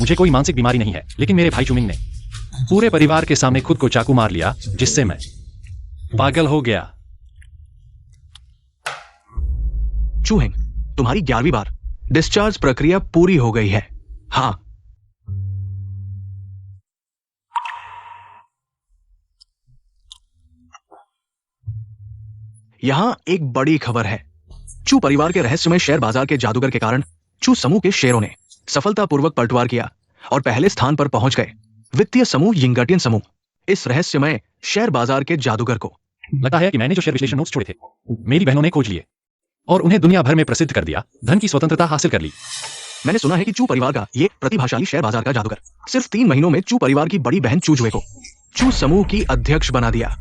मुझे कोई मानसिक बीमारी नहीं है, लेकिन मेरे भाई चुमिंग ने पूरे परिवार के सामने खुद को चाकू मार लिया, जिससे मैं पागल हो गया। चूहेंग, तुम्हारी 11वीं बार। डिस्चार्ज प्रक्रिया पूरी हो गई है। हाँ, यहां एक बड़ी खबर है। चू परिवार के रहस्यमय शेयर बाजार के जादूगर के कारण चू समूह के शेयरों ने सफलतापूर्वक पलटवार किया और पहले स्थान पर पहुंच गए। वित्तीय समूह यिंगटियन समूह इस रहस्यमय शेयर बाजार के जादूगर को लगता है कि मैंने जो शेयर विश्लेषण नोट्स छोड़े थे, मेरी बहनों ने खोज लिए और उन्हें दुनिया भर में प्रसिद्ध कर दिया, धन की स्वतंत्रता हासिल कर ली। मैंने सुना है कि चू परिवार का ये प्रतिभाशाली शेयर बाजार का जादूगर सिर्फ 3 महीनों में चू परिवार की बड़ी बहन चू जुए को चू समूह की अध्यक्ष बना दिया,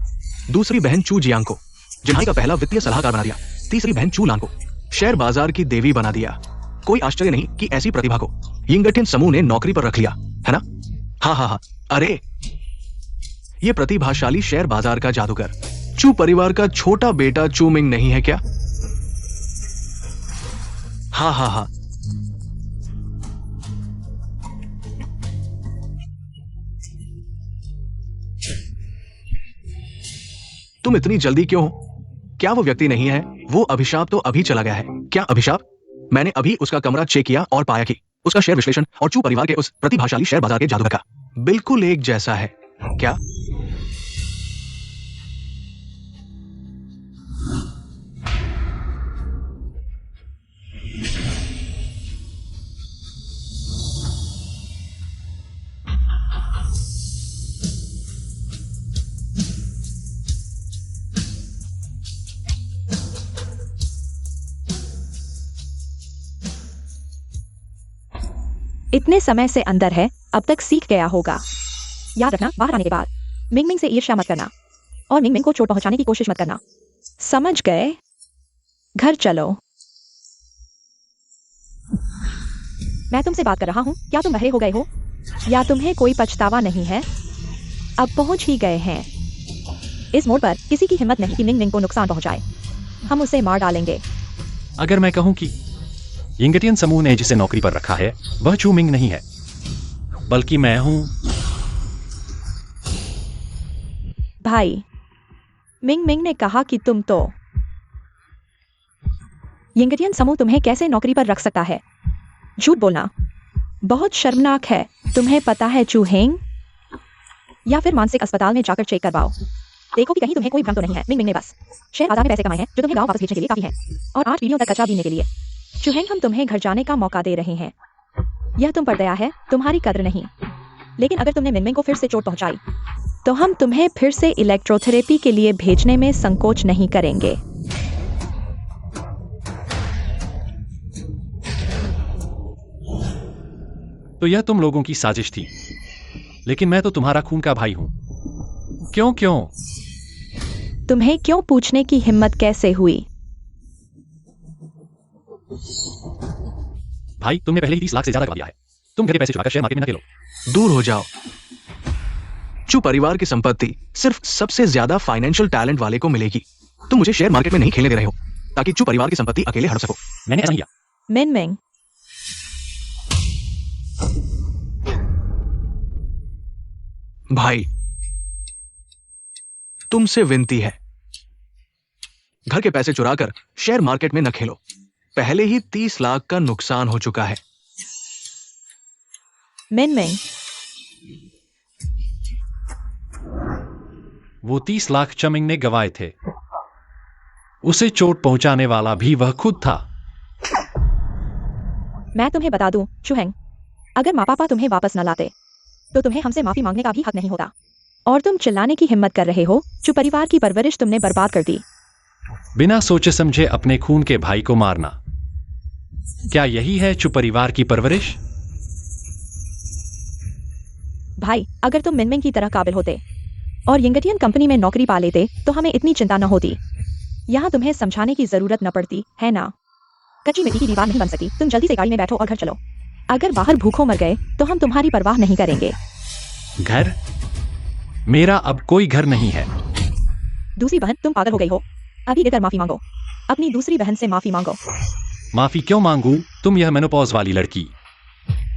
दूसरी बहन चू जियांग को जिन्हाई का पहला वित्तीय सलाहकार बना दिया, तीसरी बहन चू लान को शेयर बाजार की देवी बना दिया। कोई आश्चर्य नहीं कि ऐसी प्रतिभा को यिंगटियन समूह ने नौकरी पर रख लिया, है ना? हाँ, अरे ये प्रतिभाशाली शेयर बाजार का जादूगर चू परिवार का छोटा बेटा चूमिंग नहीं है क्या? हाँ। तुम इतनी जल्दी क्यों हो? क्या वो व्यक्ति नहीं है? वो अभिशाप तो अभी चला गया है। क्या अभिशाप? मैंने अभी उसका कमरा चेक किया और पाया कि उसका शेयर विश्लेषण और चू परिवार के उस प्रतिभाशाली शेयर बाजार के जादूगर का बिल्कुल एक जैसा है। क्या? इतने समय से अंदर है, अब तक सीख गया होगा। याद रखना, बाहर आने के बाद मिंग मिंग से ईर्ष्या मत करना और मिंग मिंग को चोट पहुंचाने की कोशिश मत करना। समझ गए? घर चलो। मैं तुमसे बात कर रहा हूं। क्या तुम बहरे हो गए हो या तुम्हें कोई पछतावा नहीं है? अब पहुंच ही गए हैं। इस मोड़ पर किसी की हिम्मत नहीं कि मिंग मिंग को नुकसान पहुंचाए। हम उसे मार डालेंगे। अगर मैं कहूं कि यिंगटियन समूह ने जिसे नौकरी पर रखा है वह चूमिंग नहीं है, बल्कि मैं हूं। भाई, मिंग मिंग ने कहा कि तुम तो यिंगटियन समूह तुम्हें कैसे नौकरी पर रख सकता है? झूठ बोलना बहुत शर्मनाक है। तुम्हें पता है चूहेंग, या फिर मानसिक अस्पताल में जाकर चेक करवाओ। देखो कि कहीं तुम्हें कोई भ्रम तो नहीं है। मिंग मिंग ने बस शेयर बाजार में पैसे कमाए हैं जो तुम्हें गांव वापस भेजने के लिए काफी है और 8 पीढ़ियों तक कच्चा बीनने के लिए। चूहेंग, हम तुम्हें घर जाने का मौका दे रहे हैं। यह तुम पर दया है, तुम्हारी कद्र नहीं। लेकिन अगर तुमने मिंग मिंग को फिर से चोट पहुंचाई तो हम तुम्हें फिर से इलेक्ट्रोथेरेपी के लिए भेजने में संकोच नहीं करेंगे। तो यह तुम लोगों की साजिश थी, लेकिन मैं तो तुम्हारा खून का भाई हूं। क्यों? तुम्हें क्यों पूछने की हिम्मत कैसे हुई? भाई, तुमने पहले ही 30 लाख से ज्यादा कमा दिया है। तुम घर के पैसे चुराकर शेयर मार्केट में न खेलो। दूर हो जाओ। चू परिवार की संपत्ति सिर्फ सबसे ज्यादा फाइनेंशियल टैलेंट वाले को मिलेगी। तुम मुझे शेयर मार्केट में नहीं खेलने दे रहे हो ताकि चू परिवार की संपत्ति अकेले हड़प सको। मैंने ऐसा नहीं किया। मिंग मिंग, भाई, तुमसे विनती है, घर के पैसे चुराकर शेयर मार्केट में न खेलो। पहले ही 30 लाख का नुकसान हो चुका है। मिंग मिंग, वो 30 लाख चमिंग ने गंवाए थे। उसे चोट पहुंचाने वाला भी वह खुद था। मैं तुम्हें बता दूं चूहेंग, अगर माँ पापा तुम्हें वापस न लाते तो तुम्हें हमसे माफी मांगने का भी हक नहीं होता। और तुम चिल्लाने की हिम्मत कर रहे हो। चू परिवार की परवरिश तुमने बर्बाद कर दी। बिना सोचे समझे अपने खून के भाई को मारना, क्या यही है चू परिवार की परवरिश? भाई, अगर तुम मिंग मिंग की तरह काबिल होते और यिंगटियन कंपनी में नौकरी पा लेते तो हमें इतनी चिंता न होती। यहाँ तुम्हें समझाने की जरूरत न पड़ती, है ना? कच्ची मिट्टी की दीवार नहीं बन सकती। तुम जल्दी से गाड़ी में बैठो और घर चलो। अगर बाहर भूखों मर गए तो हम तुम्हारी परवाह नहीं करेंगे। घर? मेरा अब कोई घर नहीं है। दूसरी बहन, तुम पागल हो गई हो। अभी गिरकर माफी मांगो। अपनी दूसरी बहन से माफी मांगो। माफी क्यों मांगू? तुम यह मेनोपॉज वाली लड़की।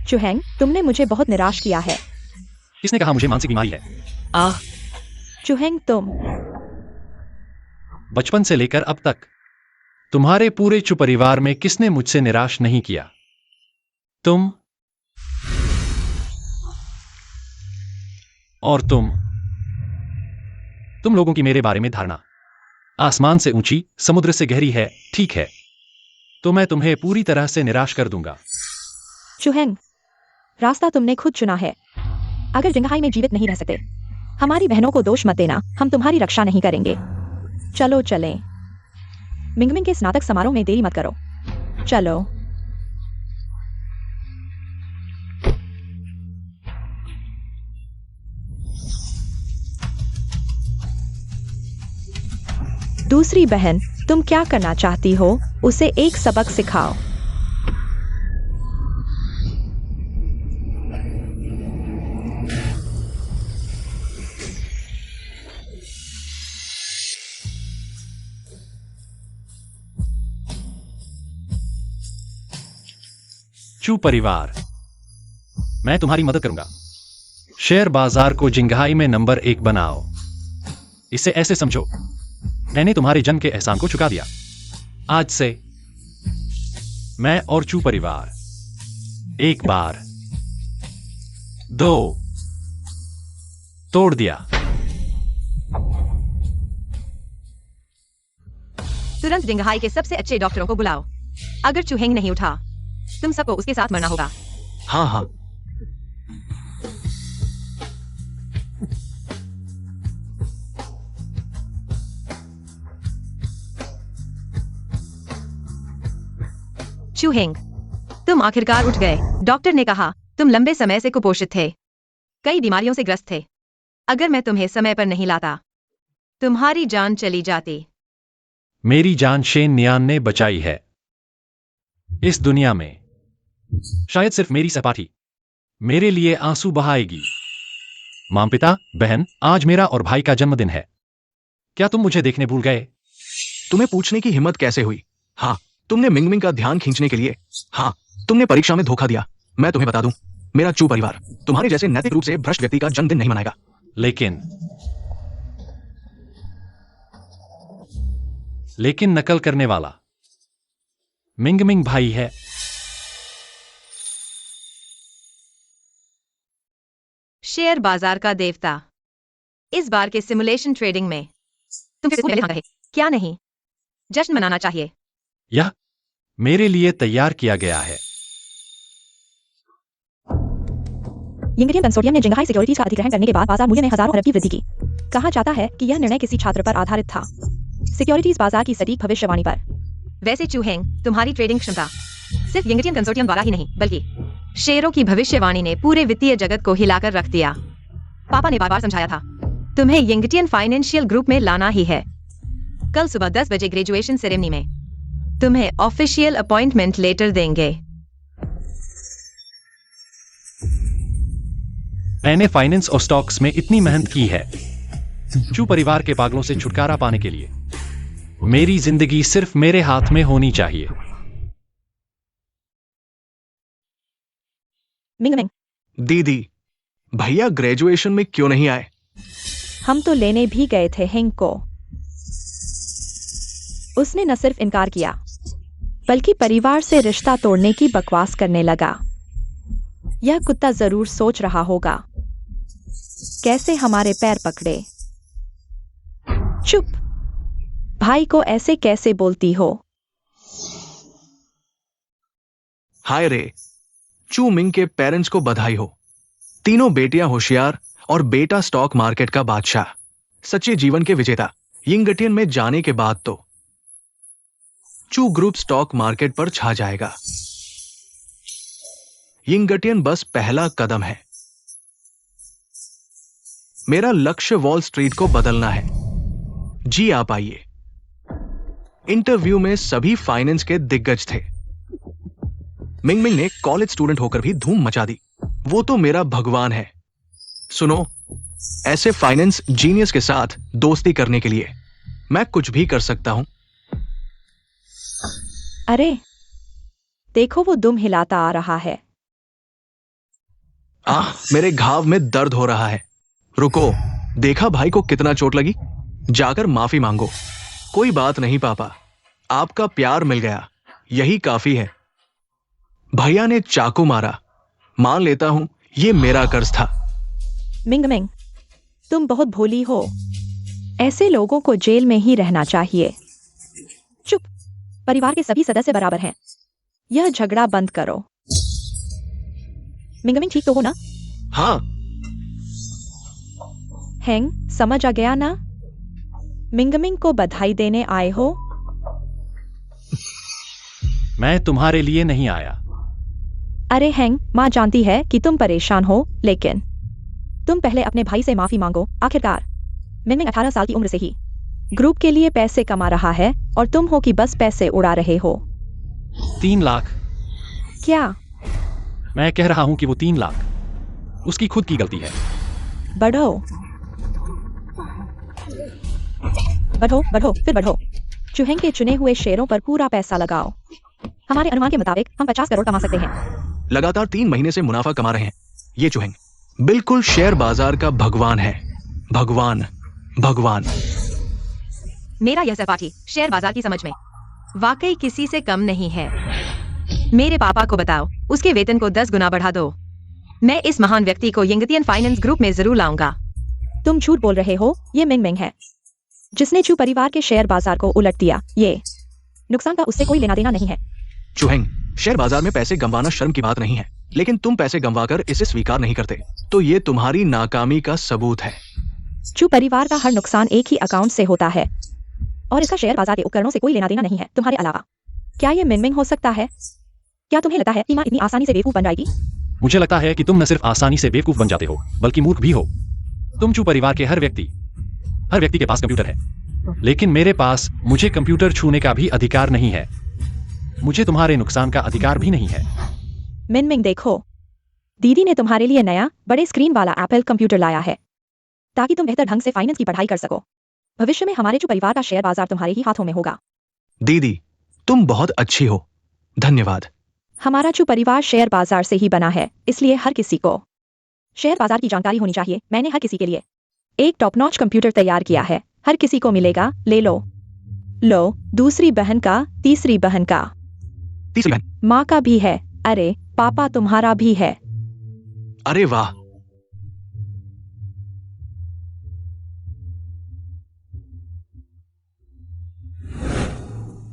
चुहेंग, तुमने मुझे बहुत निराश किया है। किसने कहा मुझे मानसिक बीमारी है? आह, चुहेंग, तुम बचपन से लेकर अब तक तुम्हारे पूरे चु परिवार में किसने मुझसे निराश नहीं किया? तुम और तुम लोगों की मेरे बारे में धारणा आसमान से ऊंची, समुद्र से गहरी है, ठीक है? तो मैं तुम्हें पूरी तरह से निराश कर दूंगा। चुहेंग, रास्ता तुमने खुद चुना है। अगर जिंगहाई में जीवित नहीं रह सकते, हमारी बहनों को दोष मत देना, हम तुम्हारी रक्षा नहीं करेंगे। चलो चलें। मिंगमिंग के स्नातक समारोह में देरी मत करो। चलो। दूसरी बहन, तुम क्या करना चाहती हो? उसे एक सबक सिखाओ। चू परिवार, मैं तुम्हारी मदद करूंगा। शेयर बाजार को जिंगहाई में नंबर 1 बनाओ। इसे ऐसे समझो, मैंने तुम्हारे जन्म के एहसान को चुका दिया। आज से मैं और चू परिवार 1 बार 2 तोड़ दिया। तुरंत जिंगहाई के सबसे अच्छे डॉक्टरों को बुलाओ। अगर चुहेंग नहीं उठा, तुम सबको उसके साथ मरना होगा। हाँ हाँ। चुहेंग, तुम आखिरकार उठ गए। डॉक्टर ने कहा तुम लंबे समय से कुपोषित थे, कई बीमारियों से ग्रस्त थे। अगर मैं तुम्हें समय पर नहीं लाता, तुम्हारी जान चली जाती। मेरी जान शेन नियान ने बचाई है। इस दुनिया में शायद सिर्फ मेरी सहपाठी मेरे लिए आंसू बहाएगी। मां, पिता, बहन, आज मेरा और भाई का जन्मदिन है। क्या तुम मुझे देखने भूल गए? तुम्हें पूछने की हिम्मत कैसे हुई? हाँ, तुमने मिंगमिंग का ध्यान खींचने के लिए, हाँ, तुमने परीक्षा में धोखा दिया। मैं तुम्हें बता दूं, मेरा चू परिवार तुम्हारे जैसे नैतिक रूप से भ्रष्ट व्यक्ति का जन्मदिन नहीं मनाएगा। लेकिन नकल करने वाला मिंगमिंग भाई है। शेयर बाजार का देवता, इस बार के सिमुलेशन ट्रेडिंग में तुम फिर से पहले रहे। क्या नहीं, जश्न मनाना चाहिए। यह मेरे लिए तैयार किया गया है। यिंगटियन कंसोर्टियम ने जिंगहाई सिक्योरिटीज का अधिग्रहण करने के बाद बाजार मूल्य में हजारों अरब की वृद्धि की। कहा जाता है कि यह निर्णय किसी छात्र पर आधारित था, सिक्योरिटीज बाजार की सटीक भविष्यवाणी पर। वैसे चुहेंग, तुम्हारी ट्रेडिंग क्षमता सिर्फ यिंगटियन कंसोर्टियम द्वारा ही नहीं, बल्कि शेयरों की भविष्यवाणी ने पूरे वित्तीय जगत को हिलाकर रख दिया। पापा ने बार-बार समझाया था, तुम्हें यिंगटियन फाइनेंशियल ग्रुप में लाना ही है। कल सुबह 10 बजे ग्रेजुएशन सेरेमनी में तुम्हें ऑफिशियल अपॉइंटमेंट लेटर देंगे। मैंने फाइनेंस और स्टॉक्स में इतनी मेहनत की है। चू परिवार के पागलों से छुटकारा पाने के लिए मेरी जिंदगी सिर्फ मेरे हाथ में होनी चाहिए। मिंगमिंग, दीदी, भैया ग्रेजुएशन में क्यों नहीं आए? हम तो लेने भी गए थे हिंग को। उसने न सिर्फ इनकार किया, बल्कि परिवार से रिश्ता तोड़ने की बकवास करने लगा। यह कुत्ता जरूर सोच रहा होगा, कैसे हमारे पैर पकड़े। चुप, भाई को ऐसे कैसे बोलती हो? हाय रे, चू मिंग के पेरेंट्स को बधाई हो। तीनों बेटियां होशियार और बेटा स्टॉक मार्केट का बादशाह, सच्चे जीवन के विजेता। यिंगटियन में जाने के बाद तो चू ग्रुप स्टॉक मार्केट पर छा जाएगा। यिंगटियन बस पहला कदम है। मेरा लक्ष्य वॉल स्ट्रीट को बदलना है। जी आप आइए। इंटरव्यू में सभी फाइनेंस के दिग्गज थे। मिंगमिंग ने कॉलेज स्टूडेंट होकर भी धूम मचा दी। वो तो मेरा भगवान है। सुनो, ऐसे फाइनेंस जीनियस के साथ दोस्ती करने के लिए मैं कुछ भी कर सकता हूं। अरे देखो, वो दुम हिलाता आ रहा है। मेरे घाव में दर्द हो रहा है। रुको, देखा भाई को कितना चोट लगी? जाकर माफी मांगो। कोई बात नहीं पापा, आपका प्यार मिल गया, यही काफी है। भैया ने चाकू मारा, मान लेता हूं ये मेरा कर्ज था। मिंग मिंग, तुम बहुत भोली हो। ऐसे लोगों को जेल में ही रहना चाहिए। चुप, परिवार के सभी सदस्य बराबर हैं। यह झगड़ा बंद करो। मिंग मिंग, ठीक तो हो ना? हाँ, हैंग, समझ आ गया ना? मिंग मिंग को बधाई देने आए हो? मैं तुम्हारे लिए नहीं आया। अरे हैंग, माँ जानती है कि तुम परेशान हो, लेकिन तुम पहले अपने भाई से माफी मांगो। आखिरकार मिंग मिंग 18 साल की उम्र से ही ग्रुप के लिए पैसे कमा रहा है और तुम हो कि बस पैसे उड़ा रहे हो। 3 लाख? क्या? मैं कह रहा हूं कि वो 3 लाख उसकी खुद की गलती है। बढ़ो बढ़ो बढ़ो, फिर बढ़ो। चुहेंग के चुने हुए शेयरों पर पूरा पैसा लगाओ। हमारे अनुमान के मुताबिक हम 50 करोड़ कमा सकते हैं। लगातार 3 महीने से मुनाफा कमा रहे हैं। ये चुहेंग बिल्कुल शेयर बाजार का भगवान है। भगवान, भगवान। मेरा यह सहपाठी शेयर बाजार की समझ में वाकई किसी से कम नहीं है। मेरे पापा को बताओ, उसके वेतन को 10 गुना बढ़ा दो। मैं इस महान व्यक्ति को यंगतियन फाइनेंस ग्रुप में जरूर लाऊंगा। तुम झूठ बोल रहे हो। ये मिंग मिंग है जिसने चू परिवार के शेयर बाजार को उलट दिया। ये नुकसान का उससे कोई लेना देना नहीं है। चुहेंग, शेयर बाजार में पैसे गंवाना शर्म की बात नहीं है, लेकिन तुम पैसे गंवाकर इसे स्वीकार नहीं करते, तो ये तुम्हारी नाकामी का सबूत है। चू परिवार का हर नुकसान एक ही अकाउंट से होता है और इसका शेयर बाजार के उपकरणों से कोई लेना देना नहीं है तुम्हारे अलावा। क्या ये मिंग मिंग हो सकता है? क्या तुम्हें लगता है कि माँ इतनी आसानी से बेवकूफ बन जाएगी? मुझे लगता है कि तुम न सिर्फ आसानी से बेवकूफ बन जाते हो, बल्कि मूर्ख भी हो। तुम चू परिवार के हर व्यक्ति के पास कंप्यूटर है, लेकिन मेरे पास मुझे कंप्यूटर छूने का भी अधिकार नहीं है। मुझे तुम्हारे नुकसान का अधिकार भी नहीं है। मिंग मिंग, देखो, दीदी ने तुम्हारे लिए नया बड़े स्क्रीन वाला एप्पल कंप्यूटर लाया है ताकि तुम बेहतर ढंग से फाइनेंस की पढ़ाई कर सको। भविष्य में हमारे चू परिवार का शेयर बाजार तुम्हारे ही हाथों में होगा। दीदी, तुम बहुत अच्छी हो, धन्यवाद। हमारा चू परिवार शेयर बाजार से ही बना है, इसलिए हर किसी को शेयर बाजार की जानकारी होनी चाहिए। मैंने हर किसी के लिए एक टॉप नॉच कंप्यूटर तैयार किया है। हर किसी को मिलेगा। ले लो। लो, दूसरी बहन का, तीसरी बहन का, तीसरी बहन। माँ का भी है। अरे पापा, तुम्हारा भी है। अरे वाह।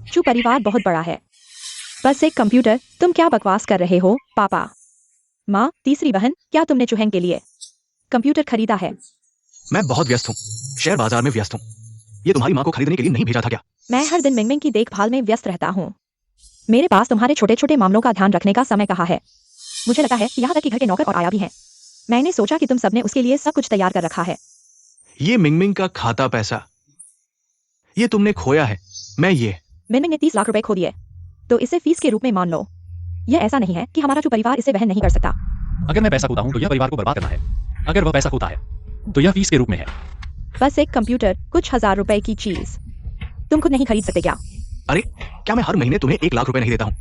चू परिवार बहुत बड़ा है। बस एक कंप्यूटर। तुम क्या बकवास कर रहे हो? पापा, माँ, तीसरी बहन, क्या तुमने चुहेंग के लिए कंप्यूटर खरीदा है? मैं बहुत व्यस्त हूँ, शेयर बाजार में व्यस्त हूँ। ये तुम्हारी माँ को खरीदने के लिए नहीं भेजा था क्या? मैं हर दिन मिंग मिंग की देखभाल में व्यस्त रहता हूँ। मेरे पास तुम्हारे छोटे छोटे मामलों का ध्यान रखने का समय कहाँ है? मुझे लगता है कि यहाँ तक कि घर के नौकर और आया भी है। मैंने सोचा कि तुम सबने उसके लिए सब कुछ तैयार कर रखा है। ये मिंग मिंग का खाता पैसा, ये तुमने खोया है। मिंग मिंग ने 30 लाख रुपए खो दिए, तो इसे फीस के रूप में मान लो। यह ऐसा नहीं है कि हमारा जो परिवार इसे वहन नहीं कर सकता। अगर मैं पैसा खोता हूं तो यह परिवार को बर्बाद करना है। अगर वह पैसा खोता है तो यह फीस के रूप में है। बस एक कंप्यूटर, कुछ हजार रुपए की चीज तुम खुद नहीं खरीद सकते क्या? अरे, क्या मैं हर महीने तुम्हें 1 लाख रुपए नहीं देता हूँ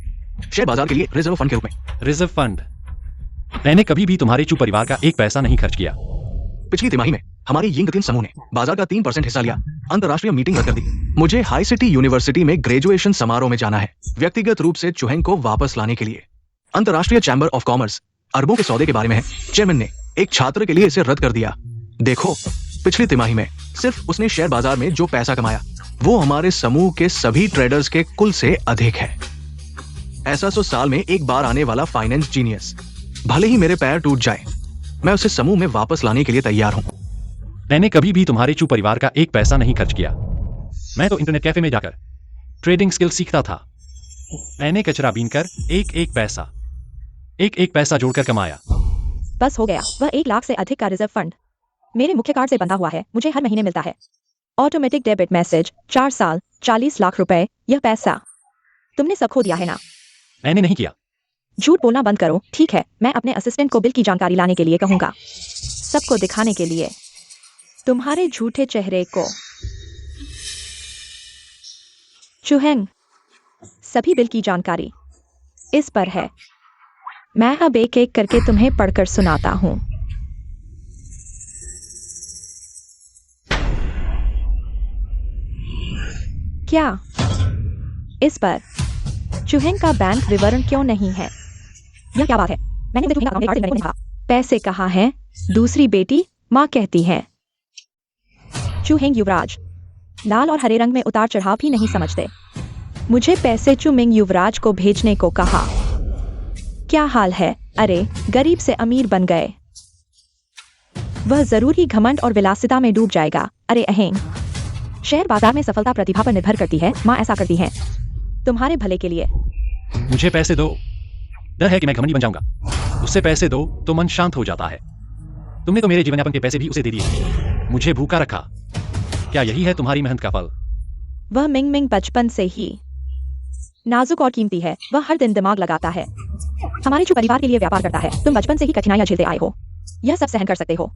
शेयर बाजार के लिए रिजर्व फंड के रूप में? Reserve fund? मैंने कभी भी तुम्हारे चू परिवार का एक पैसा नहीं खर्च किया। पिछली तिमाही में हमारी यिंगतियन समूह ने बाजार का 3% हिस्सा लिया। अंतरराष्ट्रीय मीटिंग रद्द कर दी। मुझे हाई सिटी यूनिवर्सिटी में ग्रेजुएशन समारोह में जाना है, व्यक्तिगत रूप से चुहेंग को वापस लाने के लिए। अंतरराष्ट्रीय चैम्बर ऑफ कॉमर्स अरबों के सौदे के बारे में है। चेयरमैन ने एक छात्र के लिए इसे रद्द कर दिया। देखो, पिछली तिमाही में सिर्फ उसने शेयर बाजार में जो पैसा कमाया वो हमारे समूह के सभी ट्रेडर्स के कुल से अधिक है। ऐसा तो साल में एक बार आने वाला फाइनेंस जीनियस। भले ही मेरे पैर टूट जाए, मैं उसे समूह में वापस लाने के लिए तैयार हूं। मैंने कभी भी तुम्हारे चू परिवार का एक पैसा नहीं खर्च किया। मैं तो इंटरनेट कैफे में जाकर ट्रेडिंग स्किल सीखता था। मैंने कचरा बीनकर एक पैसा जोड़कर कमाया। बस हो गया। वह 1 लाख से अधिक का रिजर्व फंड मेरे मुख्य कार्ड से बंधा हुआ है। मुझे हर महीने मिलता है ऑटोमेटिक डेबिट मैसेज। 4 साल, 40 लाख रुपए। यह पैसा तुमने सब खो दिया है ना? मैंने नहीं किया। झूठ बोलना बंद करो। ठीक है, मैं अपने असिस्टेंट को बिल की जानकारी लाने के लिए कहूंगा, सबको दिखाने के लिए तुम्हारे झूठे चेहरे को। चुहेंग, सभी बिल की जानकारी इस पर है। मैं अब एक एक करके तुम्हें पढ़कर सुनाता हूँ। क्या इस पर चूहेंग का बैंक विवरण क्यों नहीं है? यह क्या बात है? मैंने उसे चूहेंग का अकाउंट नहीं कहा। पैसे कहाँ हैं? दूसरी बेटी माँ कहती है। चूहेंग युवराज लाल और हरे रंग में उतार चढ़ाव भी नहीं समझते। मुझे पैसे चूमिंग युवराज को भेजने को कहा। क्या हाल है? अरे गरीब से अमीर बन गए। वह जरूर ही घमंड और विलासिता में डूब जाएगा। अरे अहेंग, शेयर बाजार में सफलता प्रतिभा पर निर्भर करती है। माँ ऐसा करती है तुम्हारे भले के लिए। मुझे पैसे दो। डर है कि मैं घमंडी बन जाऊंगा। उससे पैसे दो तो मन शांत हो जाता है। तुमने तो मेरे जीवन यापन के पैसे भी उसे दे दिए, मुझे भूखा रखा। क्या यही है तुम्हारी मेहनत का फल? वह मिंग मिंग बचपन से ही नाजुक और कीमती है। वह हर दिन दिमाग लगाता है। हमारे जो परिवार के लिए व्यापार करता है। तुम बचपन से ही कठिनाइयां झेलते आए हो, यह सब सहन कर सकते हो।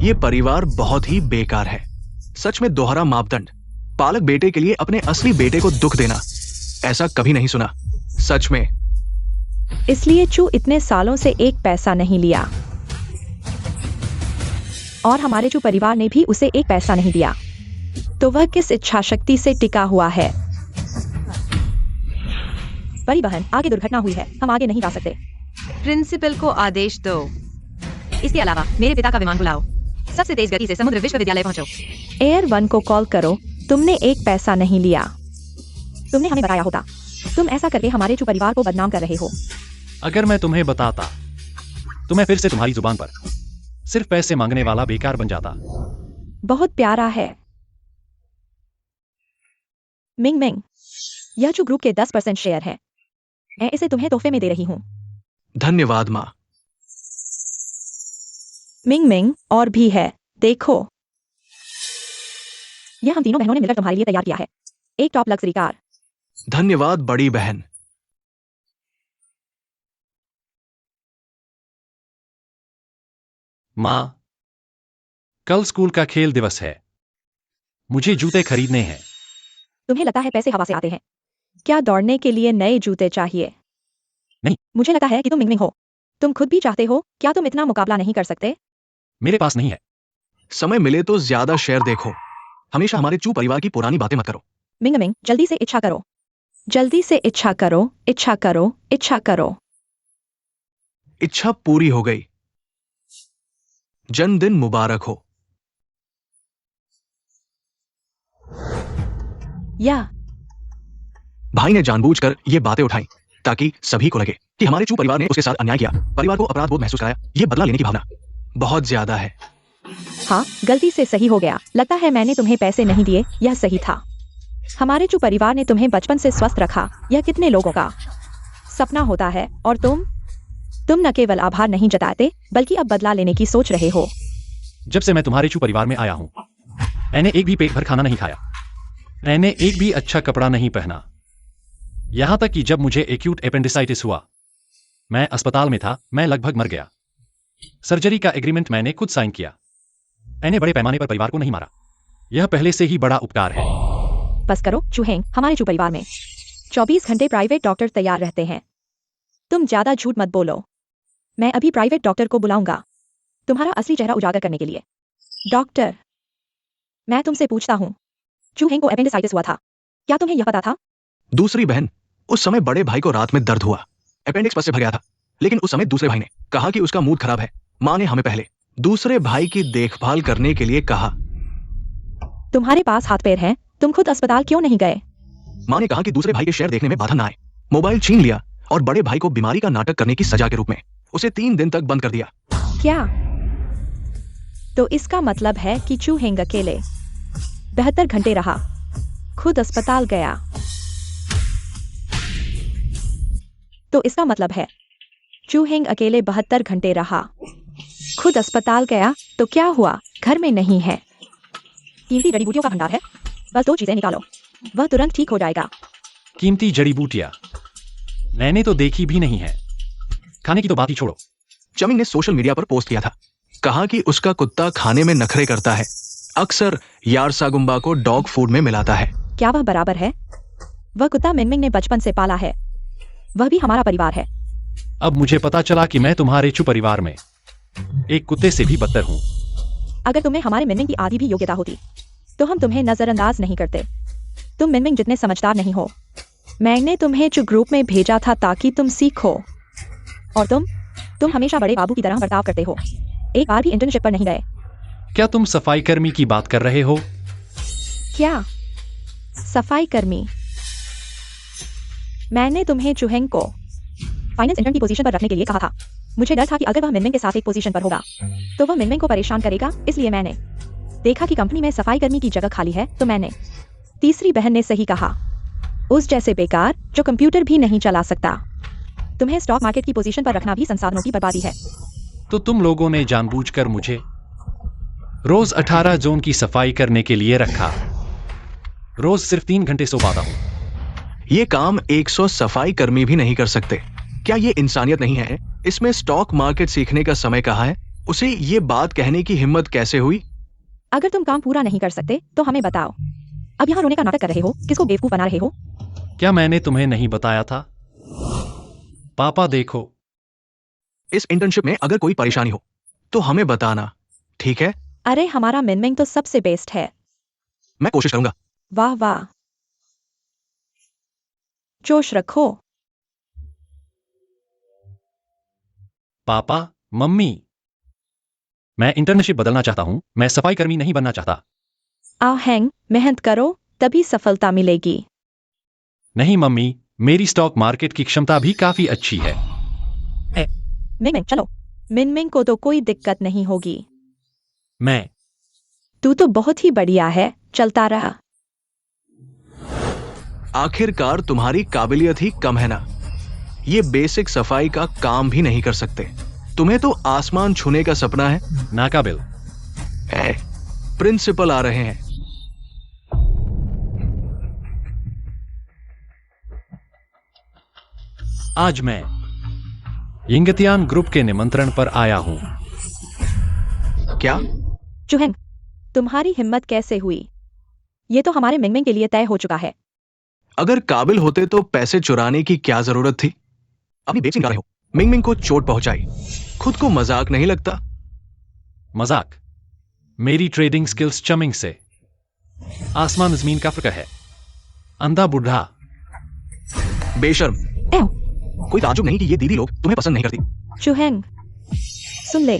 ये परिवार बहुत ही बेकार है। सच में दोहरा मापदंड। पालक बेटे के लिए अपने असली बेटे को दुख देना, ऐसा कभी नहीं सुना। सच में। इसलिए चू इतने सालों से एक पैसा नहीं लिया और हमारे चू परिवार ने भी उसे एक पैसा नहीं दिया। तो वह किस इच्छा शक्ति से टिका हुआ है? बड़ी बहन, आगे दुर्घटना हुई है, हम आगे नहीं जा सकते। प्रिंसिपल को आदेश दो। इसके अलावा मेरे पिता का विमान बुलाओ। सबसे तेज गति से समुद्र विश्वविद्यालय पहुंचो। एयर 1 को कॉल करो। तुमने एक पैसा नहीं लिया। तुमने हमें बताया होता। तुम ऐसा करके हमारे चू परिवार को बदनाम कर रहे हो। अगर मैं तुम्हें बताता तो मैं फिर से तुम्हारी जुबान पर सिर्फ पैसे मांगने वाला बेकार बन जाता। बहुत प्यारा है। मिंग मिंग, यह चू ग्रुप के 10% शेयर है। मैं इसे तुम्हें तोहफे में दे रही हूँ। धन्यवाद माँ। मिंग मिंग, और भी है, देखो। यह हम तीनों बहनों ने मिलकर तुम्हारे लिए तैयार किया है। एक टॉप लग्जरी कार। धन्यवाद बड़ी बहन। माँ, कल स्कूल का खेल दिवस है। मुझे जूते खरीदने हैं। तुम्हें लगता है पैसे हवा से आते हैं? क्या दौड़ने के लिए नए जूते चाहिए? नहीं। मुझे लगता है कि तुम मिंग मिंग हो। तुम खुद भी चाहते हो। क्या तुम इतना मुकाबला नहीं कर सकते? मेरे पास नहीं है। समय मिले तो ज्यादा शेयर देखो। हमेशा हमारे चू परिवार की पुरानी बातें मत करो। मिंग मिंग, जल्दी से इच्छा करो। जल्दी से इच्छा करो, इच्छा करो, इच्छा करो। इच्छा पूरी हो गई। जन्मदिन मुबारक हो। या भाई ने जानबूझकर ये बातें उठाई ताकि सभी को लगे कि हमारे चू परिवार ने उसके साथ अन्याय किया। परिवार को अपराध बोध महसूस कराया। ये बदला लेने की भावना बहुत ज्यादा है। हाँ, गलती से सही हो गया। लगता है मैंने तुम्हें पैसे नहीं दिए, यह सही था। हमारे चू परिवार ने तुम्हें बचपन से स्वस्थ रखा। यह कितने लोगों का सपना होता है। और तुम न केवल आभार नहीं जताते बल्कि अब बदला लेने की सोच रहे हो। जब से मैं तुम्हारे चू परिवार में आया हूं, मैंने एक भी पेट भर खाना नहीं खाया। मैंने एक भी अच्छा कपड़ा नहीं पहना। यहां तक कि जब मुझे एक्यूट एपेंडिसाइटिस हुआ, मैं अस्पताल में था। मैं लगभग मर गया। सर्जरी का एग्रीमेंट मैंने खुद साइन किया। मैंने बड़े पैमाने पर परिवार को नहीं मारा। यह पहले से ही बड़ा उपकार है। बस करो चूहेंग। हमारे चू परिवार में 24 घंटे प्राइवेट डॉक्टर तैयार रहते हैं। तुम ज्यादा झूठ मत बोलो। मैं अभी प्राइवेट डॉक्टर को बुलाऊंगा तुम्हारा असली चेहरा उजागर करने के लिए। डॉक्टर, मैं तुमसे पूछता हूँ, चूहेंग को एपेंडिसाइटिस हुआ था, क्या तुम्हें यह पता था? दूसरी बहन, उस समय बड़े भाई को रात में दर्द हुआ। अपेंडिक्स पस से भर गया था। लेकिन उस समय दूसरे भाई ने कहा कि उसका मूड खराब है। माँ ने हमें पहले दूसरे भाई की देखभाल करने के लिए कहा। तुम्हारे पास हाथ पैर हैं, तुम खुद अस्पताल क्यों नहीं गए? माँ ने कहा कि दूसरे भाई के शेयर देखने में बाधा ना आए। मोबाइल छीन लिया और बड़े भाई को बीमारी का नाटक करने की सजा के रूप में उसे 3 दिन तक बंद कर दिया। क्या? तो इसका मतलब है कि चूहेंग अकेले 72 घंटे रहा, खुद अस्पताल गया। तो इसका मतलब है चूहेंग अकेले 72 घंटे रहा, खुद अस्पताल गया। तो क्या हुआ? घर में नहीं है। कीमती जड़ी बूटियों का भंडार है। बस 2 चीजें निकालो, वह तुरंत ठीक हो जाएगा। कीमती जड़ी बूटियां मैंने तो देखी भी नहीं है। खाने की तो बात ही छोड़ो। चमिंग ने सोशल मीडिया पर पोस्ट किया था। कहा कि उसका कुत्ता खाने में नखरे करता है। अक्सर यारसागुम्बा को डॉग फूड में मिलाता है। क्या वह बराबर है? वह कुत्ता मिनमिंग ने बचपन से पाला है। वह भी हमारा परिवार है। अब मुझे पता चला कि मैं तुम्हारे चू परिवार में एक कुत्ते से भी बदतर हूं। अगर तुम्हें हमारे मिनमिंग की आधी भी योग्यता होती तो हम तुम्हें नजरअंदाज नहीं करते। तुम मिनमिंग जितने समझदार नहीं हो। मैंने तुम्हें चू ग्रुप में भेजा था ताकि तुम सीखो। और तुम हमेशा बड़े बाबू की तरह बर्ताव करते हो। एक बार भी इंटर्नशिप पर नहीं गए। क्या तुम सफाई कर्मी की बात कर रहे हो? क्या सफाई कर्मी? मैंने तुम्हें चुहेंग को फाइनेंस इंटर्न की पोजीशन पर रखने के लिए कहा था। मुझे डर था कि अगर वह मिनमिंग के साथ एक पोजीशन पर होगा तो वह मिनमिंग को परेशान करेगा, इसलिए मैंने देखा कि कंपनी में सफाई कर्मी की जगह खाली है तो मैंने। तीसरी बहन ने सही कहा, उस जैसे बेकार जो कंप्यूटर भी नहीं चला सकता। तुम्हें स्टॉक मार्केट की पोजीशन पर रखना भी संसाधनों की बर्बादी है। तो तुम लोगों ने जानबूझकर मुझे रोज 18 जोन की सफाई करने के लिए रखा। रोज सिर्फ 3 घंटे सो पाता हूं। ये काम 100 सफाई कर्मी भी नहीं कर सकते। क्या ये इंसानियत नहीं है? इसमें स्टॉक मार्केट सीखने का समय कहाँ है? उसे ये बात कहने की हिम्मत कैसे हुई? अगर तुम काम पूरा नहीं कर सकते तो हमें बताओ। अब यहाँ रोने का नाटक कर रहे हो, किसको बेवकूफ बना रहे हो? क्या मैंने तुम्हें नहीं बताया था? पापा देखो, इस इंटर्नशिप में अगर कोई परेशानी हो तो हमें बताना, ठीक है? अरे हमारा मिनमिंग तो सबसे बेस्ट है। मैं कोशिश करूंगा। वाह वाह, जोश रखो। पापा, मम्मी, मैं इंटर्नशिप बदलना चाहता हूं। मैं सफाई कर्मी नहीं बनना चाहता। आओ हैंग, मेहनत करो तभी सफलता मिलेगी। नहीं मम्मी, मेरी स्टॉक मार्केट की क्षमता भी काफी अच्छी है। मिनमिंग चलो। मिनमिंग को तो कोई दिक्कत नहीं होगी। मैं तू तो बहुत ही बढ़िया है, चलता रहा। आखिरकार तुम्हारी काबिलियत ही कम है ना? ये बेसिक सफाई का काम भी नहीं कर सकते। तुम्हें तो आसमान छूने का सपना है। नाकाबिल। प्रिंसिपल आ रहे हैं। आज मैं यिंगतियान ग्रुप के निमंत्रण पर आया हूं। क्या? चुहेंग, तुम्हारी हिम्मत कैसे हुई? ये तो हमारे मिंगमिंग के लिए तय हो चुका है। अगर काबिल होते तो पैसे चुराने की क्या जरूरत थी? अपनी बेइज्जती कर रहे हो। मिंगमिंग को चोट पहुंचाई, खुद को मजाक नहीं लगता? मजाक? मेरी ट्रेडिंग स्किल्स चमिंग से आसमान जमीन का फर्क है। अंधा बुढ़ा। बेशर्म। एव, कोई ताज्जुब नहीं कि ये दीदी लोग तुम्हें पसंद नहीं करती। चुहेंग, सुन ले,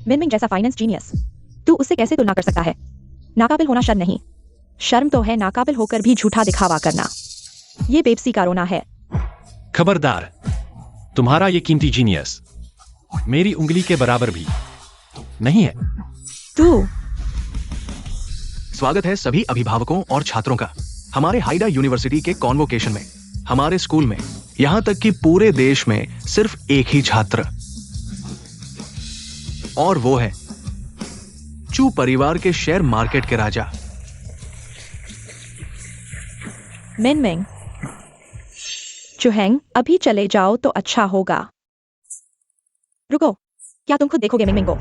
मिनमिंग जैसा फाइनेंस जीनियस तू उससे कैसे तुलना कर सकता है? नाकाबिल होना शर्म नहीं, शर्म तो है नाकाबिल होकर भी झूठा दिखावा करना। ये बेबसी का रोना है। खबरदार, तुम्हारा ये कीमती जीनियस मेरी उंगली के बराबर भी नहीं है। तू स्वागत है सभी अभिभावकों और छात्रों का हमारे हाइडा यूनिवर्सिटी के कॉन्वोकेशन में। हमारे स्कूल में, यहां तक कि पूरे देश में सिर्फ एक ही छात्र, और वो है चू परिवार के शेयर मार्केट के राजा। मिनमिंग, चुहेंग, अभी चले जाओ तो अच्छा होगा। रुको, क्या तुम खुद देखोगे मिनमिंग को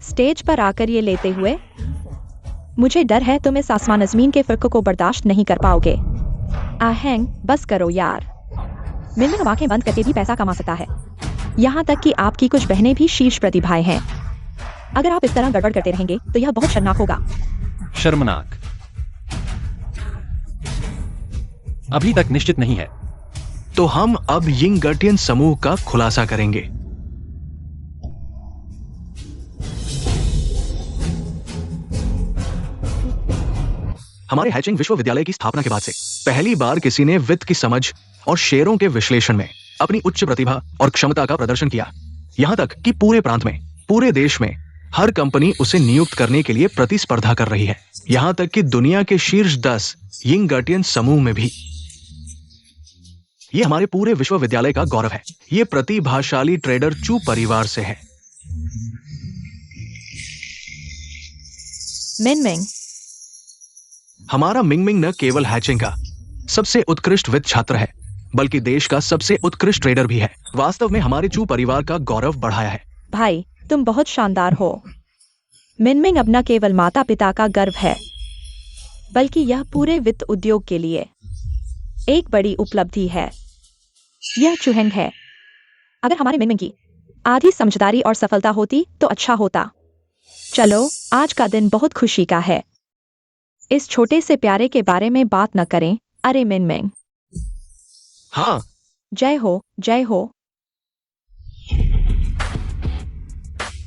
स्टेज पर आकर ये लेते हुए? मुझे डर है तुम इस आसमान अजमीन के फर्क को बर्दाश्त नहीं कर पाओगे। आहैंग, बस करो यार। मिनमिंग अब आंखें बंद करके भी पैसा कमा सकता है। यहाँ तक कि आपकी कुछ बहनें भी शीर्ष प्रतिभाएं हैं। अगर आप इस तरह गड़बड़ करते रहेंगे तो यह बहुत शर्मनाक होगा। शर्मनाक? अभी तक निश्चित नहीं है। तो हम अब यिंगटियन समूह का खुलासा करेंगे। हमारे हैचिंग विश्वविद्यालय की स्थापना के बाद से पहली बार किसी ने वित्त की समझ और शेयरों के विश्लेषण में अपनी उच्च प्रतिभा और क्षमता का प्रदर्शन किया। यहां तक कि पूरे प्रांत में, पूरे देश में हर कंपनी उसे नियुक्त करने के लिए प्रतिस्पर्धा कर रही है। यहां तक कि दुनिया के शीर्ष 10 यिंगटियन समूह में भी। यह हमारे पूरे विश्वविद्यालय का गौरव है। यह प्रतिभाशाली ट्रेडर चू परिवार से है। मिनमिंग, हमारा मिंगमिंग न केवल हैचिंग का सबसे उत्कृष्ट वित्त छात्र है, बल्कि देश का सबसे उत्कृष्ट ट्रेडर भी है। वास्तव में हमारे चू परिवार का गौरव बढ़ाया है। भाई तुम बहुत शानदार हो। मिनमिंग अब न केवल माता पिता का गर्व है, बल्कि यह पूरे वित्त उद्योग के लिए एक बड़ी उपलब्धि है। यह चुहेंग है, अगर हमारे मिनमिन की आधी समझदारी और सफलता होती तो अच्छा होता। चलो, आज का दिन बहुत खुशी का है। इस छोटे से प्यारे के बारे में बात न करें। अरे मिनमिन, हाँ, जय हो, जय हो।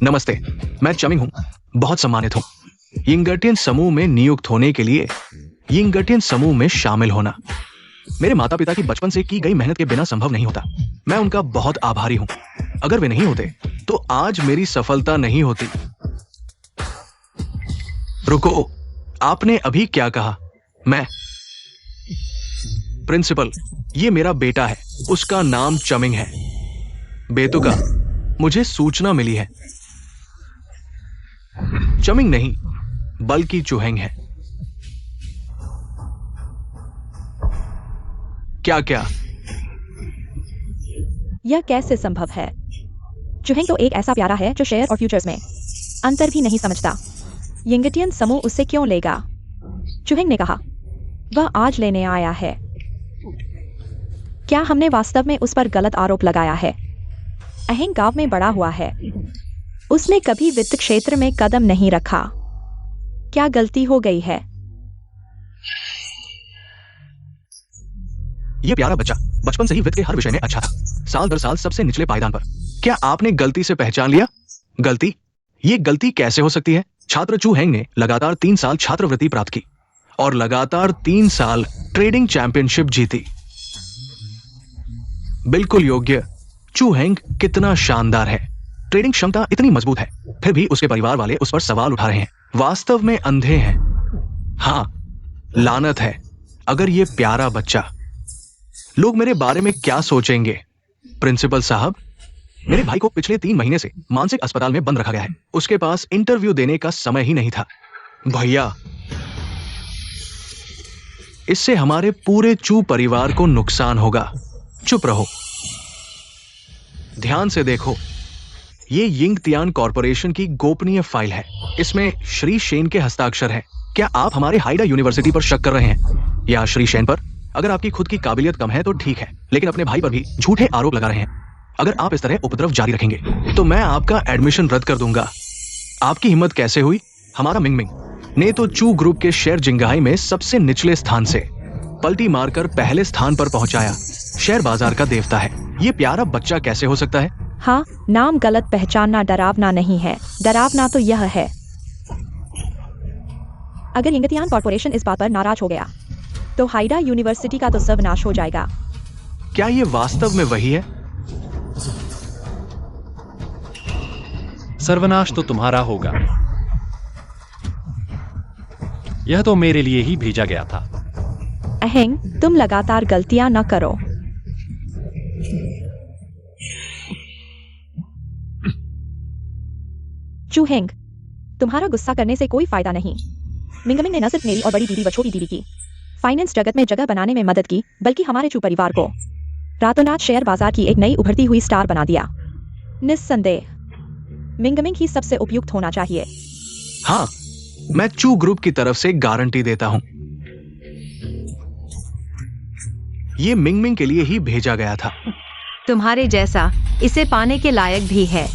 नमस्ते, मैं चमिंग हूँ, बहुत सम्मानित हूँ। यिंगटियन समूह में नियुक्त होने के लिए यिंगटियन समूह में शामिल होना मेरे माता पिता की बचपन से की गई मेहनत के बिना संभव नहीं होता। मैं उनका बहुत आभारी हूँ। अगर वे नहीं होते तो आज मेरी सफलता नहीं होती। रुको, आपने अभी क्या कहा? मैं प्रिंसिपल, ये मेरा बेटा है, उसका नाम चमिंग है। बेतुका, मुझे सूचना मिली है। चमिंग नहीं, बल्कि चुहेंग है। क्या क्या? यह कैसे संभव है? चुहेंग तो एक ऐसा प्यारा है जो शेयर और फ्यूचर्स में अंतर भी नहीं समझता। यिंगटियन समूह उससे क्यों लेगा? चुहेंग ने कहा, वह आज लेने आया है। क्या हमने वास्तव में उस पर गलत आरोप लगाया है? अहेंग गांव में बड़ा हुआ है, उसने कभी वित्त क्षेत्र में कदम नहीं रखा। क्या गलती हो गई है? यह प्यारा बच्चा बचपन से ही वित्त के हर विषय में अच्छा था, साल दर साल सबसे निचले पायदान पर। क्या आपने गलती से पहचान लिया? गलती? ये गलती कैसे हो सकती है? छात्र चू हेंग ने लगातार 3 साल छात्रवृत्ति प्राप्त की और लगातार 3 साल ट्रेडिंग चैंपियनशिप जीती। बिल्कुल योग्य। चू हेंग कितना शानदार है। ट्रेडिंग क्षमता इतनी मजबूत है, फिर भी उसके परिवार वाले उस पर सवाल उठा रहे हैं। वास्तव में अंधे हैं। हाँ, लानत है। अगर ये प्यारा बच्चा, लोग मेरे बारे में क्या सोचेंगे? प्रिंसिपल साहब, मेरे भाई को पिछले 3 महीने से मानसिक अस्पताल में बंद रखा गया है। उसके पास इंटरव्यू देने का समय ही नहीं था। भैया, इससे हमारे पूरे चू परिवार को नुकसान होगा। चुप रहो। ध्यान से देखो, ये यिंगतियान कॉरपोरेशन की गोपनीय फाइल है। इसमें श्री शेन के हस्ताक्षर हैं। क्या आप हमारे हाइडा यूनिवर्सिटी पर शक कर रहे हैं या श्री शेन पर? अगर आपकी खुद की काबिलियत कम है तो ठीक है, लेकिन अपने भाई पर भी झूठे आरोप लगा रहे हैं। अगर आप इस तरह उपद्रव जारी रखेंगे तो मैं आपका एडमिशन रद्द कर दूंगा। आपकी हिम्मत कैसे हुई? हमारा मिंगमिंग ने तो चू ग्रुप के शेयर जिंगहाई में सबसे निचले स्थान से पलटी मारकर पहले स्थान पर पहुंचाया। शेयर बाजार का देवता है। ये प्यारा बच्चा कैसे हो सकता है? हाँ, नाम गलत पहचानना डरावना नहीं है, डरावना तो यह है। अगर यिंगतियान कॉरपोरेशन इस बात पर नाराज हो गया तो हाइडा यूनिवर्सिटी का तो सर्वनाश हो जाएगा। क्या ये वास्तव में वही है? सर्वनाश तो तुम्हारा होगा। यह तो मेरे लिए ही भेजा गया था। अहेंग, तुम लगातार गलतियां न करो। चूहेंग, तुम्हारा गुस्सा करने से कोई फायदा नहीं। मिंगमिंग ने न सिर्फ मेरी और बड़ी दीदी व छोटी दीदी की फाइनेंस जगत में जगह बनाने में मदद की, बल्कि हमारे चू परिवार को रातों रात शेयर बाजार की एक नई उभरती हुई स्टार बना दिया। निस्संदेह मिंगमिंग ही सबसे उपयुक्त होना चाहिए। हाँ, मैं चू ग्रुप की तरफ से गारंटी देता हूं। ये मिंगमिंग के लिए ही भेजा गया था। तुम्हारे जैसा इसे पाने के लायक भी है।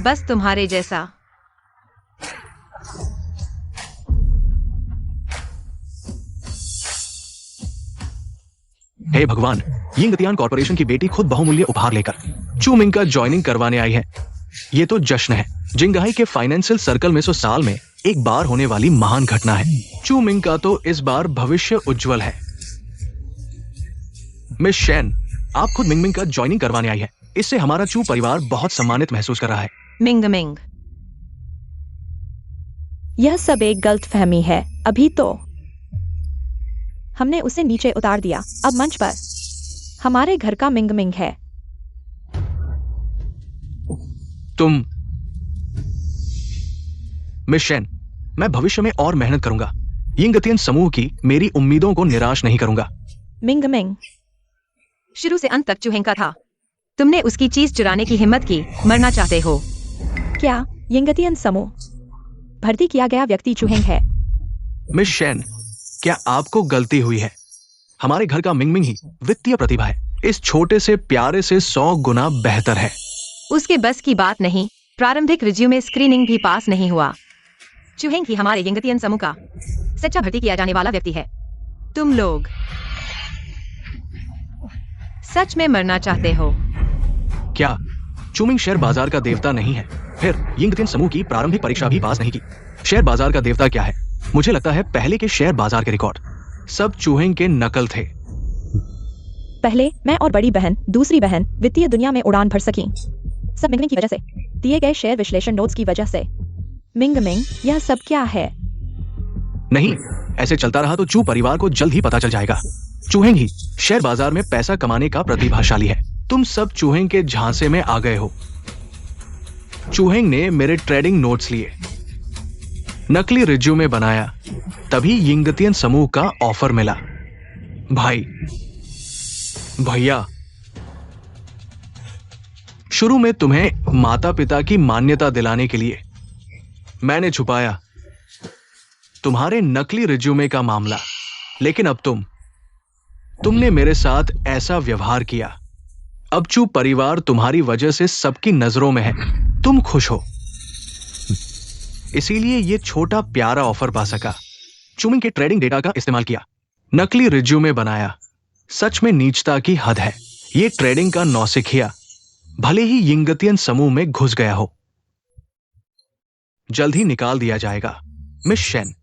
बस तुम्हारे जैसा। हे भगवान, यिंगतियान कॉरपोरेशन की बेटी खुद बहुमूल्य उपहार लेकर चू मिंग का ज्वाइनिंग करवाने आई है। ये तो जश्न है। जिंगहाई के फाइनेंशियल सर्कल में 100 साल में एक बार होने वाली महान घटना है। चू मिंग का तो इस बार भविष्य उज्जवल है। मिस शेन, आप खुद मिंगमिंग का ज्वाइनिंग करवाने आई है। इससे हमारा चू परिवार बहुत सम्मानित महसूस कर रहा है। मिंगमिंग, यह सब एक गलतफहमी है। अभी तो हमने उसे नीचे उतार दिया, अब मंच पर हमारे घर का मिंगमिंग है। तुम मिस शेन, मैं भविष्य में और मेहनत करूंगा। यिंगतियन समूह की मेरी उम्मीदों को निराश नहीं करूंगा। मिंगमिंग, शुरू से अंत तक चूहेंग का था। तुमने उसकी चीज चुराने की हिम्मत की। मरना चाहते हो? क्या यिंगतियन समूह भर्ती किया गया व्यक्ति चूहेंग है? मिस शेन, क्या आपको गलती हुई है? हमारे घर का मिंग मिंग ही वित्तीय प्रतिभा है। इस छोटे से प्यारे से 100 गुना बेहतर है। उसके बस की बात नहीं। प्रारंभिक रिज्यूमे स्क्रीनिंग भी पास नहीं हुआ। चूहेंग ही हमारे यंगतियन समूह का सच्चा भर्ती किया जाने वाला व्यक्ति है। तुम लोग सच में मरना चाहते हो? क्या चूमिंग शेयर बाजार का देवता नहीं है? फिर यिंगतियन समूह की प्रारंभिक परीक्षा भी पास नहीं की। शेयर बाजार का देवता क्या है? मुझे लगता है पहले के शेयर बाजार के रिकॉर्ड सब चूहेंग के नकल थे। पहले मैं और बड़ी बहन दूसरी बहन वित्तीय दुनिया में उड़ान भर सकी, सब मिंग मिंग की वजह से, दिए गए शेयर विश्लेषण नोट्स की वजह से। मिंग मिंग, यह सब क्या है? नहीं, ऐसे चलता रहा तो चू परिवार को जल्द ही पता चल जाएगा। चूहेंग ही शेयर बाजार में पैसा कमाने का प्रतिभाशाली है। तुम सब चूहेंग के झांसे में आ गए हो। चूहेंग ने मेरे ट्रेडिंग नोट्स लिए, नकली रिज्यूमे बनाया, तभी यिंगतियन समूह का ऑफर मिला। भाई, भैया, शुरू में तुम्हें माता पिता की मान्यता दिलाने के लिए मैंने छुपाया तुम्हारे नकली रिज्यूमे का मामला, लेकिन अब तुमने मेरे साथ ऐसा व्यवहार किया। अब चू परिवार तुम्हारी वजह से सबकी नजरों में है। तुम खुश हो, इसीलिए ये छोटा प्यारा ऑफर पा सका। चूमिंग के ट्रेडिंग डेटा का इस्तेमाल किया, नकली रिज्यूमे बनाया। सच में नीचता की हद है। ये ट्रेडिंग का नौसिखिया भले ही यिंगतियन समूह में घुस गया हो, जल्द ही निकाल दिया जाएगा। मिस शेन,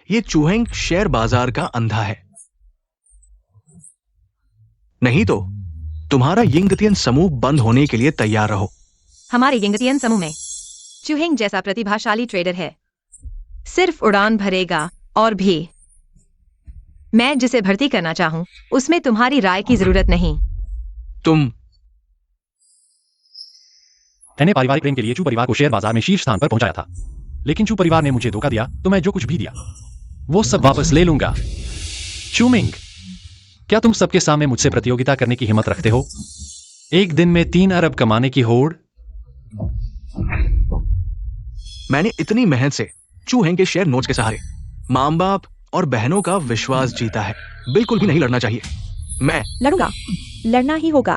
ये चूहेंग शेयर बाजार का अंधा है। नहीं तो तुम्हारा यिंगतियन समूह बंद होने के लिए तैयार रहो। हमारे यंगतियन समूह में चूहेंग जैसा प्रतिभाशाली ट्रेडर है, सिर्फ उड़ान भरेगा। और भी मैं जिसे भर्ती करना चाहूं उसमें तुम्हारी राय की जरूरत नहीं। मैंने पारिवारिक प्रेम के लिए चू परिवार को शेयर बाजार में शीर्ष स्थान पर पहुंचाया था, लेकिन चू परिवार ने मुझे धोखा दिया, तो मैं जो कुछ भी दिया वो सब वापस ले लूंगा। चूमिंग, क्या तुम सबके सामने मुझसे प्रतियोगिता करने की हिम्मत रखते हो? एक दिन में 3 अरब कमाने की होड़। मैंने इतनी मेहनत से चूहेंग के शेयर नोट्स के सहारे मां बाप और बहनों का विश्वास जीता है। बिल्कुल भी नहीं लड़ना चाहिए। मैं लड़ूंगा, लड़ना ही होगा।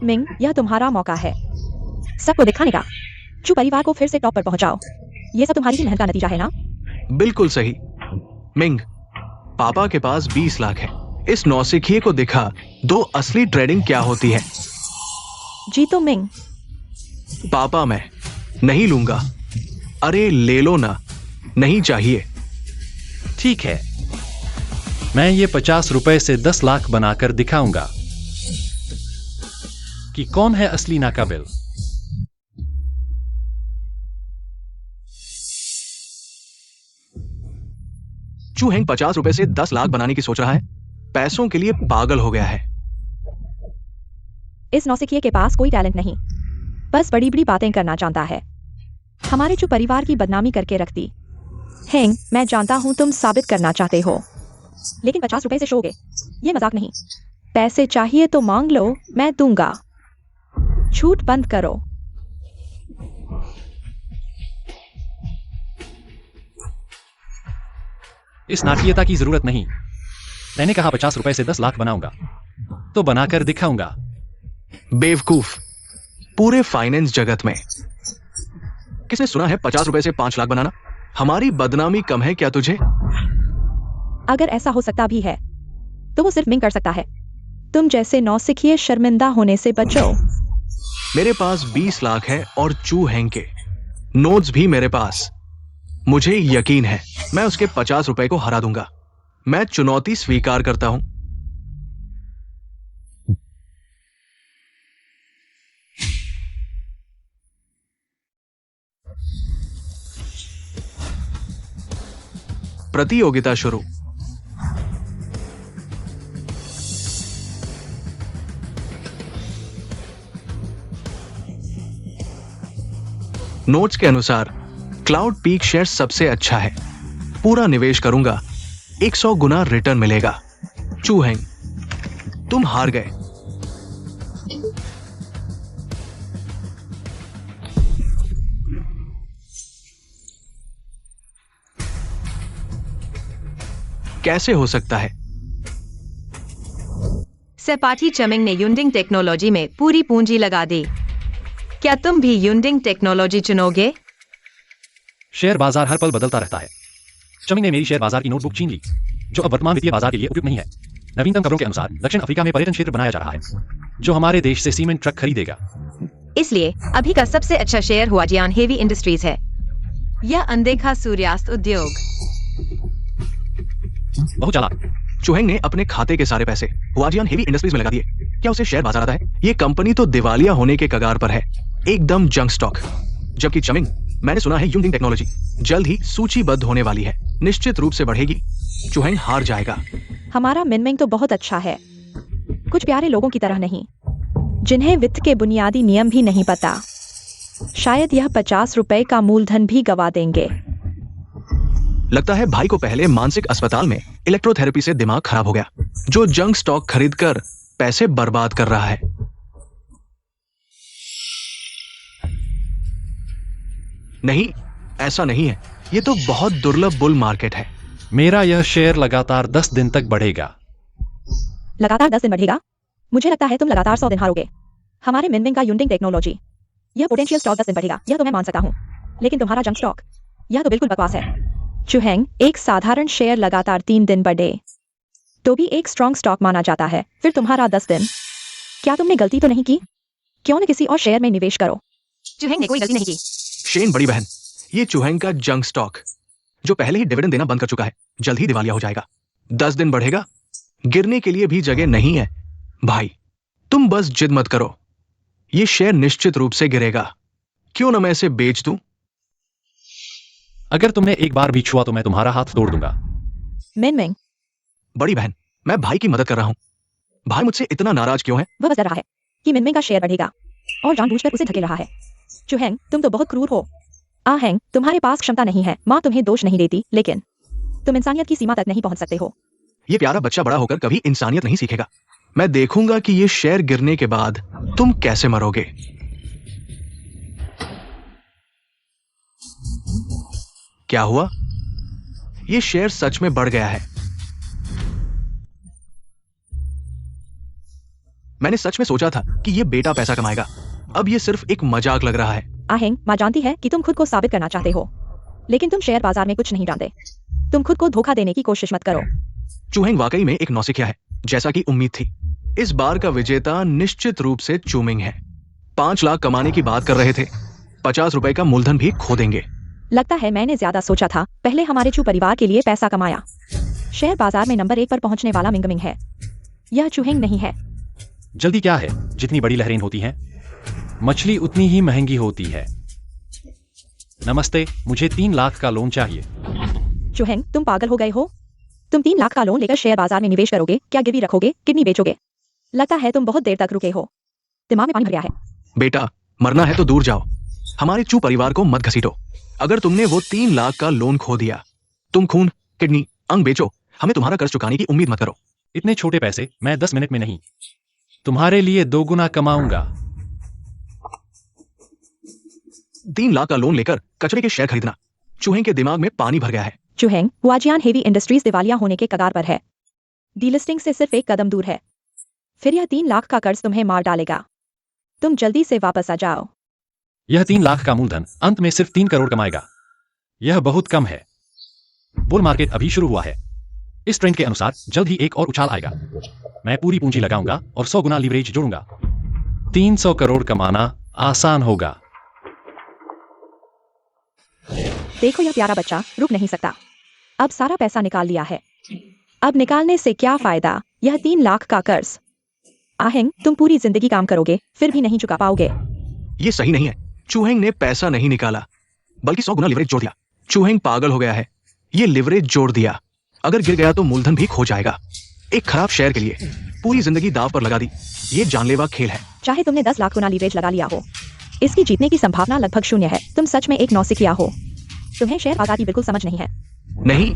मिंग, यह तुम्हारा मौका है सबको दिखाने का। चू परिवार को फिर से टॉप पर पहुंचाओ। ये सब तुम्हारी ही मेहनत का नतीजा है ना? बिल्कुल सही। मिंग, पापा के पास 20 लाख है। इस नौसिखिए को दिखा दो असली ट्रेडिंग क्या होती है। जीतो मिंग। पापा, मैं नहीं लूंगा। अरे ले लो ना। नहीं चाहिए। ठीक है, मैं ये 50 रुपए से 10 लाख बनाकर दिखाऊंगा कि कौन है असली नाकाबिल। चूहेंग 50 रुपए से 10 लाख बनाने की सोच रहा है। पैसों के लिए पागल हो गया है। इस नौसिखिए के पास कोई टैलेंट नहीं, बस बड़ी बड़ी बातें करना जानता है। हमारे चू परिवार की बदनामी करके रख दी। हेंग, मैं जानता हूं तुम साबित करना चाहते हो, लेकिन 50 रुपए से शोगे, ये मजाक नहीं। पैसे चाहिए तो मांग लो, मैं दूंगा। झूठ बंद करो। इस नाटकीयता की जरूरत नहीं। मैंने कहा 50 रुपए से 10 लाख बनाऊंगा, तो बनाकर दिखाऊंगा। बेवकूफ, पूरे फाइनेंस जगत में किसने सुना है 50 रुपए से 5 लाख बनाना? हमारी बदनामी कम है क्या तुझे? अगर ऐसा हो सकता भी है तो वो सिर्फ मिंग कर सकता है। तुम जैसे नौसिखिए शर्मिंदा होने से बचो। मेरे पास 20 लाख है और चू हेंग के नोट्स भी मेरे पास। मुझे यकीन है मैं उसके 50 रुपए को हरा दूंगा। मैं चुनौती स्वीकार करता हूं। प्रतियोगिता शुरू। नोट्स के अनुसार क्लाउड पीक शेयर सबसे अच्छा है। पूरा निवेश करूंगा, 100 गुना रिटर्न मिलेगा। चू हेंग, तुम हार गए। कैसे हो सकता है? सहपाठी चमिंग ने युनडिंग टेक्नोलॉजी में पूरी पूंजी लगा दी। क्या तुम भी युनडिंग टेक्नोलॉजी चुनोगे? शेयर बाजार हर पल बदलता रहता है। चमिंग ने मेरी शेयर बाजार की नोटबुक छीन ली, जो अब वर्तमान वित्तीय बाजार के लिए उपयुक्त नहीं है। नवीनतम खबरों के अनुसार दक्षिण अफ्रीका में पर्यटन क्षेत्र बनाया जा रहा है, जो हमारे देश से सीमेंट ट्रक खरीदेगा। इसलिए अभी का सबसे अच्छा शेयर हुआजियान हेवी इंडस्ट्रीज है। यह अनदेखा सूर्यास्त उद्योग। बहुत चालाक। चुहेंग ने अपने खाते के सारे पैसे हुआजियान हेवी इंडस्ट्रीज में लगा दिए। क्या उसे शेयर बाजार आता है? ये कंपनी तो दिवालिया होने के कगार पर है, एकदम जंक स्टॉक। जबकि चमिंग, मैंने सुना है युनडिंग टेक्नोलॉजी जल्द ही सूचीबद्ध होने वाली है, निश्चित रूप से बढ़ेगी। चुहेंग हार जाएगा। हमारा मिनमिंग तो बहुत अच्छा है, कुछ प्यारे लोगों की तरह नहीं, जिन्हें वित्त के बुनियादी नियम भी नहीं पता। शायद यह 50 रुपए का मूलधन भी गवा देंगे। लगता है भाई को पहले मानसिक अस्पताल में इलेक्ट्रोथेरेपी से दिमाग खराब हो गया, जो जंक स्टॉक खरीदकर पैसे बर्बाद कर रहा है। नहीं, ऐसा नहीं है। ये तो बहुत दुर्लभ बुल मार्केट है। मेरा यह शेयर लगातार 10 दिन तक बढ़ेगा। लगातार 10 दिन बढ़ेगा? मुझे लगता है तुम लगातार 100 दिन हारोगे। हमारे मिनमिंग का युनडिंग टेक्नोलॉजी, यह पोटेंशियल स्टॉक 10 दिन बढ़ेगा, यह तो मैं मान सकता हूँ। लेकिन तुम्हारा जंक स्टॉक, यह तो बिल्कुल बकवास है। चुहेंग, एक साधारण शेयर लगातार 3 दिन बढ़े तो भी एक स्ट्रॉन्ग स्टॉक माना जाता है, फिर तुम्हारा 10 दिन। क्या तुमने गलती तो नहीं की? क्यों न किसी और शेयर में निवेश करो। चुहेंग ने कोई गलती नहीं की। शेन बड़ी बहन, ये चुहेंग का जंक स्टॉक, जो पहले ही डिविडेंड देना बंद कर चुका है, जल्द ही दिवालिया हो जाएगा। 10 दिन बढ़ेगा, गिरने के लिए भी जगह नहीं है। भाई, तुम बस जिद मत करो, ये शेयर निश्चित रूप से गिरेगा। क्यों न मैं इसे बेच दूं? अगर तुमने एक बार भी छुआ तो मैं तुम्हारा हाथ तोड़ दूंगा। मिनमिंग, बड़ी बहन, मैं भाई की मदद कर रहा हूं। भाई मुझसे इतना नाराज क्यों है? वह बस डर रहा है कि मिनमिंग का शेयर बढ़ेगा और जानबूझकर उसे धकेल रहा है। चुहेंग, तुम तो बहुत क्रूर हो। आहेंग, तुम्हारे पास क्षमता नहीं है, माँ तुम्हें दोष नहीं देती, लेकिन तुम इंसानियत की सीमा तक नहीं पहुंच सकते हो। ये प्यारा बच्चा बड़ा होकर कभी इंसानियत नहीं सीखेगा। मैं देखूंगा कि ये शेयर गिरने के बाद तुम कैसे मरोगे। क्या हुआ? ये शेयर सच में बढ़ गया है। मैंने सच में सोचा था कि ये बेटा पैसा कमाएगा, अब ये सिर्फ एक मजाक लग रहा है। आहेंग, माँ जानती है कि तुम खुद को साबित करना चाहते हो, लेकिन तुम शेयर बाजार में कुछ नहीं जानते। तुम खुद को धोखा देने की कोशिश मत करो। चूहेंग वाकई में एक नौसिखिया है, जैसा कि उम्मीद थी। इस बार का विजेता निश्चित रूप से चूमिंग है। 5 लाख कमाने की बात कर रहे थे, 50 रुपए का मूलधन भी खो देंगे। लगता है मैंने ज्यादा सोचा था। पहले हमारे चू परिवार के लिए पैसा कमाया। शेयर बाजार में नंबर 1 पर पहुंचने वाला मिंगमिंग है, यह चूहेंग नहीं है। जल्दी क्या है, जितनी बड़ी लहरें होती हैं, मछली उतनी ही महंगी होती है। नमस्ते, मुझे 3 लाख का लोन चाहिए। चुहेंग, तुम पागल हो गए हो? तुम 3 लाख का लोन लेकर शेयर बाजार में निवेश करोगे? क्या गिरवी रखोगे? किडनी बेचोगे? लगता है तुम बहुत देर तक रुके हो। दिमाग में पानी भर गया है। बेटा, मरना है तो दूर जाओ, हमारे चू परिवार को मत घसीटो। अगर तुमने वो 3 लाख का लोन खो दिया, तुम खून, किडनी, अंग बेचो, हमें तुम्हारा कर्ज चुकाने की उम्मीद मत करो। इतने छोटे पैसे मैं 10 मिनट में नहीं, तुम्हारे लिए 2 गुना कमाऊंगा। 3 लाख का लोन लेकर कचरे के शेयर खरीदना। चूहें के दिमाग में पानी भर गया है। चुहेंग, हुआजियान हेवी इंडस्ट्रीज दिवालिया होने के कगार पर है। डीलिस्टिंग से सिर्फ एक कदम दूर है। फिर यह 3 लाख का कर्ज तुम्हें मार डालेगा। तुम जल्दी से वापस आ जाओ। यह 3 लाख का मूलधन अंत में सिर्फ 3 करोड़ कमाएगा। यह बहुत कम है। बुल मार्केट अभी शुरू हुआ है। इस ट्रेंड के अनुसार जल्द ही एक और उछाल आएगा। मैं पूरी पूंजी लगाऊंगा और 100 गुना लीवरेज जोड़ूंगा। 300 करोड़ कमाना आसान होगा। देखो, यह प्यारा बच्चा रुक नहीं सकता। अब सारा पैसा निकाल लिया है। अब निकालने से क्या फायदा? यह 3 लाख का कर्ज। आहेंग, तुम पूरी जिंदगी काम करोगे, फिर भी नहीं चुका पाओगे। ये सही नहीं है। चूहेंग ने पैसा नहीं निकाला, बल्कि 100 गुना लिवरेज जोड़ दिया। चूहेंग पागल हो गया है। ये लिवरेज जोड़ दिया, अगर गिर गया तो मूलधन भी खो जाएगा। एक खराब शेयर के लिए पूरी जिंदगी दांव पर लगा दी। ये जानलेवा खेल है। चाहे तुमने 10 लाख गुना लीवरेज लगा लिया हो, इसकी जीतने की संभावना लगभग 0 है। तुम सच में एक नौसिखिया हो। तुम्हें शेयर बाजार की बिल्कुल समझ नहीं है। नहीं,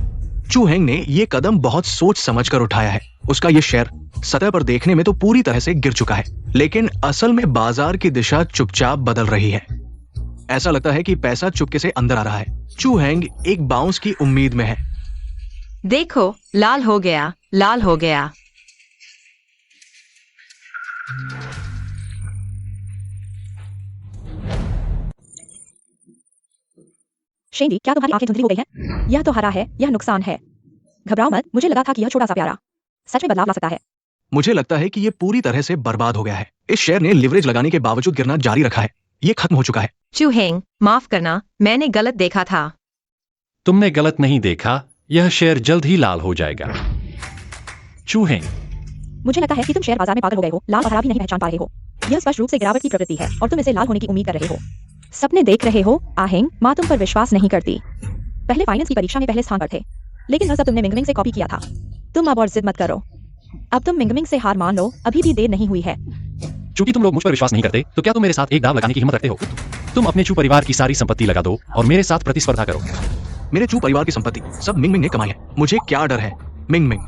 चूहेंग ने ये कदम बहुत सोच समझकर उठाया है। उसका ये शेयर सतह पर देखने में तो पूरी तरह से गिर चुका है, लेकिन असल में बाजार की दिशा चुपचाप बदल रही है। ऐसा लगता है कि पैसा चुपके से अंदर आ रहा है। चूहेंग एक बाउंस की उम्मीद में है। देखो, लाल हो गया, लाल हो गया। शेंडी, क्या तुम्हारी आंखें धुंधली हो गई हैं? यह तो हरा है, यह नुकसान है। घबराओ मत, मुझे लगा था कि यह छोटा सा प्यारा सच में बदलाव ला सकता है। मुझे लगता है कि ये पूरी तरह से बर्बाद हो गया है। इस शेयर ने लिवरेज लगाने के बावजूद गिरना जारी रखा है। ये खत्म हो चुका है। चूहेंग, माफ करना, मैंने गलत देखा था। तुमने गलत नहीं देखा, यह शेयर जल्द ही लाल हो जाएगा। चूहेंग, मुझे लगता है कि तुम शेयर बाजार में पागल हो गए हो, लाल और हरा भी नहीं पहचान पा रहे हो। यह स्पष्ट रूप से गिरावट की प्रवृत्ति है और तुम इसे लाल होने की उम्मीद कर रहे हो। सपने देख रहे हो। आहेंग, माँ तुम पर विश्वास नहीं करती। पहले फाइनेंस की परीक्षा में पहले स्थान पर थे, लेकिन वह सब तुमने मिंगमिंग से कॉपी किया था। तुम अब और जिद मत करो। अब तुम मिंगमिंग से हार मान लो, अभी भी देर नहीं हुई है। चूंकि तुम लोग मुझ पर विश्वास नहीं करते, तो क्या तुम मेरे साथ एक दाव लगाने की हिम्मत रखते हो? तुम अपने चू परिवार की सारी संपत्ति लगा दो और मेरे साथ प्रतिस्पर्धा करो। मेरे चू परिवार की संपत्ति सब मिंगमिंग ने कमाई है। मुझे क्या डर है? मिंगमिंग,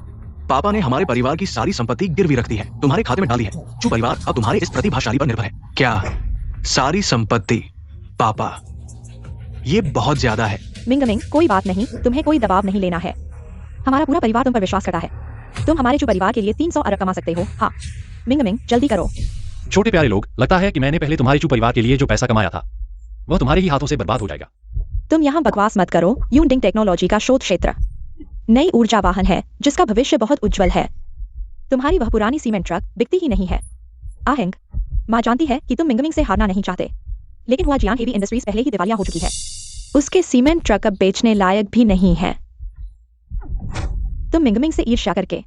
पापा ने हमारे परिवार की सारी संपत्ति गिरवी रख दी है, तुम्हारे खाते में डाली है। चू परिवार अब तुम्हारे इस प्रतिभाशाली पर निर्भर है। क्या सारी संपत्ति? पापा, ये बहुत ज्यादा है। मिंगमिंग, कोई बात नहीं, तुम्हें कोई दबाव नहीं लेना है। हमारा पूरा परिवार तुम पर विश्वास करता है। तुम हमारे चू परिवार के लिए 300 अरब कमा सकते हो। हाँ मिंगमिंग, जल्दी करो। छोटे प्यारे लोग, लगता है कि मैंने पहले तुम्हारे चू परिवार के लिए जो पैसा कमाया था वह तुम्हारे ही हाथों से बर्बाद हो जाएगा। तुम यहाँ बकवास मत करो। यूनडिंग टेक्नोलॉजी का शोध क्षेत्र नई ऊर्जा वाहन है जिसका भविष्य बहुत उज्जवल है। तुम्हारी वह पुरानी सीमेंट ट्रक बिकती ही नहीं है। आहेंग, माँ जानती है कि तुम मिंगमिंग से हारना नहीं चाहते, लेकिन हुआजियांग हेवी इंडस्ट्रीज पहले ही दिवालिया हो चुकी है। उसके सीमेंट ट्रक अब बेचने लायक भी नहीं है। तुम मिंगमिंग से ईर्ष्या करके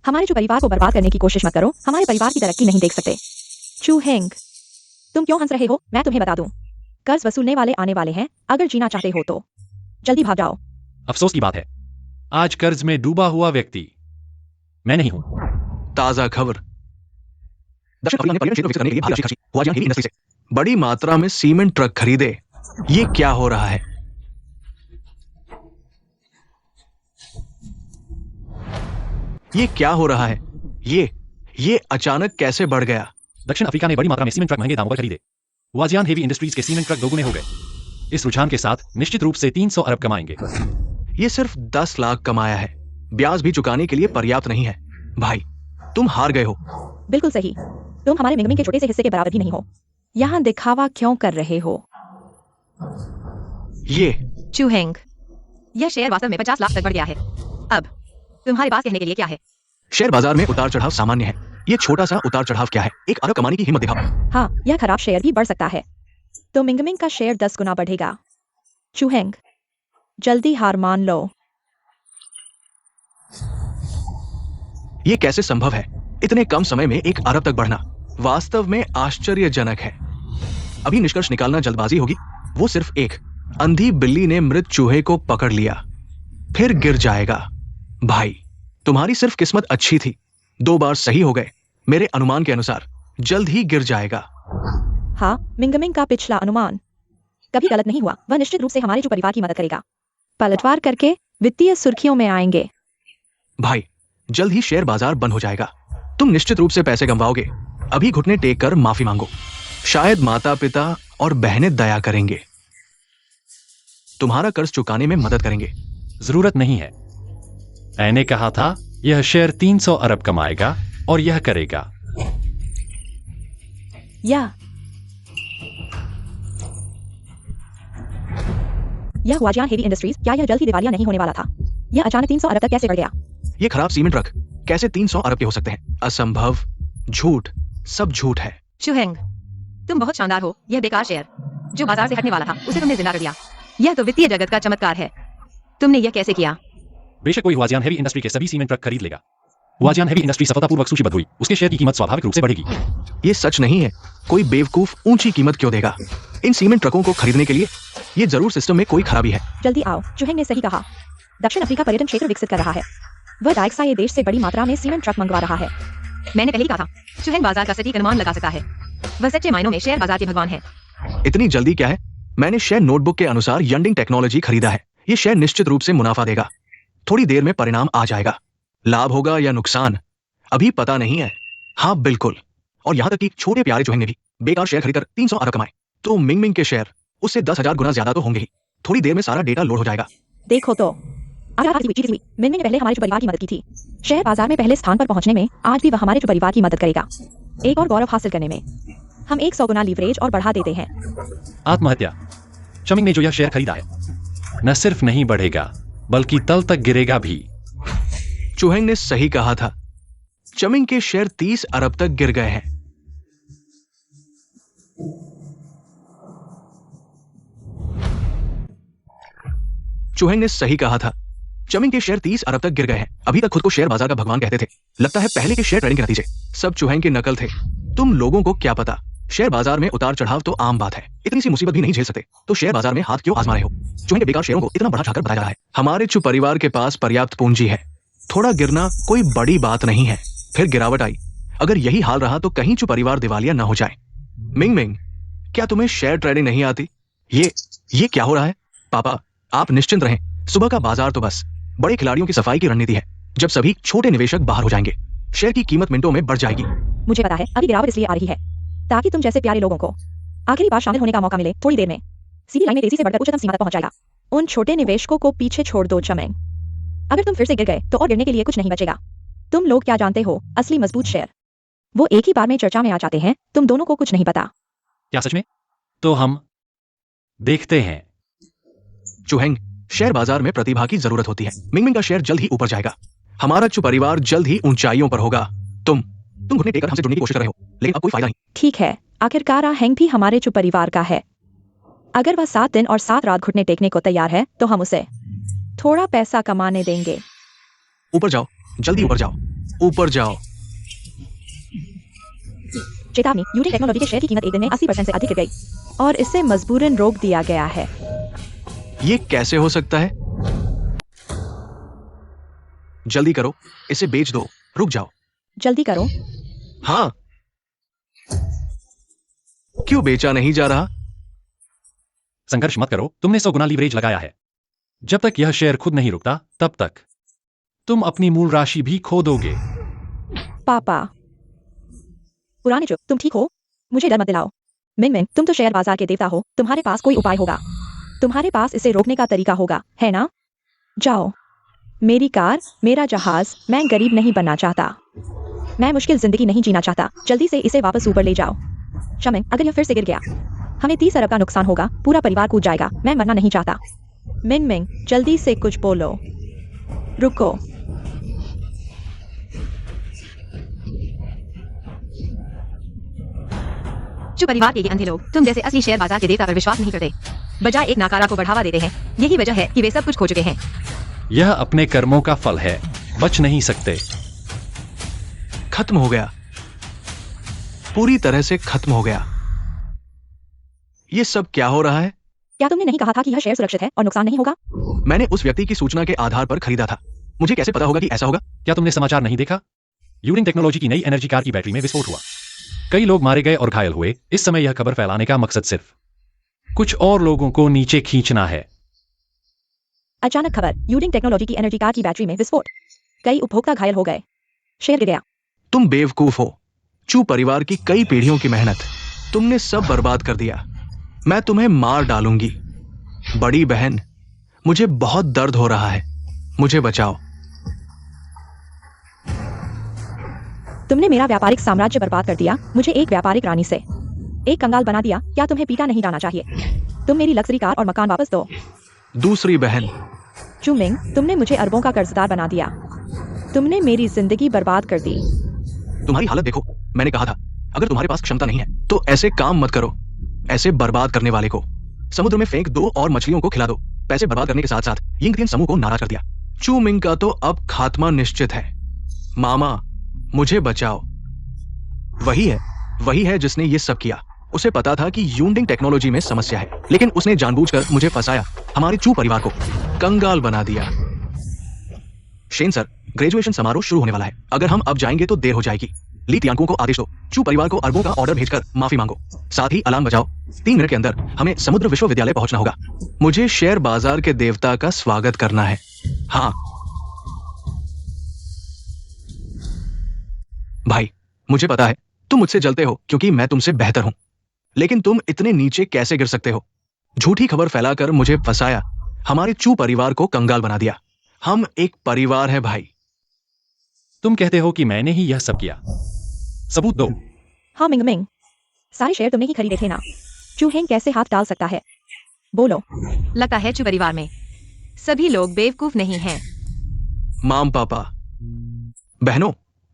हमारे जो परिवार को बर्बाद करने की कोशिश मत करो। हमारे परिवार की तरक्की नहीं देख सकते। चूहेंग, तुम क्यों हंस रहे हो? मैं तुम्हें बता दूं, कर्ज वसूलने वाले आने वाले हैं। अगर जीना चाहते हो तो जल्दी भाग जाओ। अफसोस की बात है, आज कर्ज में डूबा हुआ व्यक्ति मैं नहीं हूं। ताजा खबर, दक्षिण अफ्रीका ने पर्यटन क्षेत्र विकसित करने के लिए भारी राशि खर्ची। हुआजियांग हेवी इंडस्ट्री से बड़ी मात्रा में सीमेंट ट्रक खरीदे। ये क्या हो रहा है? ये क्या हो रहा है? ये अचानक कैसे बढ़ गया? दक्षिण अफ्रीका ने बड़ी मात्रा में सीमेंट ट्रक महंगे दामों पर खरीदे। हुआजियान हेवी इंडस्ट्रीज के सीमेंट ट्रक दोगुने हो गए। इस रुझान के साथ निश्चित रूप से 300 अरब कमाएंगे। ये सिर्फ 10 लाख कमाया है, ब्याज भी चुकाने के लिए पर्याप्त नहीं है। भाई, तुम हार गए हो। बिल्कुल सही, तुम हमारे मिंगमिंग के छोटे से हिस्से के बराबर भी नहीं हो। यहाँ दिखावा क्यों कर रहे हो? ये चूहेंग, यह शेयर वास्तव में 50 लाख तक बढ़ गया है। अब तुम्हारे पास कहने के लिए क्या है? शेयर बाजार में उतार चढ़ाव सामान्य है। ये छोटा सा उतार चढ़ाव क्या है? 1 अरब कमाने की हिम्मत दिखाओ। हाँ, यह खराब शेयर भी बढ़ सकता है, तो मिंगमिंग का शेयर 10 गुना बढ़ेगा। चूहेंग, जल्दी हार मान लो। ये कैसे संभव है? इतने कम समय में 1 अरब तक बढ़ना वास्तव में आश्चर्यजनक है। अभी निष्कर्ष निकालना जल्दबाजी होगी। वो सिर्फ एक अंधी बिल्ली ने मृत चूहे को पकड़ लिया, फिर गिर जाएगा। भाई, तुम्हारी सिर्फ किस्मत अच्छी थी, 2 बार सही हो गए। मेरे अनुमान के अनुसार जल्द ही गिर जाएगा। हाँ, मिंगमिंग का पिछला अनुमान कभी गलत नहीं हुआ। वह निश्चित रूप से हमारे जो परिवार की मदद करेगा। पलटवार करके वित्तीय सुर्खियों में आएंगे। भाई, जल्द ही शेयर बाजार बंद हो जाएगा। तुम निश्चित रूप से पैसे गंवाओगे। अभी घुटने टेक कर माफी मांगो। शायद माता पिता और बहनें दया करेंगे, तुम्हारा कर्ज चुकाने में मदद करेंगे। जरूरत नहीं है। मैंने कहा था यह शेयर 300 अरब कमाएगा और यह करेगा। यह हुआजियान हेवी इंडस्ट्रीज, क्या यह जल्द ही दिवालिया नहीं होने वाला था? यह अचानक 300 अरब तक कैसे बढ़ गया? ये खराब सीमेंट ट्रक कैसे 300 अरब के हो सकते हैं? असंभव, झूठ, सब झूठ है। चूहेंग, तुम बहुत शानदार हो। यह बेकार शेयर जो बाजार से हटने वाला था, उसे तुमने जिंदा कर दिया। यह तो वित्तीय जगत का चमत्कार है। तुमने यह कैसे किया? बेशक कोई हुआजियान हेवी इंडस्ट्री के सभी सीमेंट ट्रक खरीद लेगा। हुआजियान हेवी इंडस्ट्री सफलतापूर्वक सूचीबद्ध हुई, उसके शेयर की कीमत स्वाभाविक रूप से बढ़ेगी। ये सच नहीं है। कोई बेवकूफ ऊंची कीमत क्यों देगा इन सीमेंट ट्रकों को खरीदने के लिए? ये जरूर सिस्टम में कोई खराबी है। जल्दी आओ, चूहेंग ने सही कहा। दक्षिण अफ्रीका पर्यटन क्षेत्र विकसित कर रहा है। वह डायक्सा ये देश से बड़ी मात्रा में सीमेंट ट्रक मंगवा रहा है। मैंने पहले ही कहा था, चूहेंग बाजार का सटीक अनुमान लगा सकता है। वह सच्चे मायनों में शेयर बाजार के भगवान है। इतनी जल्दी क्या है? मैंने शेयर नोटबुक के अनुसार यंडिंग टेक्नोलॉजी खरीदा है। ये शेयर निश्चित रूप से मुनाफा देगा। थोड़ी देर में परिणाम आ जाएगा। लाभ होगा या नुकसान अभी पता नहीं है। हाँ बिल्कुल, और यहाँ तक कि छोटे प्यारे चूहेंग ने भी बेकार शेयर खरीदकर 300 अरब कमाए, तो मिंगमिंग के शेयर उससे 10,000 गुना ज्यादा तो होंगे ही। थोड़ी देर में सारा डेटा लोड हो जाएगा। देखो तो, मिनमिन ने पहले हमारे जो परिवार की मदद की थी, शेयर बाजार में पहले स्थान पर पहुंचने में आज भी वह हमारे जो परिवार की मदद करेगा, एक और गौरव हासिल करने में। हम 100 गुना लीवरेज और बढ़ा देते हैं। आत्महत्या। चमिंग ने जो यह शेयर खरीदा है, न सिर्फ नहीं बढ़ेगा बल्कि तल तक गिरेगा भी। चुहेंग ने सही कहा था। चमिंग के शेयर 30 अरब तक गिर गए हैं। चुहेंग ने सही कहा था। चमिंग के शेयर 30 अरब तक गिर गए हैं। अभी तक खुद को शेयर बाजार का भगवान कहते थे। लगता है पहले के शेयर ट्रेडिंग के नतीजे सब चुहेंग की नकल थे। तुम लोगों को क्या पता, शेयर बाजार में उतार चढ़ाव तो आम बात है। इतनी सी मुसीबत भी नहीं झेल सकते तो शेयर बाजार में हाथ क्यों आजमा रहे हो? चुहेंग के बेकार शेयरों को इतना बढ़ा चढ़ाकर बताया जा रहा है। हमारे चु परिवार के पास पर्याप्त पूंजी है। थोड़ा गिरना कोई बड़ी बात नहीं है। फिर गिरावट आई। अगर यही हाल रहा तो कहीं चु परिवार दिवालिया न हो जाए। मिंग मिंग, क्या तुम्हें शेयर ट्रेडिंग नहीं आती? ये क्या हो रहा है? पापा, आप निश्चिंत रहें। सुबह का बाजार तो बस बड़े खिलाड़ियों की सफाई की रणनीति है। जब सभी छोटे निवेशक बाहर हो जाएंगे, शेयर की कीमत मिनटों में बढ़ जाएगी। मुझे पता है अभी गिरावट इसलिए आ रही है ताकि तुम जैसे प्यारे लोगों को आखिरी बार शामिल होने का मौका मिले। थोड़ी देर में सीधी लाइन में तेजी से बढ़कर उच्चतम सीमा तक पहुंच जाएगा। उन छोटे निवेशकों को पीछे छोड़ दो चमेंग। अगर तुम फिर से गिर गए तो और गिरने के लिए कुछ नहीं बचेगा। तुम लोग क्या जानते हो, असली मजबूत शेयर वो एक ही बार में चर्चा में आ जाते हैं। तुम दोनों को कुछ नहीं पता। क्या सच में? तो हम देखते हैं। चुहेंग, शेयर बाजार में प्रतिभा की जरूरत होती है। मिंगमिंग का शेयर जल्द ही ऊपर जाएगा। हमारा चु परिवार जल्द ही ऊंचाइयों पर होगा। तुम घुटने टेककर हमसे जुड़ने की कोशिश कर रहे हो, लेकिन अब कोई फायदा नहीं। ठीक है, आखिरकार हेंग भी हमारे चु परिवार का है। अगर वह 7 दिन और 7 रात घुटने टेकने को तैयार है तो हम उसे थोड़ा पैसा कमाने देंगे। ऊपर जाओ, जल्दी ऊपर जाओ, ऊपर जाओ। चेतावनी, यूनिक टेक्नोलॉजी के शेयर की कीमत एक दिन में 80% से अधिक गिर गई और इसे मजबूरन रोक दिया गया है। ये कैसे हो सकता है? जल्दी करो, इसे बेच दो। रुक जाओ। जल्दी करो। हाँ, क्यों बेचा नहीं जा रहा? संघर्ष मत करो, तुमने 100 गुना लीवरेज लगाया है। जब तक यह शेयर खुद नहीं रुकता तब तक तुम अपनी मूल राशि भी खो दोगे। पापा, पुराने चुप, तुम ठीक हो? मुझे डर मत दिलाओ। मिंग, तुम तो शेयर बाजार के देवता हो। तुम्हारे पास कोई उपाय होगा। तुम्हारे पास इसे रोकने का तरीका होगा, है ना? जाओ। मेरी कार, मेरा जहाज। मैं गरीब नहीं बनना चाहता। मैं मुश्किल जिंदगी नहीं जीना चाहता। जल्दी से इसे वापस ऊपर ले जाओ। शमिंग, अगर यह फिर से गिर गया, हमें 30 अरब का नुकसान होगा। पूरा परिवार कूद जाएगा। मैं मरना नहीं चाहता। मिंग, जल्दी से कुछ बोलो। रुको। चु परिवार के ये अंधे लोग तुम जैसे असली शेयर बाजार के देवता पर विश्वास नहीं करते, बजाय एक नाकारा को बढ़ावा देते हैं। यही वजह है कि वे सब कुछ खो चुके हैं। यह अपने कर्मों का फल है, बच नहीं सकते। खत्म हो गया, पूरी तरह से खत्म हो गया। ये सब क्या हो रहा है? क्या तुमने नहीं कहा था कि यह शेयर सुरक्षित है और नुकसान नहीं होगा? मैंने उस व्यक्ति की सूचना के आधार पर खरीदा था। मुझे कैसे पता होगा कि ऐसा होगा? क्या तुमने समाचार नहीं देखा? यूरिंग टेक्नोलॉजी की नई एनर्जी कार की बैटरी में विस्फोट हुआ। कई लोग मारे गए और घायल हुए। इस समय यह खबर फैलाने का मकसद सिर्फ कुछ और लोगों को नीचे खींचना है। अचानक खबर, यूरिंग टेक्नोलॉजी की एनर्जी कार की बैटरी में विस्फोट। कई उपभोक्ता घायल हो गए। शेयर गिर गया। तुम बेवकूफ हो। चू परिवार की कई पीढ़ियों की मेहनत तुमने सब बर्बाद कर दिया। मैं तुम्हें मार डालूंगी। बड़ी बहन, मुझे बहुत दर्द हो रहा है। मुझे बचाओ। तुमने मेरा व्यापारिक साम्राज्य बर्बाद कर दिया। मुझे एक व्यापारिक रानी से एक कंगाल बना दिया। क्या तुम्हें पीटा नहीं जाना चाहिए? तुम मेरी लग्जरी कार और मकान वापस दो। दूसरी बहन, चुमिंग, तुमने मुझे अरबों का कर्जदार बना दिया। तुमने मेरी जिंदगी बर्बाद कर दी। तुम्हारी हालत देखो। मैंने कहा था अगर तुम्हारे पास क्षमता नहीं है तो ऐसे काम मत करो। ऐसे बर्बाद करने वाले को समुद्र में फेंक दो और मछलियों को खिला दो। पैसे बर्बाद करने के साथ साथ यिंगतियन समूह को नाराज कर दिया। चू मिंग का तो अब खात्मा निश्चित है। मामा, मुझे बचाओ। वही है जिसने ये सब किया। उसे पता था कि यूनिंग टेक्नोलॉजी में समस्या है, लेकिन उसने जानबूझकर मुझे फंसाया। हमारे चू परिवार को कंगाल बना दिया। शेन सर, ग्रेजुएशन समारोह शुरू होने वाला है। अगर हम अब जाएंगे तो देर हो जाएगी। ली तियांको को आदेश दो। चू परिवार को अरबों का ऑर्डर भेजकर माफी मांगो। साथ ही अलार्म बजाओ। 3 मिनट के अंदर हमें समुद्र विश्वविद्यालय पहुंचना होगा। मुझे शेयर बाजार के देवता का स्वागत करना है। हाँ भाई, मुझे पता है तुम मुझसे जलते हो क्योंकि मैं तुमसे बेहतर हूं, लेकिन तुम इतने नीचे कैसे गिर सकते हो? झूठी खबर फैलाकर मुझे फंसाया। हमारे चू परिवार को कंगाल बना दिया। हम एक परिवार है भाई। तुम कहते हो कि मैंने ही यह सब किया। सबूत दो। हाँ मिंगमिंग, सारे शेयर तुमने ही खरीदे थे ना। चू हेंग कैसे हाथ डाल सकता है? बोलो। लगता है चू परिवार में सभी लोग बेवकूफ नहीं हैं। माम पापा, बहनों,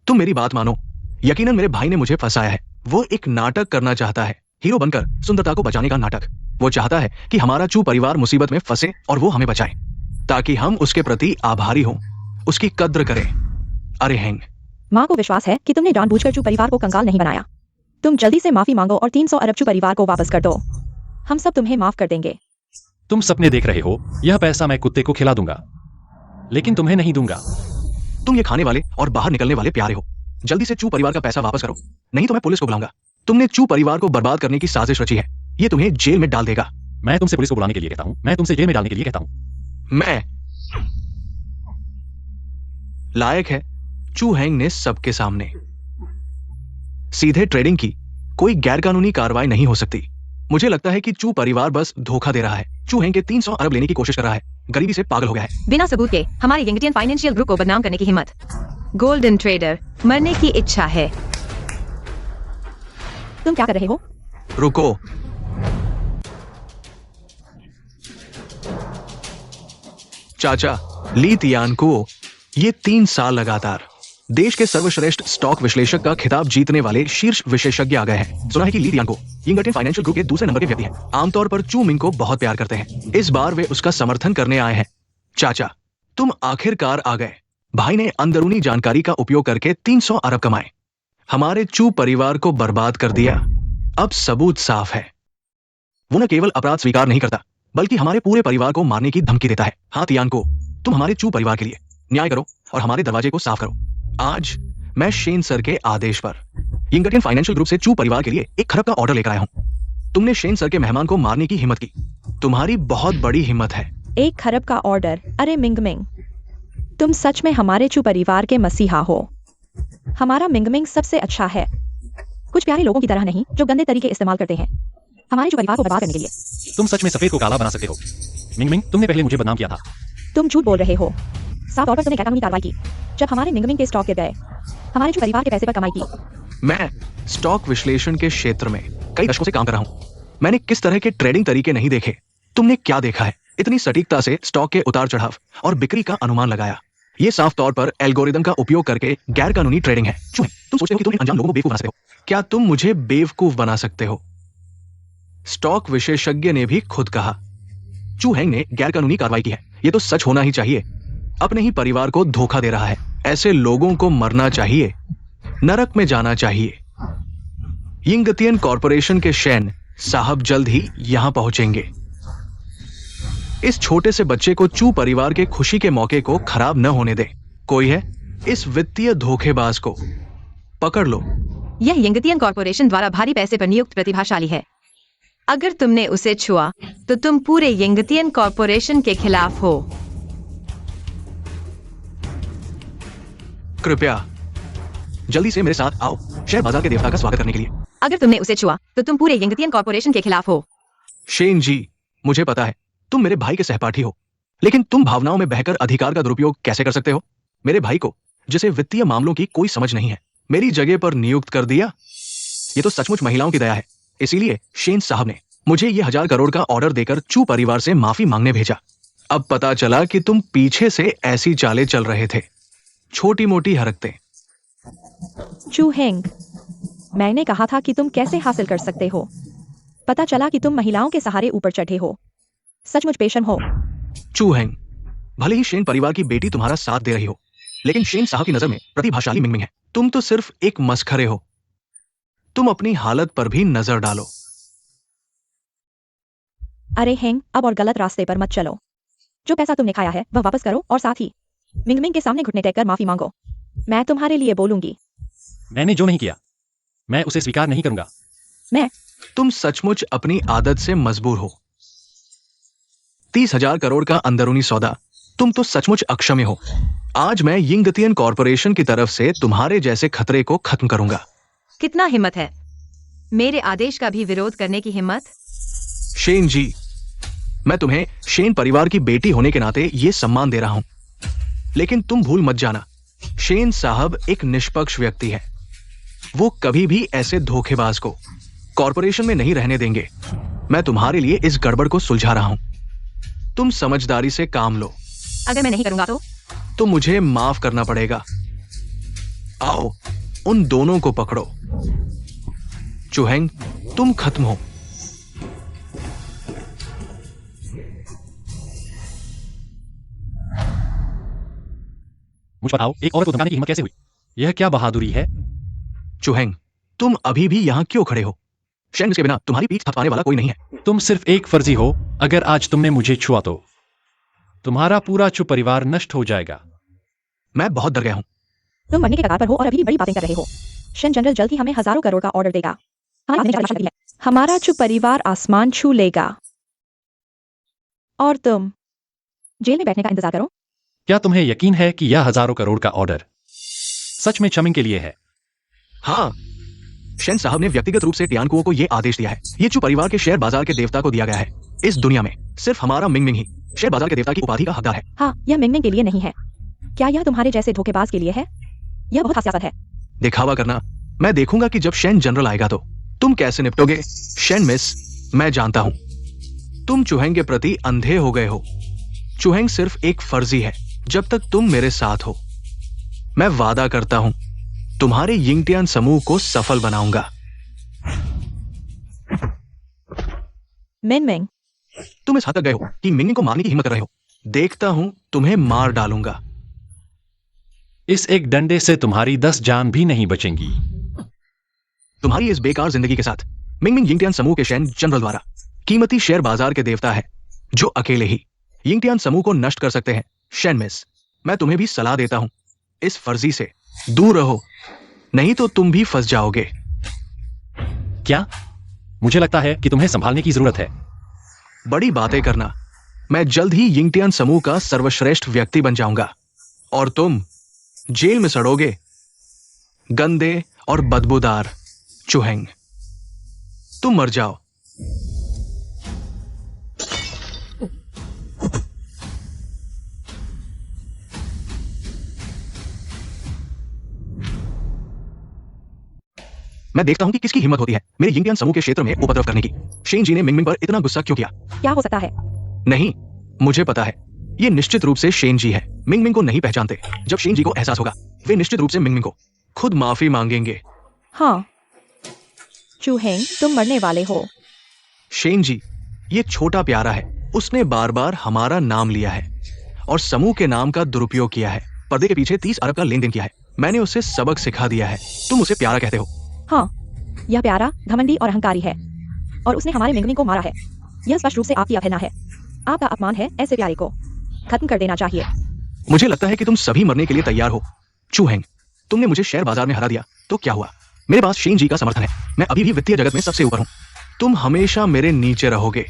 तुम मेरी बात मानो। यकीनन मेरे भाई ने मुझे फंसाया है। वो एक नाटक करना चाहता है, हीरो बनकर सुंदरता को बचाने का नाटक। वो चाहता है कि हमारा चू परिवार मुसीबत में फंसे और वो हमें बचाए, ताकि हम उसके प्रति आभारी हों, उसकी कद्र करें। अरे हेंग, माँ को विश्वास है कि तुमने जानबूझकर चू परिवार को कंगाल नहीं बनाया। तुम जल्दी से माफी मांगो और 300 अरब चू परिवार को वापस कर दो। हम सब तुम्हें माफ कर देंगे। तुम सपने देख रहे हो। यह पैसा मैं कुत्ते को खिला दूंगा, लेकिन तुम्हें नहीं दूंगा। तुम ये खाने वाले और बाहर निकलने वाले प्यारे हो। जल्दी से चू परिवार का पैसा वापस करो, नहीं तो मैं पुलिस को बुलाऊंगा। तुमने चू परिवार को बर्बाद करने की साजिश रची है। ये तुम्हें जेल में डाल देगा। मैं तुमसे पुलिस को बुलाने के लिए कहता हूँ, मैं तुमसे जेल में डालने के लिए कहता हूँ। मैं लायक है चू हेंग ने सबके सामने सीधे ट्रेडिंग की कोई गैरकानूनी कार्रवाई नहीं हो सकती। मुझे लगता है कि चू परिवार बस धोखा दे रहा है। चू हेंग के 300 अरब लेने की कोशिश कर रहा है। गरीबी से पागल हो गया है। बिना सबूत के हमारे यंगटियन फाइनेंशियल ग्रुप को बदनाम करने की हिम्मत। गोल्डन ट्रेडर मरने की इच्छा है। तुम क्या कर रहे हो? रुको, चाचा ली तियान को ये 3 साल लगातार देश के सर्वश्रेष्ठ स्टॉक विश्लेषक का खिताब जीतने वाले शीर्ष विशेषज्ञ आ गए हैं। सुना है कि ली तियान को यंगटियन फाइनेंशियल ग्रुप के दूसरे नंबर के व्यक्ति हैं। आमतौर पर चू मिंग को बहुत प्यार करते हैं। इस बार वे उसका समर्थन करने आए हैं। चाचा, तुम आखिरकार आ गए। भाई ने अंदरूनी जानकारी का उपयोग करके 300 अरब कमाए, हमारे चू परिवार को बर्बाद कर दिया। अब सबूत साफ है। वो न केवल अपराध स्वीकार नहीं करता, बल्कि हमारे पूरे परिवार को मारने की धमकी देता है। हाँ तियान को, तुम हमारे चू परिवार के लिए न्याय करो और हमारे दरवाजे को साफ करो। आज मैं शेन सर के आदेश पर यंगटियन फाइनेंशियल ग्रुप से चू परिवार के लिए 1 खरब का ऑर्डर लेकर आया हूं। तुमने शेन सर के मेहमान को मारने की हिम्मत की। तुम्हारी बहुत बड़ी हिम्मत है। 1 खरब का ऑर्डर? अरे मिंगमिंग, तुम सच में हमारे चू परिवार के मसीहा हो। हमारा मिंगमिंग सबसे अच्छा है, कुछ प्यारे लोगों की तरह नहीं जो गंदे तरीके इस्तेमाल करते हैं हमारे चू परिवार को बर्बाद करने के लिए। तुम सच में सफेद को काला बना सकते हो। मिंग मिंग, तुमने पहले मुझे बदनाम किया था। तुम झूठ बोल रहे हो। साफ तौर पर तुमने गैरकानूनी कार्रवाई की जब हमारे मिंगमिंग के स्टॉक गिर गए। हमारे चू परिवार के पैसे पर कमाई की। मैं स्टॉक विश्लेषण के क्षेत्र में कई दशकों से काम कर रहा हूं। मैंने किस तरह के ट्रेडिंग तरीके नहीं देखे। तुमने क्या देखा है? इतनी सटीकता से स्टॉक के उतार चढ़ाव और बिक्री का अनुमान लगाया। ये साफ तौर पर एल्गोरिदम का उपयोग करके गैरकानूनी ट्रेडिंग है। तुम सोचते हो कि तुम अनजान लोगों को बेवकूफ बना सकते हो। क्या तुम मुझे बेवकूफ बना सकते हो? स्टॉक विशेषज्ञ ने भी खुद कहा चू हेंग ने गैरकानूनी कार्रवाई की है। ये तो सच होना ही चाहिए। अपने ही परिवार को धोखा दे रहा है। ऐसे लोगों को मरना चाहिए, नरक में जाना चाहिए। यिंगतियन कॉरपोरेशन के शेन साहब जल्द ही यहां पहुंचेंगे। इस छोटे से बच्चे को चू परिवार के खुशी के मौके को खराब न होने दे। कोई है? इस वित्तीय धोखेबाज को पकड़ लो। यह यंगटियन कॉरपोरेशन द्वारा भारी पैसे पर नियुक्त प्रतिभाशाली है। अगर तुमने उसे छुआ तो तुम पूरे यंगटियन कॉरपोरेशन के खिलाफ हो। कृपया जल्दी से मेरे साथ आओ शेयर बाजार के देवता का स्वागत करने के लिए। अगर तुमने उसे छुआ तो तुम पूरे यंगटियन कॉरपोरेशन के खिलाफ हो। शेन जी, मुझे पता है तुम मेरे भाई के सहपाठी हो, लेकिन तुम भावनाओं में बहकर अधिकार का दुरुपयोग कैसे कर सकते हो? मेरे भाई को, जिसे वित्तीय मामलों की कोई समझ नहीं है, मेरी जगह पर नियुक्त कर दिया। ये तो सचमुच महिलाओं की दया है। इसीलिए शेन साहब ने मुझे ये 1000 करोड़ का ऑर्डर देकर चू परिवार से माफी मांगने भेजा। अब पता चला कि तुम पीछे से ऐसी चालें चल रहे थे। छोटी मोटी हरकतें। चू हेंग, मैंने कहा था कि तुम कैसे हासिल कर सकते हो। पता चला कि तुम महिलाओं के सहारे ऊपर चढ़े हो। सचमुच पेशन हो। चू हेंग, भले ही शेन परिवार की बेटी तुम्हारा साथ दे रही हो, लेकिन शेन साहब की नजर में प्रतिभाशाली मिंगमिंग है। तुम तो सिर्फ एक मस्खरे हो। तुम अपनी हालत पर भी नजर डालो। अरे हेंग, अब और गलत रास्ते पर मत चलो। जो पैसा तुमने खाया है वह वापस करो और साथ ही मिंगमिंग के सामने घुटने टेक कर माफी मांगो। मैं तुम्हारे लिए बोलूंगी। मैंने जो नहीं किया मैं उसे स्वीकार नहीं करूंगा। तुम सचमुच अपनी आदत से मजबूर हो। 30,000 करोड़ का अंदरूनी सौदा। तुम तो सचमुच अक्षम्य हो। आज मैं यिंगतियन कॉरपोरेशन की तरफ से तुम्हारे जैसे खतरे को खत्म करूंगा। कितना हिम्मत है मेरे आदेश का भी विरोध करने की हिम्मत। शेन जी, मैं तुम्हें शेन परिवार की बेटी होने के नाते ये सम्मान दे रहा हूं। लेकिन तुम भूल मत जाना, शेन साहब एक निष्पक्ष व्यक्ति है। वो कभी भी ऐसे धोखेबाज को कॉर्पोरेशन में नहीं रहने देंगे। मैं तुम्हारे लिए इस गड़बड़ को सुलझा रहा हूं। तुम समझदारी से काम लो। अगर मैं नहीं करूंगा तो मुझे माफ करना पड़ेगा। आओ, उन दोनों को पकड़ो। चुहेंग, तुम खत्म हो। मुझे बताओ, एक औरत को धमकाने की हिम्मत कैसे हुई? यह क्या बहादुरी है? चुहेंग, तुम अभी भी यहां क्यों खड़े हो? शेंग के बिना तुम्हारी पीठ थपथपाने वाला कोई नहीं है। तुम सिर्फ एक फर्जी हो। अगर आज तुमने मुझे छुआ तो तुम्हारा पूरा चु परिवार नष्ट हो जाएगा। मैं बहुत डर गया हूं। तुम मरने के कगार पर हो और अभी भी बड़ी बातें कर रहे हो। शेन जनरल जल्द ही हमें हजारों करोड़ का ऑर्डर देगा। हमारा चु परिवार आसमान छू लेगा और तुम जेल में बैठने का इंतजार करो। क्या तुम्हें यकीन है कि यह हजारों करोड़ का ऑर्डर सच में चमिंग के लिए है? हाँ, शेन साहब ने व्यक्तिगत रूप से टियानकुओ को यह आदेश दिया है। ये चू परिवार के शेयर बाजार के देवता को दिया गया है। इस दुनिया में सिर्फ हमारा मिंग मिंग ही शेयर बाजार के देवता की उपाधि का हकदार है। हाँ, यह मिंग मिंग के लिए नहीं है। क्या यह तुम्हारे जैसे धोखेबाज के लिए है? यह बहुत हास्यास्पद है। दिखावा करना। मैं देखूंगा कि जब शेन जनरल आएगा तो तुम कैसे निपटोगे। शेन मिस, मैं जानता हूं तुम चुहेंग के प्रति अंधे हो गए हो। चुहेंग सिर्फ एक फर्जी है जब तक तुम मेरे साथ हो। मैं वादा करता हूं तुम्हारे यिंगटियान समूह को सफल बनाऊंगा। मिंग मिंग, तुम इस हद तक गए हो कि मिंग को मारने की हिम्मत कर रहे हो। देखता हूं तुम्हें मार डालूंगा। इस एक डंडे से तुम्हारी 10 जान भी नहीं बचेंगी। तुम्हारी इस बेकार जिंदगी के साथ मिंग मिंग यिंगटियान समूह के शेन जनरल द्वारा कीमती शेयर बाजार के देवता है जो अकेले ही यिंगटियान समूह को नष्ट कर सकते हैं। शेन मिस, मैं तुम्हें भी सलाह देता हूं, इस फर्जी से दूर रहो, नहीं तो तुम भी फंस जाओगे। क्या? मुझे लगता है कि तुम्हें संभालने की जरूरत है। बड़ी बातें करना। मैं जल्द ही यिंगटियान समूह का सर्वश्रेष्ठ व्यक्ति बन जाऊंगा और तुम जेल में सड़ोगे। गंदे और बदबूदार चुहेंग, तुम मर जाओ। मैं देखता हूं कि किसकी हिम्मत होती है मेरे यिंगटियान समूह के क्षेत्र में उपद्रव करने की। शेन जी ने मिंग मिंग पर इतना गुस्सा क्यों किया? क्या हो सकता है? नहीं, मुझे पता है। ये निश्चित रूप से शेन जी है। मिंग मिंग को नहीं पहचानते। जब शेन जी को एहसास होगा वे निश्चित रूप से मिंग मिंग को खुद माफी मांगेंगे। हाँ, चूहेंग, तुम मरने वाले हो। शेन जी, ये छोटा प्यारा है। उसने बार बार हमारा नाम लिया है और समूह के नाम का दुरुपयोग किया है। पर्दे के पीछे 30 अरब का लेन देन किया है। मैंने उसे सबक सिखा दिया है। तुम उसे प्यारा कहते हो। हाँ, यह प्यारा, घमंडी और अहंकारी है और उसने हमारे मिंग मिंग को मारा है। यह स्पष्ट रूप से आपकी अवहेलना है। आपका अपमान है। ऐसे प्यारे को खत्म कर देना चाहिए। मुझे लगता है कि तुम सभी मरने के लिए तैयार हो। चूहेंग, तुमने मुझे शेयर बाजार में हरा दिया तो क्या हुआ? मेरे पास शेन जी का समर्थन है। मैं अभी भी वित्तीय जगत में सबसे ऊपर हूं। तुम हमेशा मेरे नीचे रहोगे।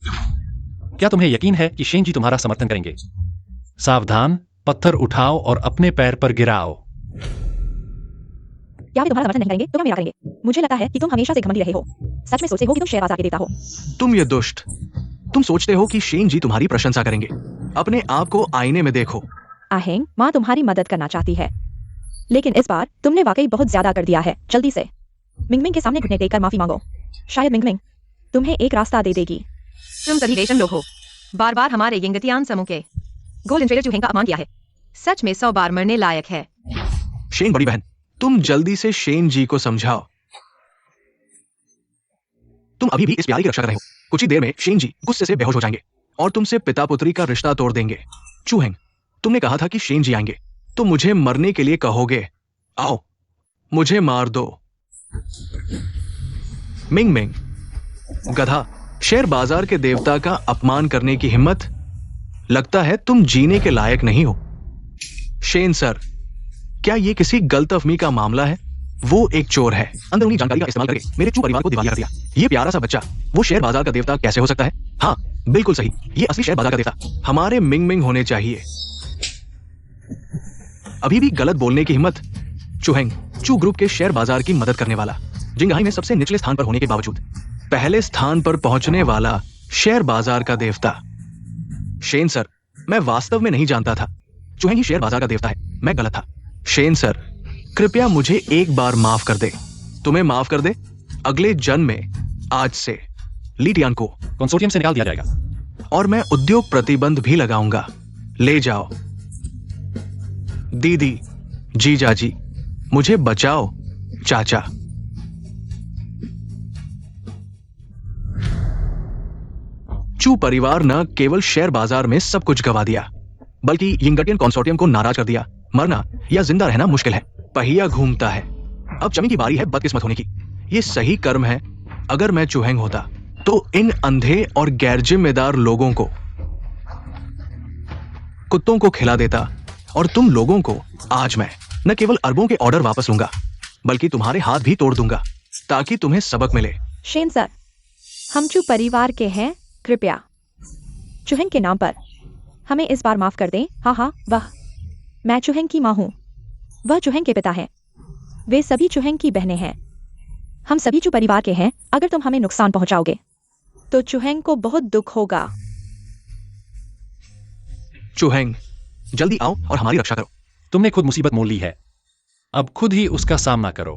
क्या तुम्हें यकीन है कि शेन जी तुम्हारा समर्थन करेंगे? सावधान, पत्थर उठाओ और अपने पैर पर गिराओ। क्या वे तुम्हारा समर्थन नहीं करेंगे तो क्या मेरा करेंगे? मुझे लगता है कि तुम हमेशा से घमंडी रहे हो। सच में सोचते हो कि तुम शेयर बाजार के देवता हो। तुम ये दुष्ट, तुम सोचते हो कि शेन जी तुम्हारी प्रशंसा करेंगे। अपने आप को आईने में देखो। आहेंग, माँ तुम्हारी मदद करना चाहती है, लेकिन इस बार तुमने वाकई बहुत ज्यादा कर दिया है। जल्दी से मिंग मिंग के सामने घुटने टेककर माफी मांगो। शायद मिंग मिंग तुम्हें एक रास्ता दे देगी। तुम सभी रेशम लोग हो। बार बार हमारे यिंगटियान समूह के गोल्डन ट्रेडर चूहेंग का अपमान किया है। सच में 100 बार मरने लायक है। शेन बड़ी बहन, तुम जल्दी से शेन जी को समझाओ। तुम अभी भी इस प्यारी की रक्षा कर रहे हो। कुछ ही देर में शेन जी गुस्से से बेहोश हो जाएंगे और तुमसे पिता पुत्री का रिश्ता तोड़ देंगे। चूहेंग, तुमने कहा था कि शेन जी आएंगे तो मुझे मरने के लिए कहोगे। आओ, मुझे मार दो। मिंग मिंग, गधा, शेयर बाजार के देवता का अपमान करने की हिम्मत? लगता है तुम जीने के लायक नहीं हो। शेन सर, क्या ये किसी गलतफहमी का मामला है? वो एक चोर है। अंदरूनी जानकारी का इस्तेमाल करके मेरे चू परिवार को दिवालिया कर दिया। ये प्यारा सा बच्चा वो शेयर बाजार का देवता कैसे हो सकता है? हाँ, बिल्कुल सही। ये असली शेयर बाजार का देवता हमारे मिंग मिंग होने चाहिए। अभी भी गलत बोलने की हिम्मत? चुहेंग, चू ग्रुप के शेयर बाजार की मदद करने वाला, जिंगहाई में सबसे निचले स्थान पर होने के बावजूद पहले स्थान पर पहुंचने वाला शेयर बाजार का देवता। शेन सर, मैं वास्तव में नहीं जानता था। चूहेंग ही शेयर बाजार का देवता है, मैं गलत था। शेन सर, कृपया मुझे एक बार माफ कर दे। तुम्हें माफ कर दे? अगले जन्म में आज से ली टियान को कंसोर्टियम से निकाल दिया जाएगा। और मैं उद्योग प्रतिबंध भी लगाऊंगा। ले जाओ। दीदी, जीजा जी, मुझे बचाओ। चाचा। चू परिवार न केवल शेयर बाजार में सब कुछ गवा दिया, बल्कि यिंगटियन कंसोर्टियम को नाराज कर दिया। मरना या जिंदा रहना मुश्किल है, पहिया घूमता है। अब चमी की बारी है बदकिस्मत होने की। ये सही कर्म है। अगर मैं चूहेंग होता तो इन अंधे और गैर जिम्मेदार लोगों को कुत्तों को खिला देता, और तुम लोगों को आज मैं न केवल अरबों के ऑर्डर वापस लूंगा, बल्कि तुम्हारे हाथ भी तोड़ दूंगा, ताकि तुम्हें सबक मिले। शेन सर, हम चू परिवार के हैं, कृपया चूहेंग के नाम पर हमें इस बार माफ कर दें। हाँ हाँ, मैं चूहेंग की माँ हूँ, वह चूहेंग के पिता हैं, वे सभी चूहेंग की बहनें हैं। हम सभी चू परिवार के हैं। अगर तुम हमें नुकसान पहुंचाओगे तो चूहेंग को बहुत दुख होगा। चूहेंग, जल्दी आओ और हमारी रक्षा करो। तुमने खुद मुसीबत मोल ली है, अब खुद ही उसका सामना करो।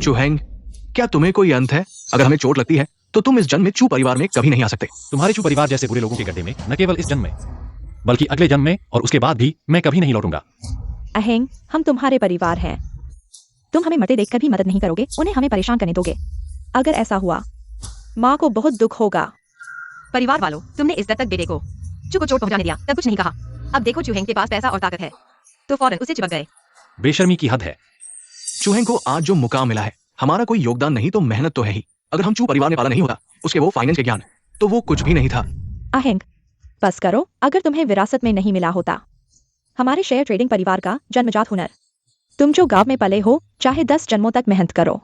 चूहेंग, क्या तुम्हें कोई अंत है? अगर हमें चोट लगती है तो तुम इस जन्म में चू परिवार में कभी नहीं आ सकते। तुम्हारे चू परिवार जैसे बुरे लोगों के गड्ढे में न केवल इस जन्म में, बल्कि अगले जन्म में और उसके बाद भी मैं कभी नहीं लौटूंगा। अहेंग, हम तुम्हारे परिवार हैं। तुम हमें मरते देखकर भी मदद नहीं करोगे, उन्हें हमें परेशान करने दोगे। अगर ऐसा हुआ, माँ को बहुत दुख होगा। परिवार वालों, तुमने इस दत्तक बेटे को चू को चोट पहुंचाने दिया, तब कुछ नहीं कहा। अब देखो चूहेंग के पास पैसा और ताकत है, तो फौरन उसे चिपक गए। बेशर्मी की हद है। चूहेंग को आज जो मुकाम मिला है, हमारा कोई योगदान नहीं तो मेहनत तो है ही। अगर हम चू परिवार में पाला नहीं होता, उसके वो फाइनेंस के ज्ञान, तो वो कुछ भी नहीं था। अहेंग, बस करो। अगर तुम्हें विरासत में नहीं मिला होता हमारे शेयर ट्रेडिंग परिवार का जन्मजात हुनर, तुम जो गांव में पले हो, चाहे 10 जन्मों तक मेहनत करो,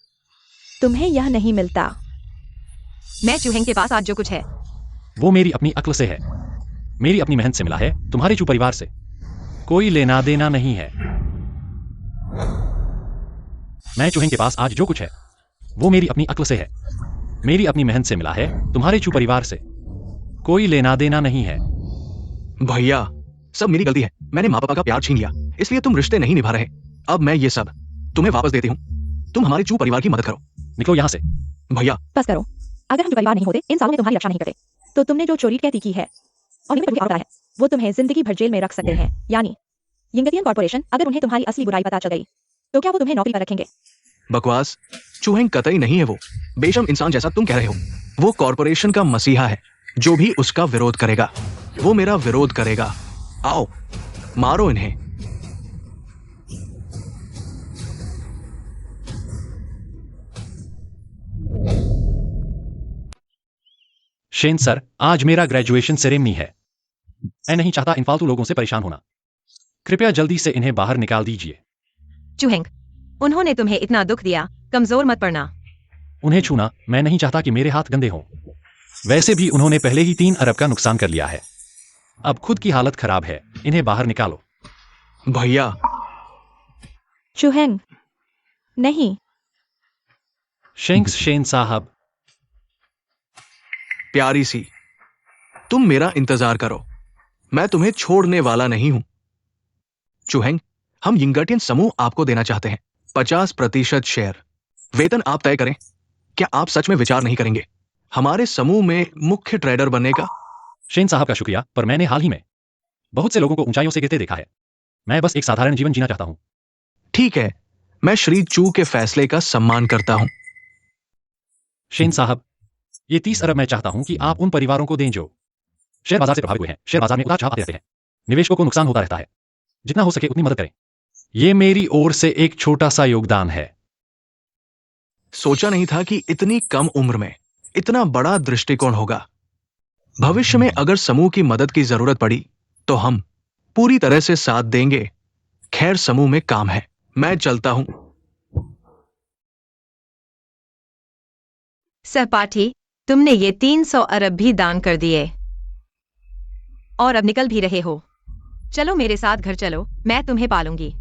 तुम्हें यह नहीं मिलता। मैं चूहेंग के पास आज जो कुछ है, वो मेरी अपनी अक्ल से है, मेरी अपनी मेहनत से मिला है। तुम्हारे चू परिवार से कोई लेना देना नहीं है। मैं चूहेंग के पास आज जो कुछ है, वो मेरी अपनी अक्ल से है, मेरी अपनी मेहनत से मिला है। तुम्हारे चू परिवार से कोई लेना देना नहीं है। भैया, सब मेरी गलती है। मैंने माँ पापा का प्यार छीन लिया, इसलिए तुम रिश्ते नहीं निभा रहे। अब मैं ये सब तुम्हें वापस देती हूँ। तुम हमारे चू परिवार की मदद करो। निकलो यहाँ से। भैया, बस करो। अगर हम चू परिवार नहीं होते, इन सालों में तुम्हारी रक्षा नहीं करते, तो तुमने जो चोरी कहती की है और निम्न आरोप है, वो तुम्हें जिंदगी भर जेल में रख सकते हैं। यानी यिंगटियन कॉर्पोरेशन, अगर उन्हें तुम्हारी असली बुराई पता चल गई, तो क्या वो तुम्हें नौकरी पर रखेंगे? बकवास। चूहेंग कतई नहीं है वो बेशर्म इंसान जैसा तुम कह रहे हो। वो कॉर्पोरेशन का मसीहा है। जो भी उसका विरोध करेगा, वो मेरा विरोध करेगा। आओ, मारो इन्हें। शेन सर, आज मेरा ग्रेजुएशन सेरेमनी है। मैं नहीं चाहता इन फालतू लोगों से परेशान होना। कृपया जल्दी से इन्हें बाहर निकाल दीजिए। चूहेंग, उन्होंने तुम्हें इतना दुख दिया, कमजोर मत पड़ना। उन्हें छूना, मैं नहीं चाहता कि मेरे हाथ गंदे हों। वैसे भी उन्होंने पहले ही 3 अरब का नुकसान कर लिया है। अब खुद की हालत खराब है, इन्हें बाहर निकालो। भैया, चूहेंग, नहीं। शेंक्स शेन साहब, प्यारी सी, तुम मेरा इंतजार करो। मैं तुम्हें छोड़ने वाला नहीं हूं। चूहेंग, हम यिंगटियन समूह आपको देना चाहते हैं 50% शेयर। वेतन आप तय करें। क्या आप सच में विचार नहीं करेंगे हमारे समूह में मुख्य ट्रेडर बनने का? शेन साहब का शुक्रिया, पर मैंने हाल ही में बहुत से लोगों को ऊंचाइयों से गिरते देखा है। मैं बस एक साधारण जीवन जीना चाहता हूं। ठीक है, मैं श्री चू के फैसले का सम्मान करता हूं। शेन साहब, ये 30 अरब मैं चाहता हूं कि आप उन परिवारों को दें जो शेयर बाजार से प्रभावित हुए हैं। शेयर बाजार में उतार चढ़ाव आते रहते हैं, निवेशकों को नुकसान होता रहता है। जितना हो सके उतनी मदद करें। ये मेरी ओर से एक छोटा सा योगदान है। सोचा नहीं था कि इतनी कम उम्र में इतना बड़ा दृष्टिकोण होगा। भविष्य में अगर समूह की मदद की जरूरत पड़ी तो हम पूरी तरह से साथ देंगे। खैर, समूह में काम है, मैं चलता हूं। सहपाठी, तुमने ये 300 अरब भी दान कर दिए और अब निकल भी रहे हो। चलो मेरे साथ घर चलो, मैं तुम्हें पालूंगी।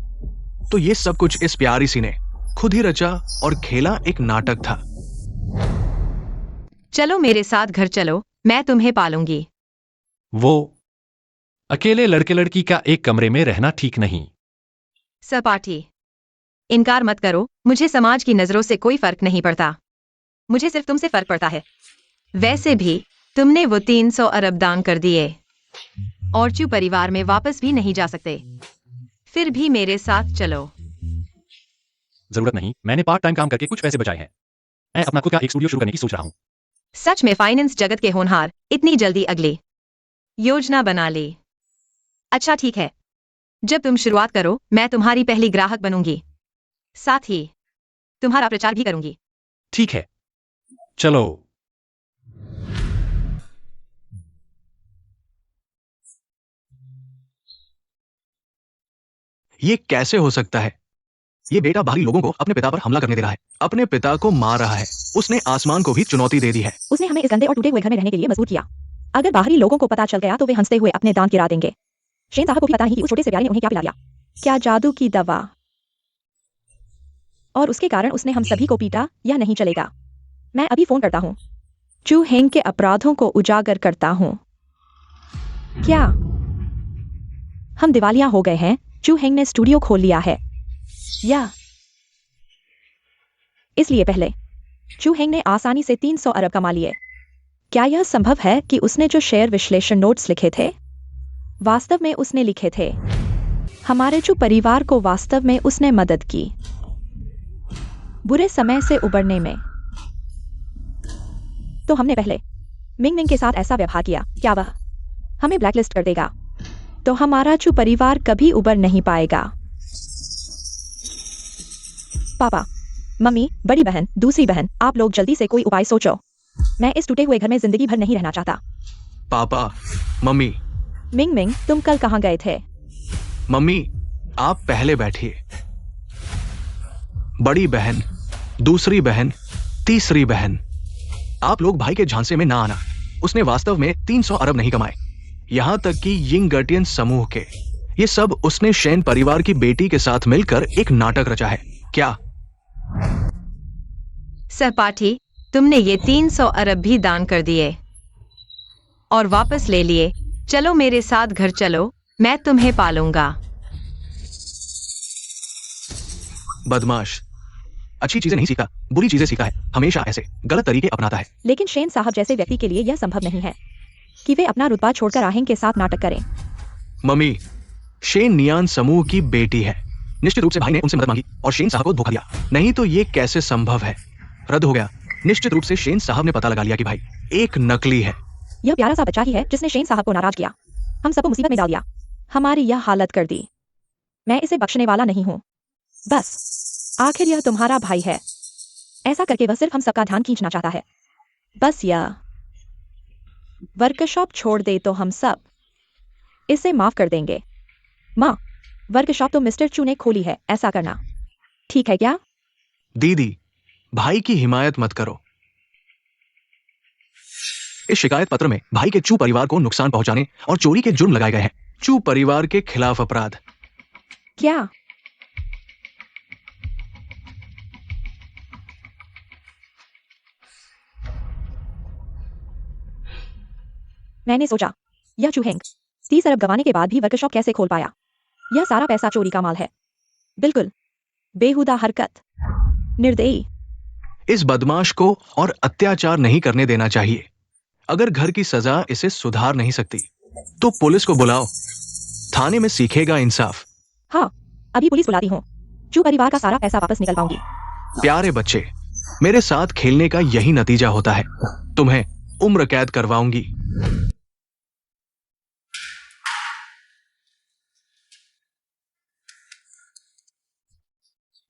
तो ये सब कुछ इस प्यारी सी ने खुद ही रचा और खेला एक नाटक था। चलो मेरे साथ घर चलो, मैं तुम्हें पालूंगी। वो अकेले लड़के लड़की का एक कमरे में रहना ठीक नहीं। सहपाठी, इनकार मत करो, मुझे समाज की नजरों से कोई फर्क नहीं पड़ता। मुझे सिर्फ तुमसे फर्क पड़ता है। वैसे भी तुमने वो 300 अरब दान कर दिए और चू परिवार में वापस भी नहीं जा सकते। फिर भी मेरे साथ चलो। जरूरत नहीं, मैंने पार्ट टाइम काम करके कुछ पैसे बचाए हैं। मैं अपना खुद का एक स्टूडियो शुरू करने की सोच रहा हूँ। सच में फाइनेंस जगत के होनहार इतनी जल्दी अगली योजना बना ली। अच्छा ठीक है, जब तुम शुरुआत करो मैं तुम्हारी पहली ग्राहक बनूंगी, साथ ही तुम्हारा प्रचार भी करूंगी। ठीक है, चलो। ये कैसे हो सकता है? ये बेटा बाहरी लोगों को अपने पिता पर हमला करने दे रहा है, अपने पिता को मार रहा है। उसने आसमान को भी चुनौती दे दी है। उसने हमें इस गंदे और टूटे हुए घर में रहने के लिए मजबूर किया। अगर बाहरी लोगों को पता चल गया तो वे हंसते हुए अपने दांत गिरा देंगे। शेन साहब को भी पता नहीं कि उस छोटे से प्यारे ने उन्हें क्या पिला दिया। क्या जादू की दवा? और उसके कारण उसने हम सभी को पीटा या नहीं चलेगा। मैं अभी फोन करता हूँ। चू हेंग के अपराधों को उजागर करता हूँ। क्या हम दिवालिया हो गए हैं? चू हेंग ने स्टूडियो खोल लिया है या इसलिए पहले चू हेंग ने आसानी से 300 अरब कमा लिए। क्या यह संभव है कि उसने जो शेयर विश्लेषण नोट्स लिखे थे वास्तव में उसने लिखे थे? हमारे चू परिवार को वास्तव में उसने मदद की बुरे समय से उबरने में। तो हमने पहले मिंग मिंग के साथ ऐसा व्यवहार किया, क्या वह हमें ब्लैकलिस्ट कर देगा? तो हमारा चू परिवार कभी उबर नहीं पाएगा। पापा, मम्मी, बड़ी बहन, दूसरी बहन, आप लोग जल्दी से कोई उपाय सोचो। मैं इस टूटे हुए घर में जिंदगी भर नहीं रहना चाहता। पापा, मम्मी। मिंग मिंग, तुम कल कहाँ गए थे? मम्मी, आप पहले बैठिए। बड़ी बहन, दूसरी बहन, तीसरी बहन, आप लोग भाई के झांसे में ना आना। उसने वास्तव में 300 अरब नहीं कमाए, यहां तक कि यिंग गर्टियन समूह के। ये सब उसने शेन परिवार की बेटी के साथ मिलकर एक नाटक रचा है। क्या सहपाठी, तुमने ये 300 अरब भी दान कर दिए और वापस ले लिए। चलो मेरे साथ घर चलो, मैं तुम्हें पालूंगा। बदमाश, अच्छी चीजें नहीं सीखा, बुरी चीजें सीखा है। हमेशा ऐसे गलत तरीके अपनाता है। लेकिन शेन साहब जैसे व्यक्ति के लिए यह संभव नहीं है कि वे अपना रुतबा छोड़कर आहेंग के साथ नाटक करें। मम्मी, शेन नियान समूह की बेटी है। निश्चित रूप से भाई ने उनसे मदद मांगी और शेन साहब को धोखा दिया। नहीं तो ये कैसे संभव है? रद्द हो गया। निश्चित रूप से शेन साहब ने पता लगा लिया कि भाई एक नकली है। यह प्यारा सा बच्चा ही है जिसने शेन साहब को नाराज किया, हम सबको मुसीबत में डाल दिया, हमारी यह हालत कर दी। मैं इसे बख्शने वाला नहीं हूँ। बस आखिर यह तुम्हारा भाई है। ऐसा करके वह सिर्फ हम सबका ध्यान खींचना चाहता है। बस यह वर्कशॉप छोड़ दे तो हम सब इसे माफ कर देंगे। माँ, वर्कशॉप तो मिस्टर चू ने खोली है, ऐसा करना ठीक है क्या? दीदी, भाई की हिमायत मत करो। इस शिकायत पत्र में भाई के चू परिवार को नुकसान पहुंचाने और चोरी के जुर्म लगाए गए हैं। चू परिवार के खिलाफ अपराध। क्या? मैंने सोचा यह चू हेंग 30 अरब गंवाने के बाद भी वर्कशॉप कैसे खोल पाया? यह सारा पैसा चोरी का माल है। बिल्कुल बेहुदा हरकत, निर्दयी। इस बदमाश को और अत्याचार नहीं करने देना चाहिए। अगर घर की सजा इसे सुधार नहीं सकती तो पुलिस को बुलाओ। थाने में सीखेगा इंसाफ। हाँ, अभी पुलिस बुलाती हूँ। चू परिवार का सारा पैसा वापस निकल पाऊंगी। प्यारे बच्चे, मेरे साथ खेलने का यही नतीजा होता है। तुम्हें उम्र कैद करवाऊंगी।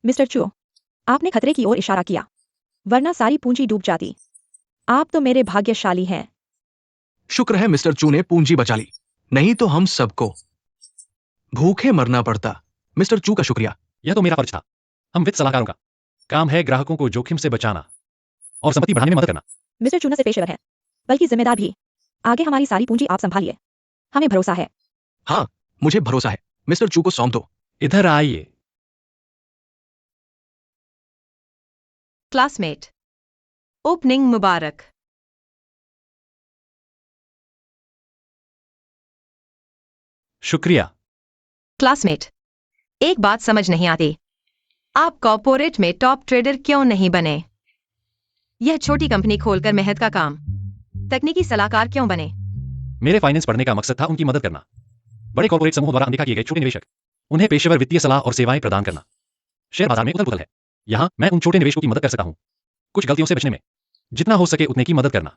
मिस्टर चू, आपने खतरे की ओर इशारा किया, वरना सारी पूंजी डूब जाती। आप तो मेरे भाग्यशाली हैं। शुक्र है मिस्टर चू ने पूंजी बचा ली, नहीं तो हम सबको भूखे मरना पड़ता। मिस्टर चू का शुक्रिया। यह तो मेरा फर्ज था। हम वित्त सलाहकारों का काम है ग्राहकों को जोखिम से बचाना और संपत्ति बढ़ाने में मदद करना। मिस्टर चू न सिर्फ पेशेवर है बल्कि जिम्मेदार भी। आगे हमारी सारी पूंजी आप संभालिए, हमें भरोसा है। हाँ, मुझे भरोसा है। मिस्टर चू को सौंप दो। इधर आइए। क्लासमेट, ओपनिंग मुबारक। शुक्रिया। क्लासमेट, एक बात समझ नहीं आती, आप कॉर्पोरेट में टॉप ट्रेडर क्यों नहीं बने? यह छोटी कंपनी खोलकर मेहनत का काम, तकनीकी सलाहकार क्यों बने? मेरे फाइनेंस पढ़ने का मकसद था उनकी मदद करना। बड़े कॉर्पोरेट समूह द्वारा अनदेखा किए गए छोटे निवेशक, उन्हें पेशेवर वित्तीय सलाह और सेवाएं प्रदान करना। शेयर बाजार में उथल-पुथल है। यहाँ मैं उन छोटे निवेशकों की मदद कर सकता हूँ, कुछ गलतियों से बचने में। जितना हो सके उतने की मदद करना।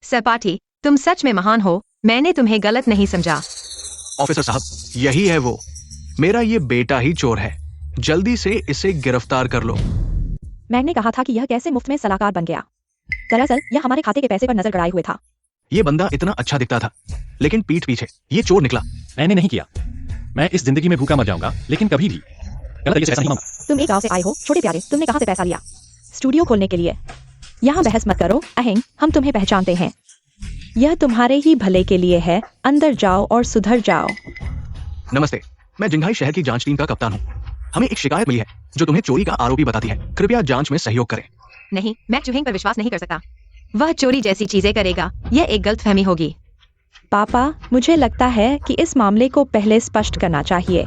सहपाठी, तुम सच में महान हो, मैंने तुम्हें गलत नहीं समझा। ऑफिसर साहब, यही है वो। मेरा ये बेटा ही चोर है। जल्दी से इसे गिरफ्तार कर लो। मैंने कहा था कि यह कैसे मुफ्त में सलाहकार बन गया। दरअसल यह हमारे खाते के पैसे पर नजर गड़ाए हुए था। ये बंदा इतना अच्छा दिखता था, लेकिन पीठ पीछे ये चोर निकला। मैंने नहीं किया। मैं इस जिंदगी में भूखा मर जाऊंगा, लेकिन कभी भी गलत तरीके से पैसा नहीं मांगा। तुम एक गांव से आए हो, छोटे प्यारे, तुमने कहां से पैसा लिया? स्टूडियो खोलने के लिए। यहाँ बहस मत करो अहेंग, हम तुम्हें पहचानते हैं। यह तुम्हारे ही भले के लिए है। अंदर जाओ और सुधर जाओ। नमस्ते, मैं जिंघाई शहर की जांच टीम का कप्तान हूँ। हमें एक शिकायत मिली है जो तुम्हें चोरी का आरोपी बताती है। कृपया जांच में सहयोग करें। नहीं, मैं चुहेंग पर विश्वास नहीं कर सकता। वह चोरी जैसी चीजें करेगा, यह एक गलतफहमी होगी। पापा, मुझे लगता है कि इस मामले को पहले स्पष्ट करना चाहिए।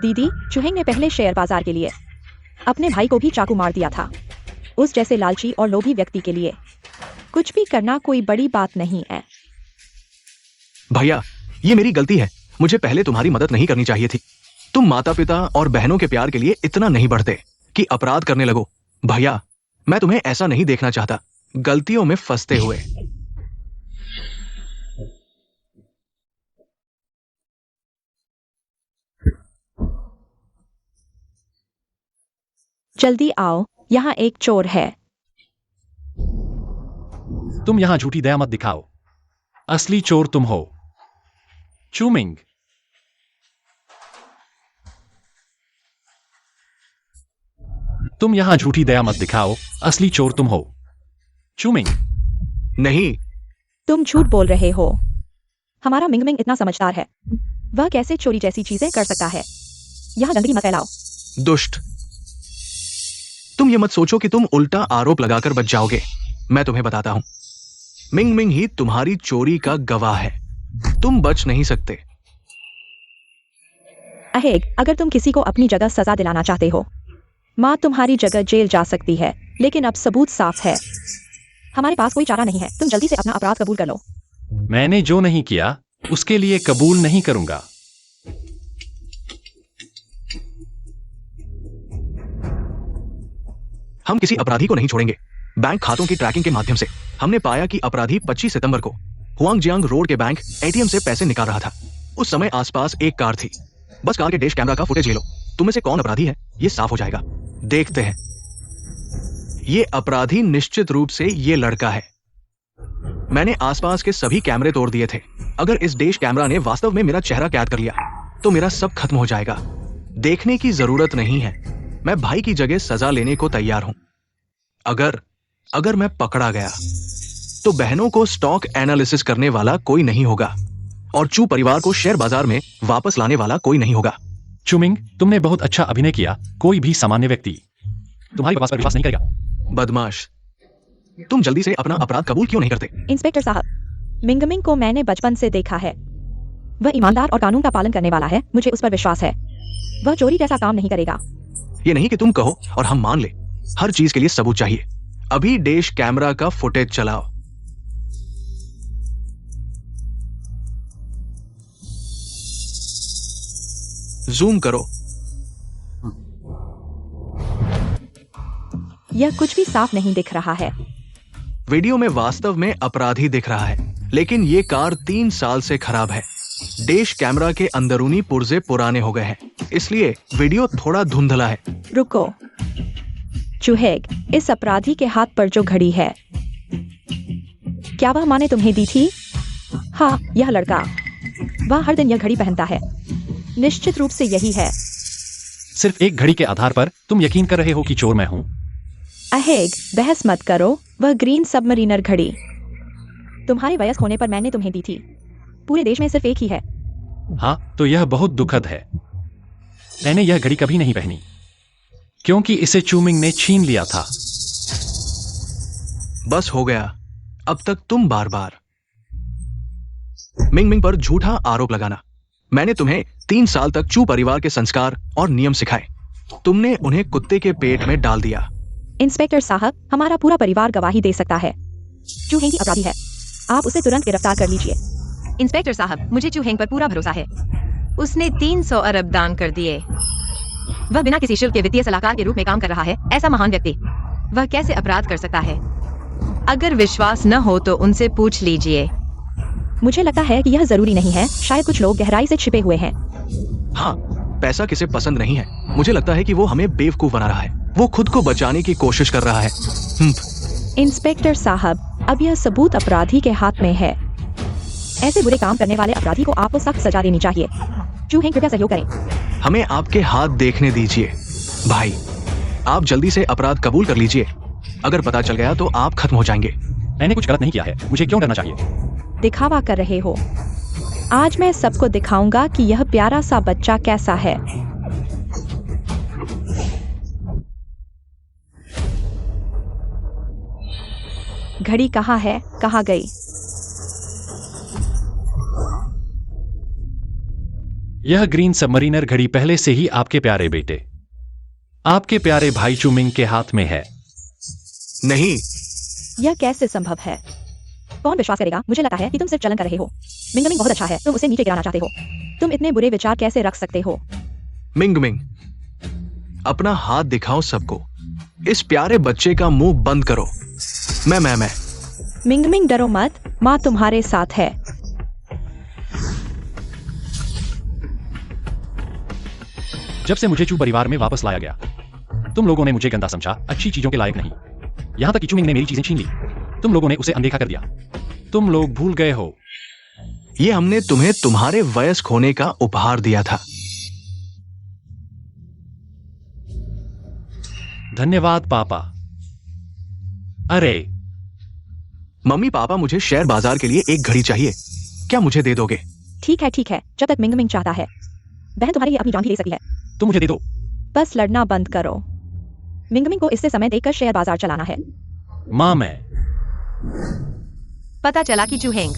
दीदी, चुहेंग ने पहले शेयर बाजार के लिए अपने भाई को भी चाकू मार दिया था। उस जैसे लालची और लोभी व्यक्ति के लिए कुछ भी करना कोई बड़ी बात नहीं है। भैया, ये मेरी गलती है। मुझे पहले तुम्हारी मदद नहीं करनी चाहिए थी। तुम माता पिता और बहनों के प्यार के लिए इतना नहीं बढ़ते कि अपराध करने लगो। भैया, मैं तुम्हें ऐसा नहीं देखना चाहता, गलतियों में फंसते हुए। जल्दी आओ, यहाँ एक चोर है। तुम यहाँ झूठी दया मत दिखाओ। असली चोर तुम हो। चूमिंग, तुम यहाँ झूठी दया मत दिखाओ। असली चोर तुम हो। चूमिंग, नहीं, तुम झूठ बोल रहे हो। हमारा मिंगमिंग इतना समझदार है, वह कैसे चोरी जैसी चीजें कर सकता है? यहाँ गंदगी मत फैलाओ। दुष्ट। तुम ये मत सोचो कि तुम उल्टा आरोप लगाकर बच जाओगे। मैं तुम्हें बताता हूं, मिंग मिंग ही तुम्हारी चोरी का गवाह है। तुम बच नहीं सकते। अहेग, अगर तुम किसी को अपनी जगह सजा दिलाना चाहते हो, माँ तुम्हारी जगह जेल जा सकती है, लेकिन अब सबूत साफ है। हमारे पास कोई चारा नहीं है। तुम जल्दी से अपना अपराध कबूल कर लो। मैंने जो नहीं किया उसके लिए कबूल नहीं करूंगा। हम किसी अपराधी को नहीं छोड़ेंगे। बैंक खातों की ट्रैकिंग के माध्यम से हमने पाया कि अपराधी 25 सितंबर को हुआंगजियांग रोड के बैंक एटीएम से पैसे निकाल रहा था। उस समय आसपास एक कार थी। बस कार के डैश कैमरा का फुटेज ले लो। तुम में से कौन अपराधी है, ये साफ हो जाएगा। देखते हैं। ये अपराधी निश्चित रूप से ये लड़का है। मैंने आसपास के सभी कैमरे तोड़ दिए थे। अगर इस डैश कैमरा ने वास्तव में मेरा चेहरा कैद कर लिया तो मेरा सब खत्म हो जाएगा। देखने की जरूरत नहीं है। मैं भाई की जगह सजा लेने को तैयार हूं। अगर मैं पकड़ा गया तो बहनों को स्टॉक एनालिसिस करने वाला कोई नहीं होगा और चू परिवार को शेयर बाजार में वापस लाने वाला कोई नहीं होगा। चुमिंग, तुमने बहुत अच्छा अभिनय किया। कोई भी सामान्य व्यक्ति तुम्हारी बकवास पर विश्वास नहीं करेगा। बदमाश, तुम जल्दी से अपना अपराध कबूल क्यों नहीं करते? इंस्पेक्टर साहब, मिंगमिंग को मैंने बचपन से देखा है। वह ईमानदार और कानून का पालन करने वाला है। मुझे उस पर विश्वास है। वह चोरी जैसा काम नहीं करेगा। ये नहीं कि तुम कहो और हम मान ले। हर चीज के लिए सबूत चाहिए। अभी डैश कैमरा का फुटेज चलाओ। जूम करो। यह कुछ भी साफ नहीं दिख रहा है। वीडियो में वास्तव में अपराधी दिख रहा है, लेकिन ये कार 3 साल से खराब है। डैश कैमरा के अंदरूनी पुर्जे पुराने हो गए हैं, इसलिए वीडियो थोड़ा धुंधला है। रुको चुहेग, इस अपराधी के हाथ पर जो घड़ी है, क्या वह माँ ने तुम्हें दी थी? हाँ, यह लड़का, वह हर दिन यह घड़ी पहनता है। निश्चित रूप से यही है। सिर्फ एक घड़ी के आधार पर तुम यकीन कर रहे हो कि चोर मैं हूं? अहेग, बहस मत करो। वह ग्रीन सबमरीनर घड़ी तुम्हारे वयस्क होने पर मैंने तुम्हें दी थी। पूरे देश में सिर्फ एक ही है। हाँ, तो यह बहुत दुखद है। मैंने यह घड़ी कभी नहीं पहनी क्योंकि इसे चूमिंग ने छीन लिया था। बस हो गया। अब तक तुम बार बार मिंग मिंग पर झूठा आरोप लगाना। मैंने तुम्हें 3 साल तक चू परिवार के संस्कार और नियम सिखाए। तुमने उन्हें कुत्ते के पेट में डाल दिया। इंस्पेक्टर साहब, हमारा पूरा परिवार गवाही दे सकता है। चू हेंग अपराधी है, आप उसे तुरंत गिरफ्तार कर लीजिए। इंस्पेक्टर साहब, मुझे चू हेंग पर पूरा भरोसा है। उसने 300 अरब दान कर दिए। वह बिना किसी शुल्क के वित्तीय सलाहकार के रूप में काम कर रहा है। ऐसा महान व्यक्ति वह कैसे अपराध कर सकता है? अगर विश्वास न हो तो उनसे पूछ लीजिए। मुझे लगता है कि यह जरूरी नहीं है, शायद कुछ लोग गहराई से छिपे हुए हैं। हाँ, पैसा किसे पसंद नहीं है। मुझे लगता है कि वो हमें बेवकूफ बना रहा है। वो खुद को बचाने की कोशिश कर रहा है। इंस्पेक्टर साहब, अब यह सबूत अपराधी के हाथ में है। ऐसे बुरे काम करने वाले अपराधी को आपको सख्त सजा देनी चाहिए। चू हेंग, कृपया सहयोग करें। हमें आपके हाथ देखने दीजिए। भाई, आप जल्दी से अपराध कबूल कर लीजिए। अगर पता चल गया तो आप खत्म हो जाएंगे। मैंने कुछ गलत नहीं किया है, मुझे क्यों डरना चाहिए? दिखावा कर रहे हो। आज मैं सबको दिखाऊंगा कि यह प्यारा सा बच्चा कैसा है। घड़ी कहाँ है, कहाँ गई? यह ग्रीन सबमरीनर घड़ी पहले से ही आपके प्यारे बेटे, आपके प्यारे भाई चुमिंग के हाथ में है। नहीं, यह कैसे संभव है? कौन विश्वास करेगा? मुझे लगता है कि तुम सिर्फ चलन कर रहे हो। मिंग मिंग बहुत अच्छा है, तुम उसे नीचे गिराना चाहते हो। तुम इतने बुरे विचार कैसे रख सकते हो? मिंग मिंग, अपना हाथ दिखाओ सबको। इस प्यारे बच्चे का मुंह बंद करो। मैं मिंग मिंग, डरो मत, माँ तुम्हारे साथ है। जब से मुझे चू परिवार में वापस लाया गया, तुम लोगों ने मुझे गंदा समझा, अच्छी चीजों के लायक नहीं। यहां तक कि चुमिंग ने मेरी चीजें छीन ली। तुम लोगों ने उसे अनदेखा कर दिया। तुम लोग भूल गए हो, ये हमने तुम्हें तुम्हारे वयस्क होने का उपहार दिया था। धन्यवाद पापा। अरे मम्मी पापा, मुझे शेयर बाजार के लिए एक घड़ी चाहिए। क्या मुझे दे दोगे? ठीक है, जब तक मिंग मिंग चाहता है। बहन तुम्हारे लिए अपनी जान भी ले सकती है। तुम मुझे दे दो। बस लड़ना बंद करो। मिंग मिंग को इससे समय देकर शेयर बाजार चलाना है। माँ, मैं पता चला कि चू हेंग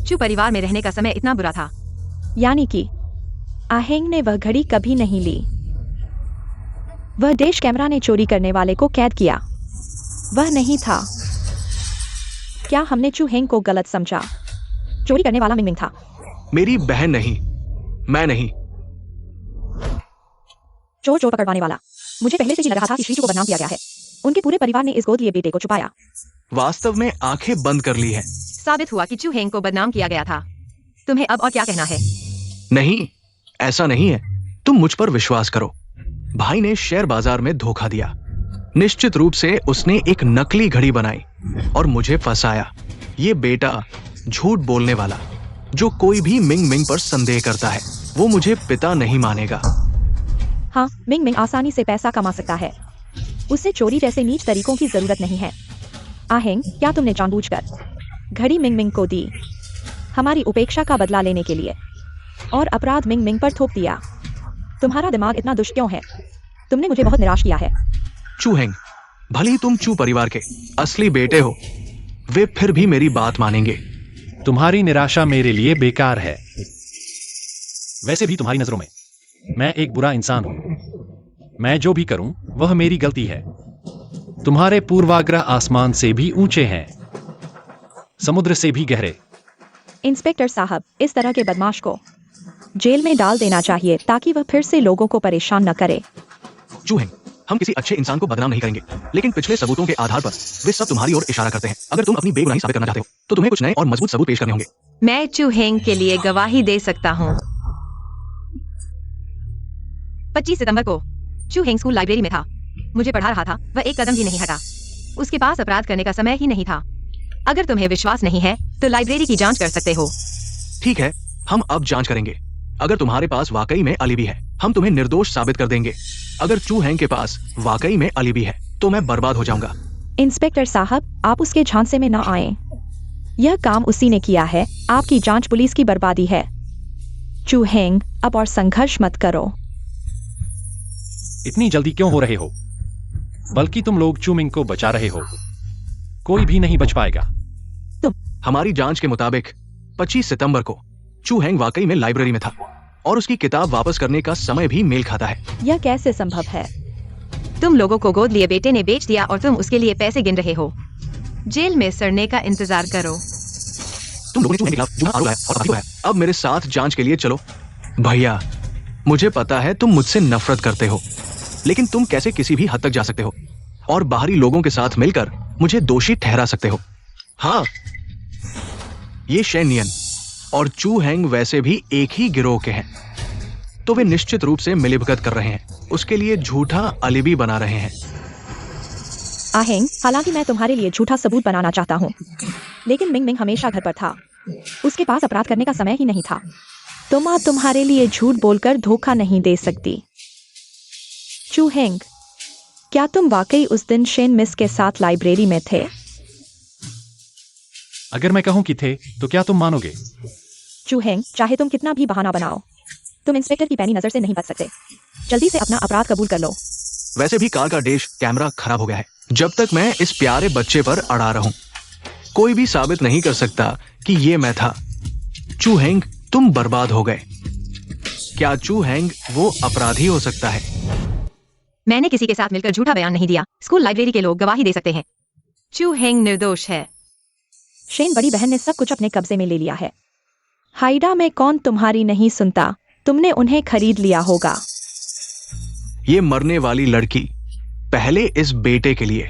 चू परिवार में रहने का समय इतना बुरा था। यानी कि आहेंग ने वह घड़ी कभी नहीं ली। वह डैश कैमरा ने चोरी करने वाले को कैद किया। वह नहीं था। क्या हमने चू हेंग को गलत समझा? चोरी करने वाला मिंग मिंग था। मेरी बहन नहीं, मैं नहीं। चोर चोर पकड़वाने वाला। मुझे पहले से ही लग रहा था कि श्री चू को बदनाम किया गया है। उनके पूरे परिवार ने इस गोद लिए बेटे को छुपाया। वास्तव में आंखें बंद कर ली है। साबित हुआ कि चू हेंग को बदनाम किया गया था। तुम्हें अब और क्या कहना है? नहीं, ऐसा नहीं है। तुम मुझ पर विश्वास करो। भाई ने शेयर बाजार में धोखा दिया। निश्चित रूप से उसने एक नकली घड़ी बनाई और मुझे फंसाया। ये बेटा झूठ बोलने वाला, जो कोई भी मिंग मिंग पर संदेह करता है, वो मुझे पिता नहीं मानेगा। हाँ, मिंग मिंग आसानी से पैसा कमा सकता है। उसे चोरी जैसे नीच तरीकों की जरूरत नहीं है। आहेंग, क्या तुमने जानबूझकर घड़ी मिंग मिंग को दी? हमारी उपेक्षा का बदला लेने के लिए, और अपराध मिंग मिंग पर थोप दिया। तुम्हारा दिमाग इतना दुष्ट क्यों है? तुमने मुझे बहुत निराश किया है। चू हेंग, भले ही तुम चू परिवार के असली बेटे हो, वे फिर भी मेरी बात मानेंगे। तुम्हारी निराशा मेरे लिए बेकार है। वैसे भी तुम्हारी नजरों में मैं एक बुरा इंसान हूं। मैं जो भी करूं वह मेरी गलती है। तुम्हारे पूर्वाग्रह आसमान से भी ऊंचे हैं, समुद्र से भी गहरे। इंस्पेक्टर साहब, इस तरह के बदमाश को जेल में डाल देना चाहिए ताकि वह फिर से लोगों को परेशान न करे। चू हेंग, हम किसी अच्छे इंसान को बदनाम नहीं करेंगे, लेकिन पिछले सबूतों के आधार पर वे सब तुम्हारी ओर इशारा करते हैं। अगर तुम अपनी बेगुनाही साबित करना चाहते हो तो तुम्हें कुछ नए और मजबूत सबूत पेश करने होंगे। मैं चू हेंग के लिए गवाही दे सकता हूँ। 25 सितंबर को चू हेंग स्कूल लाइब्रेरी में था। मुझे पढ़ा रहा था। वह एक कदम भी नहीं हटा। उसके पास अपराध करने का समय ही नहीं था। अगर तुम्हें विश्वास नहीं है तो लाइब्रेरी की जांच कर सकते हो। ठीक है, हम अब जांच करेंगे। अगर तुम्हारे पास वाकई में अलीबी है, हम तुम्हें निर्दोष साबित कर देंगे। अगर चू हेंग के पास वाकई में अलीबी है तो मैं बर्बाद हो जाऊंगा। इंस्पेक्टर साहब, आप उसके झांसे में न आए। यह काम उसी ने किया है। आपकी जांच पुलिस की बर्बादी है। चू हेंग, अब और संघर्ष मत करो। इतनी जल्दी क्यों हो रहे हो? बल्कि तुम लोग चुमिंग को बचा रहे हो। कोई भी नहीं बच पाएगा। हमारी जांच के मुताबिक 25 सितंबर को चू हैंग वाकई में लाइब्रेरी में था और उसकी किताब वापस करने का समय भी मेल खाता है। यह कैसे संभव है? तुम लोगों को गोद लिए बेटे ने बेच दिया और तुम उसके लिए पैसे गिन रहे हो। जेल में सड़ने का इंतजार करो। तुम लोगों ने चू हैंग के खिलाफ झूठा आरोप लगाया और अपराधी को है। अब मेरे साथ जांच के लिए चलो। भैया, मुझे पता है तुम मुझसे नफरत करते हो, लेकिन तुम कैसे किसी भी हद तक जा सकते हो और बाहरी लोगों के साथ मिलकर मुझे दोषी ठहरा सकते हो? हाँ, ये शेन नियन और चू हैंग वैसे भी एक ही गिरोह के हैं, तो वे निश्चित रूप से मिलीभगत कर रहे हैं, उसके लिए झूठा अलिबी बना रहे हैं। आहेंग, हालांकि मैं तुम्हारे लिए झूठा सबूत बनाना चाहता हूँ, लेकिन मिंग मिंग हमेशा घर पर था। उसके पास अपराध करने का समय ही नहीं था। तुम तुम्हारे लिए झूठ बोलकर धोखा नहीं दे सकती। चू हैंग, क्या तुम वाकई उस दिन शेन मिस के साथ लाइब्रेरी में थे? अगर मैं कहूं कि थे तो क्या तुम मानोगे? चू हैंग, चाहे तुम कितना भी बहाना बनाओ, तुम इंस्पेक्टर की पैनी नजर से नहीं बच सकते। जल्दी से अपना अपराध कबूल कर लो। वैसे भी कार का डैश कैमरा खराब हो गया है। जब तक मैं इस प्यारे बच्चे पर अड़ा रहूं, कोई भी साबित नहीं कर सकता कि ये मैं था। चू हैंग, तुम बर्बाद हो गए। क्या चू हैंग वो अपराधी हो सकता है? मैंने किसी के साथ मिलकर झूठा बयान नहीं दिया। स्कूल लाइब्रेरी के लोग गवाही दे सकते हैं। चू हैंग निर्दोष है। शेन बड़ी बहन ने सब कुछ अपने कब्जे में ले लिया है। हाइडा में कौन तुम्हारी नहीं सुनता? तुमने उन्हें खरीद लिया होगा। ये मरने वाली लड़की पहले इस बेटे के लिए,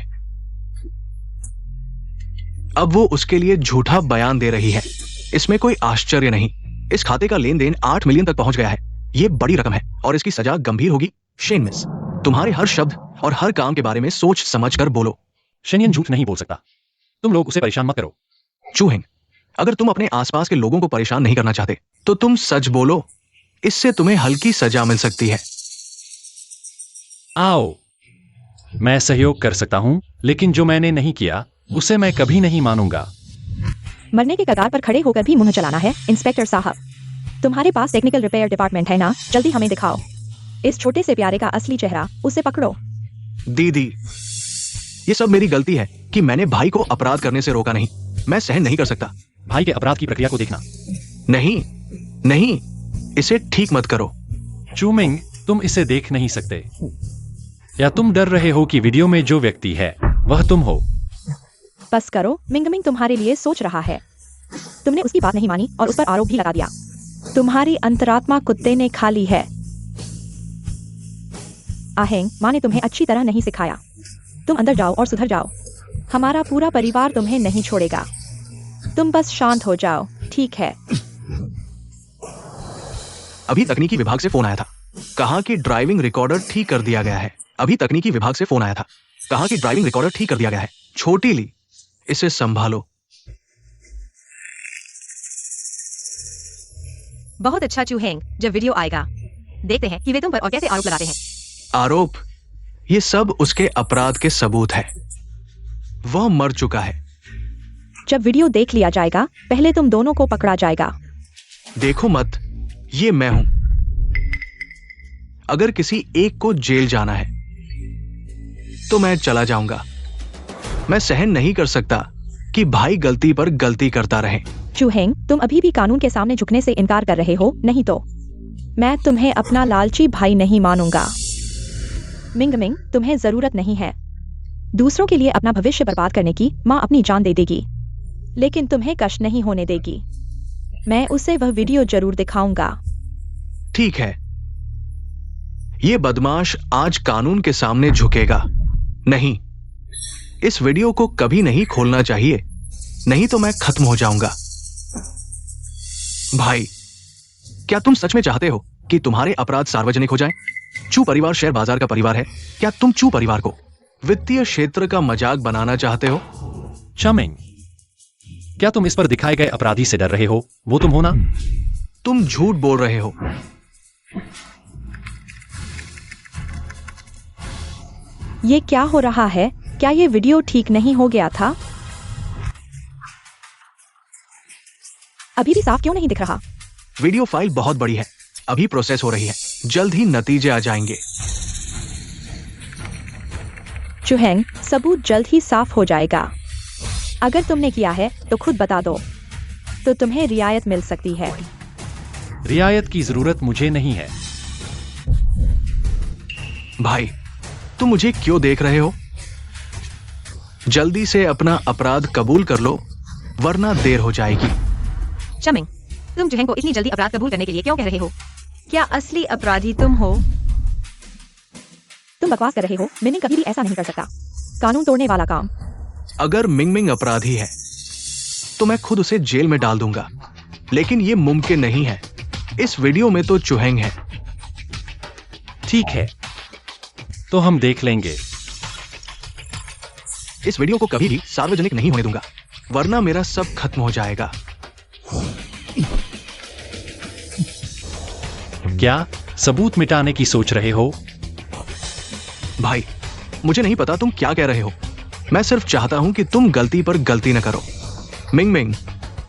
अब वो उसके लिए झूठा बयान दे रही है। इसमें कोई आश्चर्य नहीं। इस खाते का लेन देन 8 मिलियन तक पहुंच गया है। ये बड़ी रकम है और इसकी सजा गंभीर होगी। शेन मिस, तुम्हारे हर शब्द और हर काम के बारे में सोच समझ कर बोलो। शेनियन झूठ नहीं बोल सकता। तुम लोग उसे परेशान मत करो। चू हैंग, अगर तुम अपने आसपास के लोगों को परेशान नहीं करना चाहते तो तुम सच बोलो। इससे तुम्हें हल्की सजा मिल सकती है। आओ, मैं सहयोग कर सकता हूं, लेकिन जो मैंने नहीं किया उसे मैं कभी नहीं मानूंगा। मरने के कगार पर खड़े होकर भी मुंह चलाना है। इंस्पेक्टर साहब, तुम्हारे पास टेक्निकल रिपेयर डिपार्टमेंट है ना? जल्दी हमें दिखाओ इस छोटे से प्यारे का असली चेहरा। उसे पकड़ो। दीदी, ये सब मेरी गलती है कि मैंने भाई को अपराध करने से रोका नहीं। मैं सहन नहीं कर सकता। भाई के अपराध की प्रक्रिया को देखना। नहीं नहीं, इसे ठीक मत करो। चूमिंग, तुम इसे देख नहीं सकते। या तुम डर रहे हो कि वीडियो में जो व्यक्ति है वह तुम हो? बस करो। मिंग मिंग तुम्हारे लिए सोच रहा है। तुमने उसकी बात नहीं मानी और उस पर आरोप भी लगा दिया। तुम्हारी अंतरात्मा कुत्ते ने खा ली है। आहेंग, माँ ने तुम्हें अच्छी तरह नहीं सिखाया। तुम अंदर जाओ और सुधर जाओ। हमारा पूरा परिवार तुम्हें नहीं छोड़ेगा। तुम बस शांत हो जाओ, ठीक है? अभी तकनीकी विभाग से फोन आया था। कहा कि ड्राइविंग रिकॉर्डर ठीक कर दिया गया है। अभी तकनीकी विभाग से फोन आया था। कहा कि ड्राइविंग रिकॉर्डर ठीक कर दिया गया है। छोटी ली, इसे संभालो। बहुत अच्छा चू हैंग, जब वीडियो आएगा देखते हैं कि वे तुम पर और कैसे आरोप लगाते हैं। आरोप? ये सब उसके अपराध के सबूत है। वह मर चुका है। जब वीडियो देख लिया जाएगा, पहले तुम दोनों को पकड़ा जाएगा। देखो मत, ये मैं हूं। अगर किसी एक को जेल जाना है तो मैं चला जाऊंगा। मैं सहन नहीं कर सकता कि भाई गलती पर गलती करता रहे। चू हैंग, तुम अभी भी कानून के सामने झुकने से इनकार कर रहे हो, नहीं तो मैं तुम्हें अपना लालची भाई नहीं मानूंगा। मिंग मिंग, तुम्हें जरूरत नहीं है। दूसरों के लिए अपना भविष्य बर्बाद करने की। माँ अपनी जान दे देगी, लेकिन तुम्हें कष्ट नहीं होने देगी। मैं उसे वह वीडियो जरूर दिखाऊंगा। ठीक है, ये बदमाश आज कानून के सामने झुकेगा। नहीं, इस वीडियो को कभी नहीं खोलना चाहिए, नहीं तो मैं खत्म हो जाऊंगा। भाई, क्या तुम सच में चाहते हो कि तुम्हारे अपराध सार्वजनिक हो जाएं? चू परिवार शेयर बाजार का परिवार है। क्या तुम चू परिवार को वित्तीय क्षेत्र का मजाक बनाना चाहते हो? चमिंग, क्या तुम इस पर दिखाए गए अपराधी से डर रहे हो? वो तुम हो ना? तुम झूठ बोल रहे हो। ये क्या हो रहा है? क्या ये वीडियो ठीक नहीं हो गया था? अभी भी साफ क्यों नहीं दिख रहा? वीडियो फाइल बहुत बड़ी है, अभी प्रोसेस हो रही है। जल्द ही नतीजे आ जाएंगे। चू हैंग, सबूत जल्द ही साफ हो जाएगा। अगर तुमने किया है तो खुद बता दो। तो तुम्हें रियायत मिल सकती है। रियायत की जरूरत मुझे नहीं है। भाई, तुम मुझे क्यों देख रहे हो? जल्दी से अपना अपराध कबूल कर लो, वरना देर हो जाएगी। चमिंग, तुम जुहेंग को इतनी जल्दी अपराध कबूल करने के लिए क्यों कह रहे हो? क्या असली अपराधी तुम हो? तुम बकवास कर रहे हो। मिमिंग कभी भी ऐसा नहीं कर सकता। कानून तोड़ने वाला काम। अगर मिंगमिंग अपराधी है तो मैं खुद उसे जेल में डाल दूंगा, लेकिन ये मुमकिन नहीं है। इस वीडियो में तो चुहेंग है। ठीक है, तो हम देख लेंगे। इस वीडियो को कभी भी सार्वजनिक नहीं होने दूंगा, वरना मेरा सब खत्म हो जाएगा। क्या सबूत मिटाने की सोच रहे हो? भाई, मुझे नहीं पता तुम क्या कह रहे हो। मैं सिर्फ चाहता हूं कि तुम गलती पर गलती न करो। मिंगमिंग,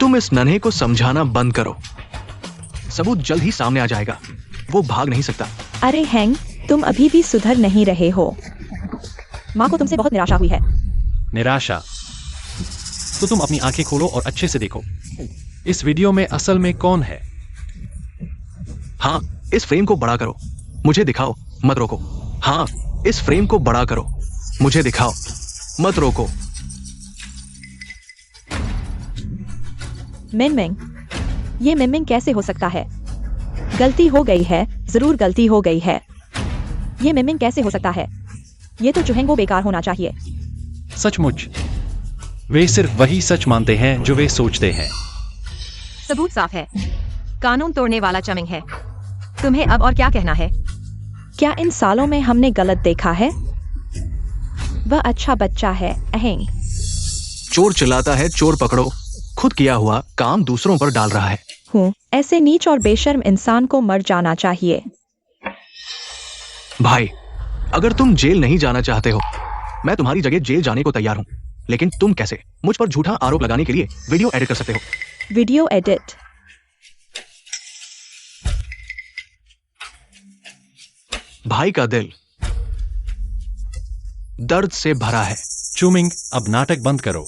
तुम इस नन्हे को समझाना बंद करो। सबूत जल्द ही सामने आ जाएगा। वो भाग नहीं सकता। अरे हैंग, तुम अभी भी सुधर नहीं रहे हो। माँ को तुमसे बहुत निराशा हुई है। निराशा? तो तुम अपनी आंखें खोलो और अच्छे से देखो। इस वीडियो में असल में कौन है? हाँ, इस फ्रेम को बड़ा करो, मुझे दिखाओ, मत रोको। हाँ, इस फ्रेम को बड़ा करो, मुझे दिखाओ, मत रोको। मिनमिंग, ये मिमिंग कैसे हो सकता है? गलती हो गई है, जरूर गलती हो गई है। ये मिमिंग कैसे हो सकता है? ये तो चुहेंगो बेकार होना चाहिए। सचमुच, वे सिर्फ वही सच मानते हैं जो वे सोचते हैं। सबूत साफ है। कानून तोड़ने वाला चमिंग है। तुम्हें अब और क्या कहना है? क्या इन सालों में हमने गलत देखा है? वह अच्छा बच्चा है। अहेंग, चोर चिल्लाता है, चोर पकड़ो। खुद किया हुआ काम दूसरों पर डाल रहा है। हूँ, ऐसे नीच और बेशर्म इंसान को मर जाना चाहिए। भाई, अगर तुम जेल नहीं जाना चाहते हो, मैं तुम्हारी जगह जेल जाने को तैयार हूं। लेकिन तुम कैसे मुझ पर झूठा आरोप लगाने के लिए वीडियो एडिट कर सकते हो? Video edit? भाई का दिल दर्द से भरा है। चुमिंग, अब नाटक बंद करो।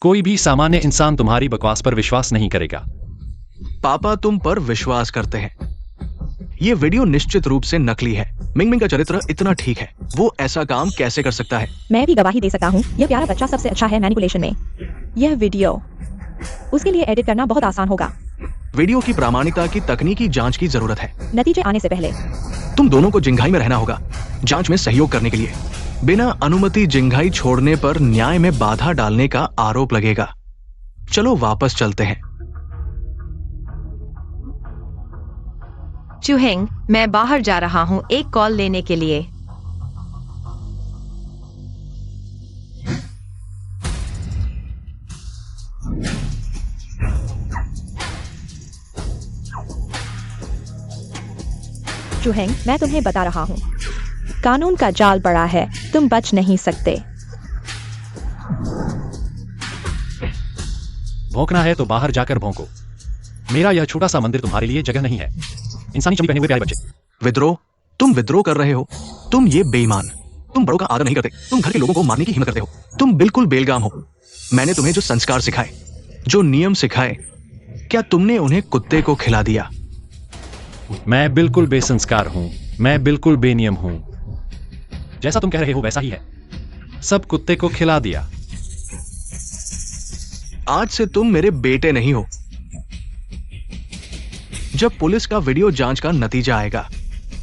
कोई भी सामान्य इंसान तुम्हारी बकवास पर विश्वास नहीं करेगा। पापा तुम पर विश्वास करते हैं। ये वीडियो निश्चित रूप से नकली है। मिंगमिंग का चरित्र इतना ठीक है, वो ऐसा काम कैसे कर सकता है? मैं भी गवाही दे सकता हूँ। यह प्यारा बच्चा सबसे अच्छा है मैनिपुलेशन में। यह वीडियो उसके लिए एडिट करना बहुत आसान होगा। वीडियो की प्रामाणिकता की तकनीकी जांच की जरूरत है। नतीजे आने से पहले तुम दोनों को जिंघाई में रहना होगा, जांच में सहयोग करने के लिए। बिना अनुमति जिंघाई छोड़ने पर न्याय में बाधा डालने का आरोप लगेगा। चलो वापस चलते हैं। चुहेंग, मैं बाहर जा रहा हूँ एक कॉल लेने के लिए। चुहेंग, मैं तुम्हें बता रहा हूँ, कानून का जाल बड़ा है, तुम बच नहीं सकते। भौंकना है तो बाहर जाकर भौंको। मेरा यह छोटा सा मंदिर तुम्हारे लिए जगह नहीं है। इंसानी चमड़ी पहने हुए प्यारे बच्चे। विद्रोह? तुम विद्रोह कर रहे हो? तुम ये बेईमान। तुम बड़ों का आदर नहीं करते। तुम घर के लोगों को मारने की हिम्मत करते हो। तुम बिल्कुल बेलगाम हो। मैंने तुम्हें जो संस्कार सिखाए, जो नियम सिखाए, क्या तुमने उन्हें कुत्ते को खिला दिया? मैं बिल्कुल बेसंस्कार हूं। मैं बिल्कुल बेनियम हूं। जैसा तुम कह रहे हो वैसा ही है। सब कुत्ते को खिला दिया। आज से तुम मेरे बेटे नहीं हो। जब पुलिस का वीडियो जांच का नतीजा आएगा,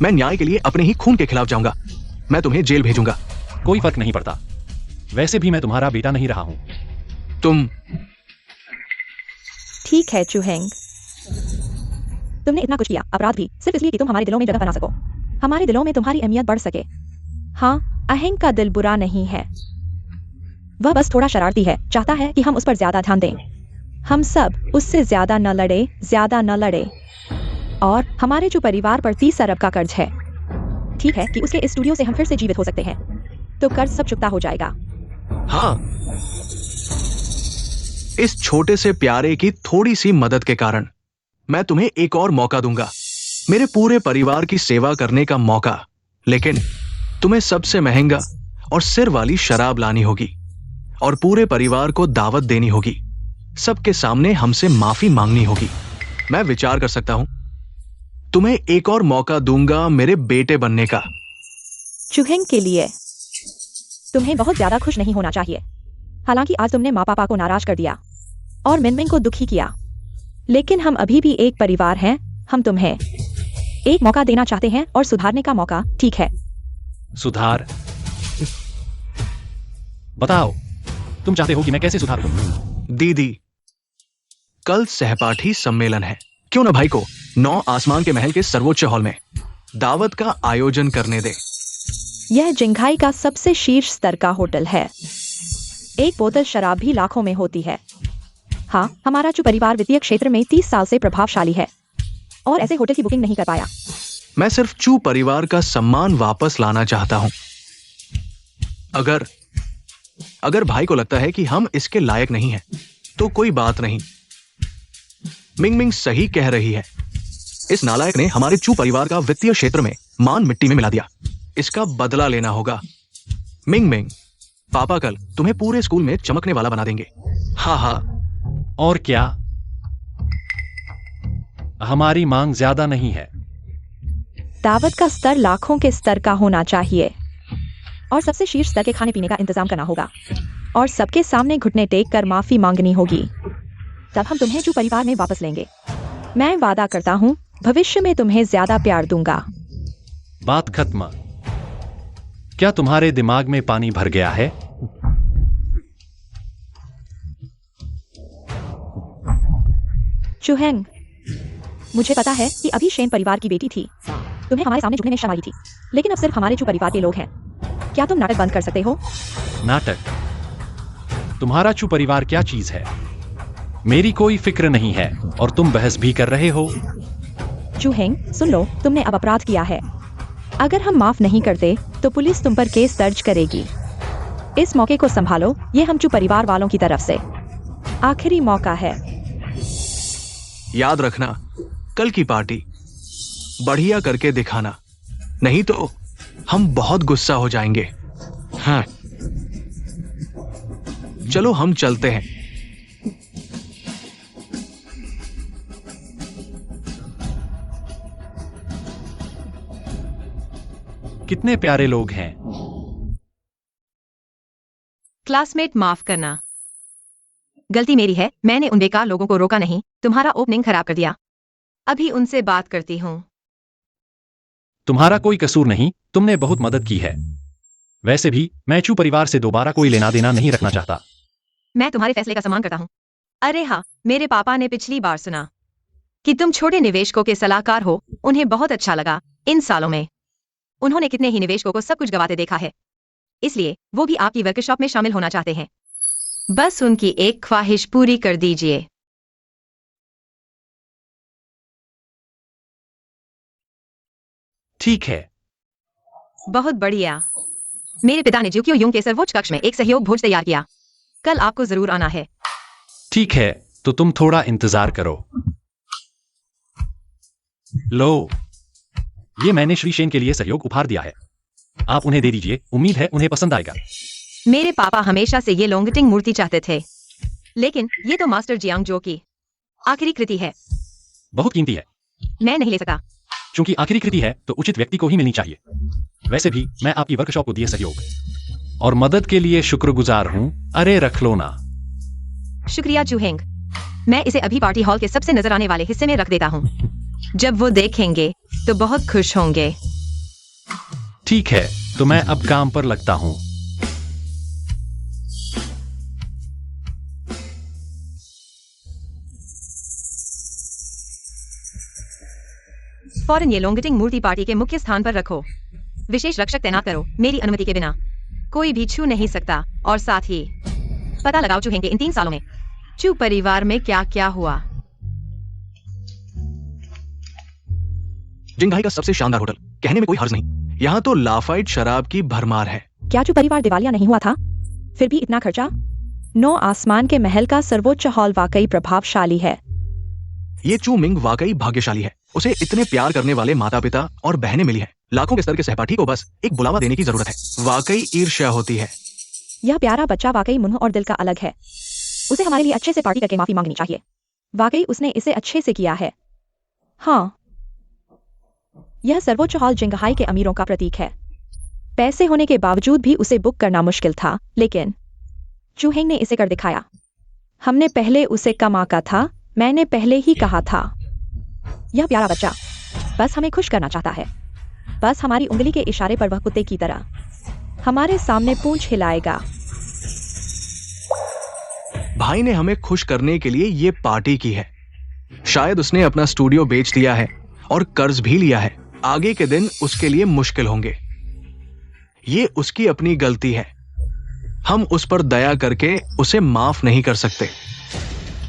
मैं न्याय के लिए अपने ही खून के खिलाफ जाऊंगा। मैं तुम्हें जेल भेजूंगा। कोई फर्क नहीं पड़ता। वैसे भी मैं तुम्हारा बेटा नहीं रहा हूं। तुम ठीक है चुहेंग, तुमने इतना कुछ किया, अपराध भी, सिर्फ इसलिए कि तुम हमारे दिलों में जगह बना सको, हमारे दिलों में तुम्हारी अहमियत बढ़ सके। हाँ, अहेंग का दिल बुरा नहीं है। वह बस थोड़ा शरारती है, चाहता है कि हम उस पर ज्यादा ध्यान दें। हम सब उससे ज्यादा न लड़े। और हमारे जो परिवार पर 30 अरब का कर्ज है, ठीक है कि उसके इस स्टूडियो से हम फिर से जीवित हो सकते हैं, तो कर्ज सब चुकता हो जाएगा। हाँ, इस छोटे से प्यारे की थोड़ी सी मदद के कारण मैं तुम्हें एक और मौका दूंगा, मेरे पूरे परिवार की सेवा करने का मौका। लेकिन तुम्हें सबसे महंगा और सिर वाली शराब लानी होगी और पूरे परिवार को दावत देनी होगी। सबके सामने हमसे माफी मांगनी होगी। मैं विचार कर सकता हूं, तुम्हें एक और मौका दूंगा मेरे बेटे बनने का। चुहेंग के लिए तुम्हें बहुत ज्यादा खुश नहीं होना चाहिए। हालांकि आज तुमने माँ पापा को नाराज कर दिया और मिनमिन को दुखी किया, लेकिन हम अभी भी एक परिवार हैं। हम तुम्हें एक मौका देना चाहते हैं और सुधारने का मौका, ठीक है? सुधार? बताओ, तुम चाहते हो कि मैं कैसे सुधार करूं? दीदी, कल सहपाठी सम्मेलन है, क्यों ना भाई को 9 आसमान के महल के सर्वोच्च हॉल में दावत का आयोजन करने दे। यह जिंघाई का सबसे शीर्ष स्तर का होटल है। एक बोतल शराब भी लाखों में होती है। हाँ, हमारा चू परिवार वित्तीय क्षेत्र में 30 साल से प्रभावशाली है और ऐसे होटल की बुकिंग नहीं कर पाया। मैं सिर्फ चू परिवार का सम्मान वापस लाना चाहता हूं। अगर भाई को लगता है कि हम इसके लायक नहीं हैं, तो कोई बात नहीं। मिंग मिंग सही कह रही है। इस नालायक ने हमारे चू परिवार का वित्तीय क्षेत्र में मान मिट्टी में मिला दिया। इसका बदला लेना होगा। मिंग मिंग, पापा कल तुम्हें पूरे स्कूल में चमकने वाला बना देंगे। हाँ हाँ। और क्या? हमारी मांग ज्यादा नहीं है। दावत का स्तर लाखों के स्तर का होना चाहिए और सबसे शीर्ष स्तर के खाने पीने का इंतजाम करना होगा और सबके सामने घुटने टेक कर माफी मांगनी होगी। तब हम तुम्हें चू परिवार में वापस लेंगे। मैं वादा करता हूँ, भविष्य में तुम्हें ज्यादा प्यार दूंगा। बात खत्म। क्या तुम्हारे दिमाग में पानी भर गया है? चुहेंग, मुझे पता है कि अभी शेन परिवार की बेटी थी। तुम्हें हमारे सामने झुकने में शर्म आई थी, लेकिन अब सिर्फ हमारे चू परिवार के लोग हैं। क्या तुम नाटक बंद कर सकते हो? नाटक? तुम्हारा चू परिवार क्या चीज है? मेरी कोई फिक्र नहीं है और तुम बहस भी कर रहे हो। चुहेंग, सुन लो, तुमने अब अपराध किया है। अगर हम माफ नहीं करते तो पुलिस तुम पर केस दर्ज करेगी। इस मौके को संभालो, ये हम चू परिवार वालों की तरफ से आखिरी मौका है। याद रखना, कल की पार्टी बढ़िया करके दिखाना, नहीं तो हम बहुत गुस्सा हो जाएंगे। हाँ, चलो हम चलते हैं। कितने प्यारे लोग हैं। क्लासमेट, माफ करना, गलती मेरी है। मैंने उन बेकार लोगों को रोका नहीं, तुम्हारा ओपनिंग खराब कर दिया। अभी उनसे बात करती हूँ। तुम्हारा कोई कसूर नहीं, तुमने बहुत मदद की है। वैसे भी मैं चू परिवार से दोबारा कोई लेना देना नहीं रखना चाहता। मैं तुम्हारे फैसले का सम्मान करता हूँ। अरे हाँ, मेरे पापा ने पिछली बार सुना कि तुम छोटे निवेशकों के सलाहकार हो। उन्हें बहुत अच्छा लगा। इन सालों में उन्होंने कितने ही निवेशकों को सब कुछ गवाते देखा है, इसलिए वो भी आपकी वर्कशॉप में शामिल होना चाहते हैं। बस उनकी एक ख्वाहिश पूरी कर दीजिए। ठीक है। बहुत बढ़िया। मेरे पिता ने ज्यूक्यो युंग के सर्वोच्च कक्ष में एक सहयोग भोज तैयार किया। कल आपको जरूर आना है। ठीक है, तो तुम थोड़ा इंतजार करो। लो, ये मैंने श्री शेन के लिए सहयोग उपहार दिया है। आप उन्हें दे दीजिए, उम्मीद है उन्हें पसंद आएगा। मेरे पापा हमेशा से ये लोंगटिंग मूर्ति चाहते थे, लेकिन ये तो मास्टर जियांग जो की आखिरी कृति है। बहुत कीमती है। मैं नहीं ले सकता। चूंकि आखिरी कृति है तो उचित व्यक्ति को ही मिलनी चाहिए। वैसे भी मैं आपकी वर्कशॉप को दिए सहयोग और मदद के लिए शुक्रगुजार हूं। अरे रख लो ना। शुक्रिया चुहेंग। मैं इसे अभी पार्टी हॉल के सबसे नजर आने वाले हिस्से में रख देता हूँ। जब वो देखेंगे तो बहुत खुश होंगे। ठीक है, तो मैं अब काम पर लगता हूं। फौरन ये लोंगटिंग मूर्ति पार्टी के मुख्य स्थान पर रखो। विशेष रक्षक तैनात करो। मेरी अनुमति के बिना कोई भी छू नहीं सकता। और साथ ही पता लगाओ चूहेंग के इन 3 सालों में चू परिवार में क्या क्या हुआ। जिंघाई का सबसे शानदार होटल, कहने में कोई हर्ज नहीं। यहाँ तो लाफाइट शराब की भरमार है। क्या चू परिवार दिवालिया नहीं हुआ था? फिर भी इतना खर्चा? 9 आसमान के महल का सर्वोच्च हॉल वाकई प्रभावशाली है। ये चू मिंग वाकई भाग्यशाली है। उसे इतने प्यार करने वाले माता पिता और बहनें मिली हैं। लाखों के स्तर के सहपाठी को बस एक बुलावा देने की जरूरत है। वाकई ईर्ष्या होती है। यह प्यारा बच्चा वाकई मुंह और दिल का अलग है। उसे हमारे लिए अच्छे से पार्टी करके माफी मांगनी चाहिए। वाकई उसने इसे अच्छे से किया है। हाँ, यह सर्वोच्च हॉल जिंगहाई के अमीरों का प्रतीक है। पैसे होने के बावजूद भी उसे बुक करना मुश्किल था, लेकिन चूहेंग ने इसे कर दिखाया। हमने पहले उसे कम आंका था, मैंने पहले ही कहा था। यह प्यारा बच्चा बस हमें खुश करना चाहता है। बस हमारी उंगली के इशारे पर वह कुत्ते की तरह हमारे सामने पूंछ हिलाएगा। भाई ने हमें खुश करने के लिए ये पार्टी की है। शायद उसने अपना स्टूडियो बेच दिया है और कर्ज भी लिया है। आगे के दिन उसके लिए मुश्किल होंगे। ये उसकी अपनी गलती है। हम उस पर दया करके उसे माफ नहीं कर सकते,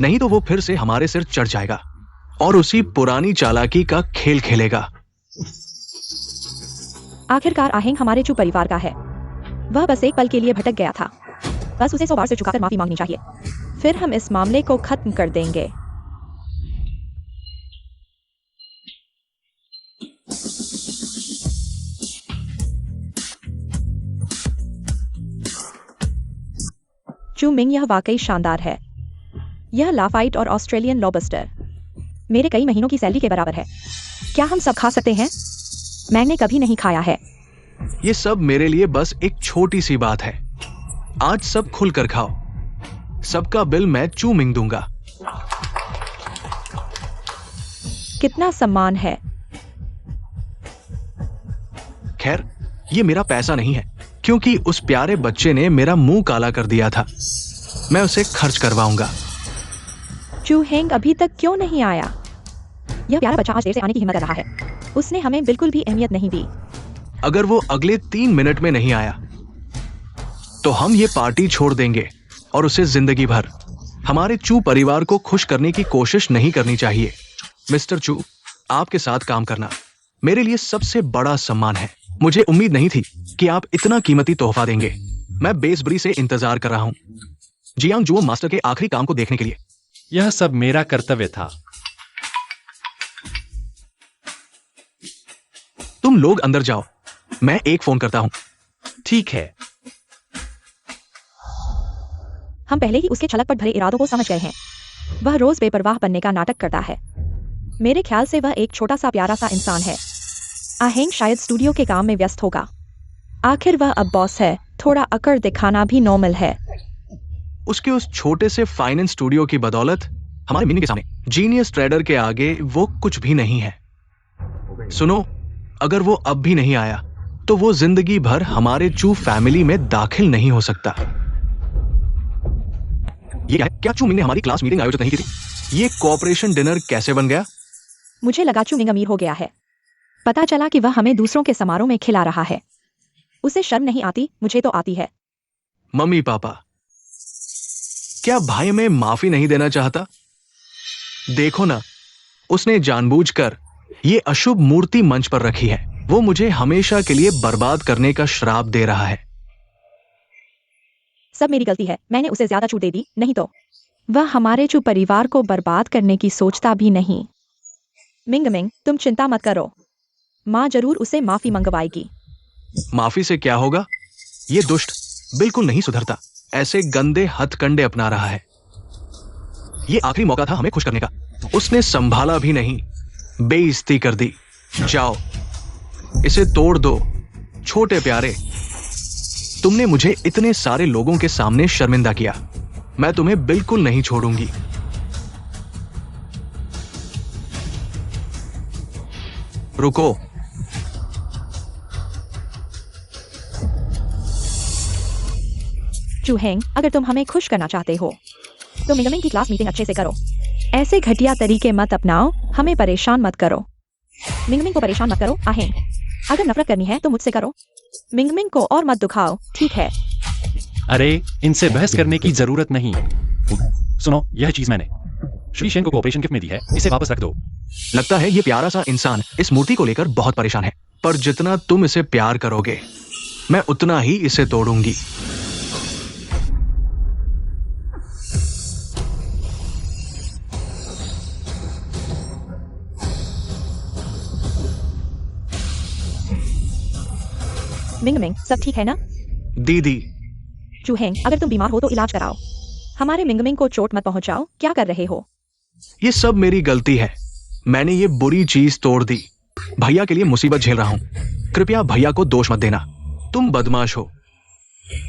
नहीं तो वो फिर से हमारे सिर चढ़ जाएगा और उसी पुरानी चालाकी का खेल खेलेगा। आखिरकार आहेंग हमारे चू परिवार का है। वह बस एक पल के लिए भटक गया था। बस उसे 100 बार से झुकाकर माफी मांगनी चाहिए, फिर हम इस मामले को खत्म कर देंगे। चू मिंग, यह वाकई शानदार है। यह लाफाइट और ऑस्ट्रेलियन लॉबस्टर मेरे कई महीनों की सैलरी के बराबर है। क्या हम सब खा सकते हैं? मैंने कभी नहीं खाया है। ये सब मेरे लिए बस एक छोटी सी बात है। आज सब खुलकर खाओ। सबका बिल मैं चू मिंग दूंगा। कितना सम्मान है। खैर, ये मेरा पैसा नहीं है, क्योंकि उस प्यारे बच्चे ने मेरा मुंह काला कर दिया था। मैं उसे खर्च करवाऊंगा। चू हेंग अभी तक क्यों नहीं आया? यह प्यारा बच्चा आज देर से आने की हिम्मत कर रहा है। उसने हमें बिल्कुल भी अहमियत नहीं दी। अगर वो अगले 3 मिनट में नहीं आया तो हम ये पार्टी छोड़ देंगे और उसे जिंदगी भर हमारे चू परिवार को खुश करने की कोशिश नहीं करनी चाहिए। मिस्टर चू, आपके साथ काम करना मेरे लिए सबसे बड़ा सम्मान है। मुझे उम्मीद नहीं थी कि आप इतना कीमती तोहफा देंगे। मैं बेसब्री से इंतजार कर रहा हूं जियांग जुओ मास्टर के आखिरी काम को देखने के लिए। यह सब मेरा कर्तव्य था। तुम लोग अंदर जाओ, मैं एक फोन करता हूं। ठीक है। हम पहले ही उसके छलकपट भरे इरादों को समझ गए हैं। वह रोज बेपरवाह बनने का नाटक करता है। मेरे ख्याल से वह एक छोटा सा प्यारा सा इंसान है। आहेंग शायद स्टूडियो के काम में व्यस्त होगा। आखिर वह अब बॉस है, थोड़ा अकड़ दिखाना भी नॉर्मल है। उसके उस छोटे से फाइनेंस स्टूडियो की बदौलत हमारे मिनी के सामने जीनियस ट्रेडर के आगे वो कुछ भी नहीं है। सुनो, अगर वो अब भी नहीं आया तो वो जिंदगी भर हमारे चू फैमिली में दाखिल नहीं हो सकता। ये क्या है? क्या चू मिंग ने हमारी क्लास मीटिंग आयोजित नहीं की थी? ये कोऑपरेशन डिनर कैसे बन गया? मुझे लगा चू मिंग अमीर हो गया है। पता चला कि वह हमें दूसरों के समारोह में खिला रहा है। उसे शर्म नहीं आती? मुझे तो आती है। मम्मी पापा, क्या भाई में माफी नहीं देना चाहता? देखो ना, उसने जानबूझकर ये अशुभ मूर्ति मंच पर रखी है। वो मुझे हमेशा के लिए बर्बाद करने का श्राप दे रहा है। सब मेरी गलती है। मैंने उसे ज्यादा छूट दे दी, नहीं तो वह हमारे चू परिवार को बर्बाद करने की सोचता भी नहीं। मिंग मिंग, तुम चिंता मत करो। माँ जरूर उसे माफी मंगवाएगी। माफी से क्या होगा? ये दुष्ट बिल्कुल नहीं सुधरता। ऐसे गंदे हथकंडे अपना रहा है। ये आखिरी मौका था हमें खुश करने का। उसने संभाला भी नहीं, बेइज्जती कर दी। जाओ, इसे तोड़ दो। छोटे प्यारे, तुमने मुझे इतने सारे लोगों के सामने शर्मिंदा किया। मैं तुम्हें बिल्कुल नहीं छोड़ूंगी। रुको। चूहेंग, अगर तुम हमें खुश करना चाहते हो तो मिंग मिंग की क्लास मीटिंग अच्छे से करो। ऐसे घटिया तरीके मत अपनाओ। हमें परेशान मत करो। मिंग मिंग को परेशान मत करो। आहेंग, अगर नफरत करनी है तो मुझसे करो। मिंग मिंग को और मत दुखाओ, ठीक है? अरे, इनसे बहस करने की जरूरत नहीं। सुनो, यह चीज मैंने श्री शेन को कोऑपरेशन गिफ्ट में दी है। इसे वापस रख दो। लगता है ये प्यारा सा इंसान इस मूर्ति को लेकर बहुत परेशान है, पर जितना तुम इसे प्यार करोगे मैं उतना ही इसे तोड़ूंगी। मिंग मिंग, सब ठीक है ना? दीदी, चूहेंग, अगर तुम बीमार हो तो इलाज कराओ। हमारे मिंगमिंग को चोट मत पहुंचाओ। क्या कर रहे हो? ये सब मेरी गलती है। मैंने ये बुरी चीज तोड़ दी। भैया के लिए मुसीबत झेल रहा हूं। कृपया भैया को दोष मत देना। तुम बदमाश हो।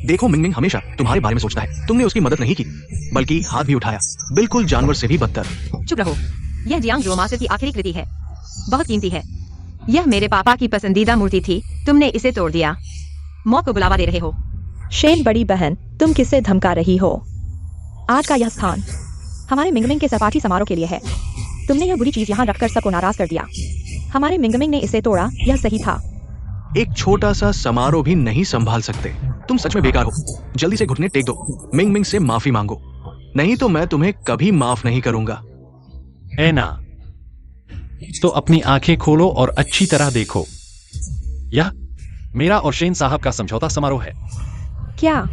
देखो, मिंगमिंग हमेशा तुम्हारे बारे में सोचता है। तुमने उसकी मदद नहीं की, बल्कि हाथ भी उठाया, बिल्कुल जानवर से भी बदतर। चुप रहो। यह जियांग ड्रो मास्टर की आखिरी कृति है। बहुत कीमती है। यह मेरे पापा की पसंदीदा मूर्ति थी। तुमने इसे तोड़ दिया। मौत को बुलावा दे रहे हो। शेन बड़ी बहन, तुम किससे धमका रही हो? आज का यह स्थान हमारे मिंगमिंग के सहपाठी समारोह के लिए है। तुमने यह बुरी चीज यहाँ रखकर सबको नाराज कर दिया। हमारे मिंगमिंग ने इसे तोड़ा, यह सही था। एक छोटा सा समारोह भी नहीं संभाल सकते। तुम सच में बेकार हो। जल्दी से घुटने टेक दो। मिंगमिंग से माफी मांगो, नहीं तो मैं तुम्हें कभी माफ नहीं करूंगा। एना, तो अपनी आंखें खोलो और अच्छी तरह देखो। यह मेरा और शेन साहब का समझौता समारोह है। क्या?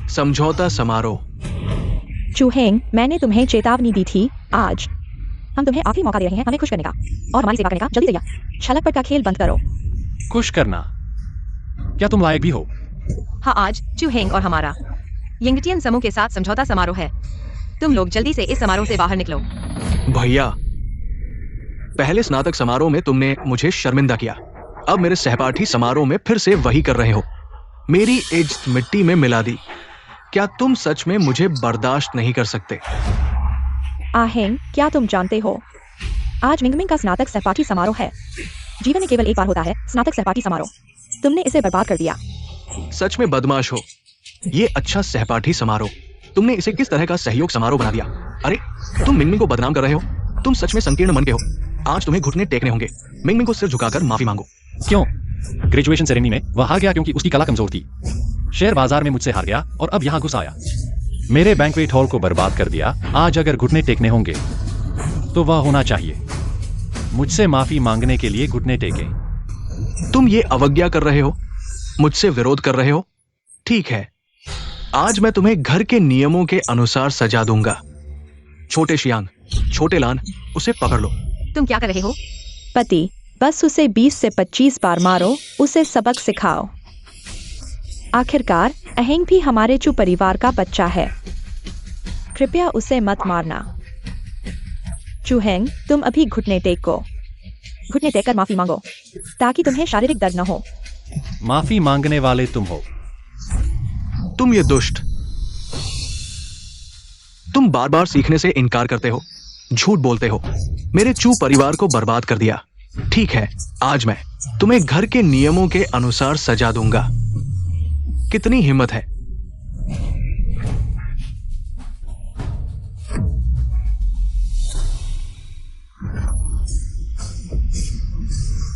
समझौता समारोह? चूहेंग, मैंने तुम्हें चेतावनी दी थी। आज हम तुम्हें आखिरी मौका दे रहे हैं हमें खुश करने का और हमारी सेवा करने का। जल्दी से यह छलकपट का खेल बंद करो। खुश करना? क्या तुम लायक भी हो? हाँ, आज चूहेंग और हमारा यंगटियन समूह के साथ समझौता समारोह है। तुम लोग जल्दी से इस समारोह से बाहर निकलो। भैया, पहले स्नातक समारोह में तुमने मुझे शर्मिंदा किया। अब मेरे सहपाठी समारोह में फिर से वही कर रहे हो। मेरी इज्जत मिट्टी में मिला दी। क्या तुम सच में मुझे बर्दाश्त नहीं कर सकते? आहेंग, क्या तुम जानते हो आज मिंगमिंग का स्नातक सहपाठी समारोह है। जीवन में केवल एक बार होता है स्नातक सहपाठी समारोह। तुमने इसे बर्बाद कर दिया। सच में बदमाश हो। ये अच्छा सहपाठी समारोह, तुमने इसे किस तरह का सहयोग समारोह बना दिया। अरे, तुम मिंगमिंग को बदनाम कर रहे हो। तुम सच में संकीर्ण मन के हो। आज तुम्हें घुटने टेकने होंगे। मिंगमिंग को सिर झुकाकर माफी मांगो। क्यों? ग्रेजुएशन सेरेमनी में वह हार गया क्योंकि उसकी कला कमजोर थी। शेयर बाजार में मुझसे हार गया और अब यहाँ घुस आया। मेरे बैंक्वेट हॉल को बर्बाद कर दिया। आज अगर घुटने टेकने होंगे तो वह होना चाहिए मुझसे माफी मांगने के लिए घुटने टेके। तुम ये अवज्ञा कर रहे हो, मुझसे विरोध कर रहे हो। ठीक है, आज मैं तुम्हें घर के नियमों के अनुसार सजा दूंगा। छोटे शियांग, छोटे लान, उसे पकड़ लो। तुम क्या कर रहे हो? पति, बस उसे 20 से 25 बार मारो, उसे सबक सिखाओ। आखिरकार अहेंग भी हमारे चू परिवार का बच्चा है। कृपया उसे मत मारना। चूहेंग, तुम अभी घुटने टेको। घुटने टेककर माफी मांगो ताकि तुम्हें शारीरिक दर्द न हो। माफी मांगने वाले तुम हो। तुम ये दुष्ट, तुम बार बार सीखने से इनकार करते हो, झूठ बोलते हो, मेरे चू परिवार को बर्बाद कर दिया। ठीक है, आज मैं तुम्हें घर के नियमों के अनुसार सजा दूंगा। कितनी हिम्मत है।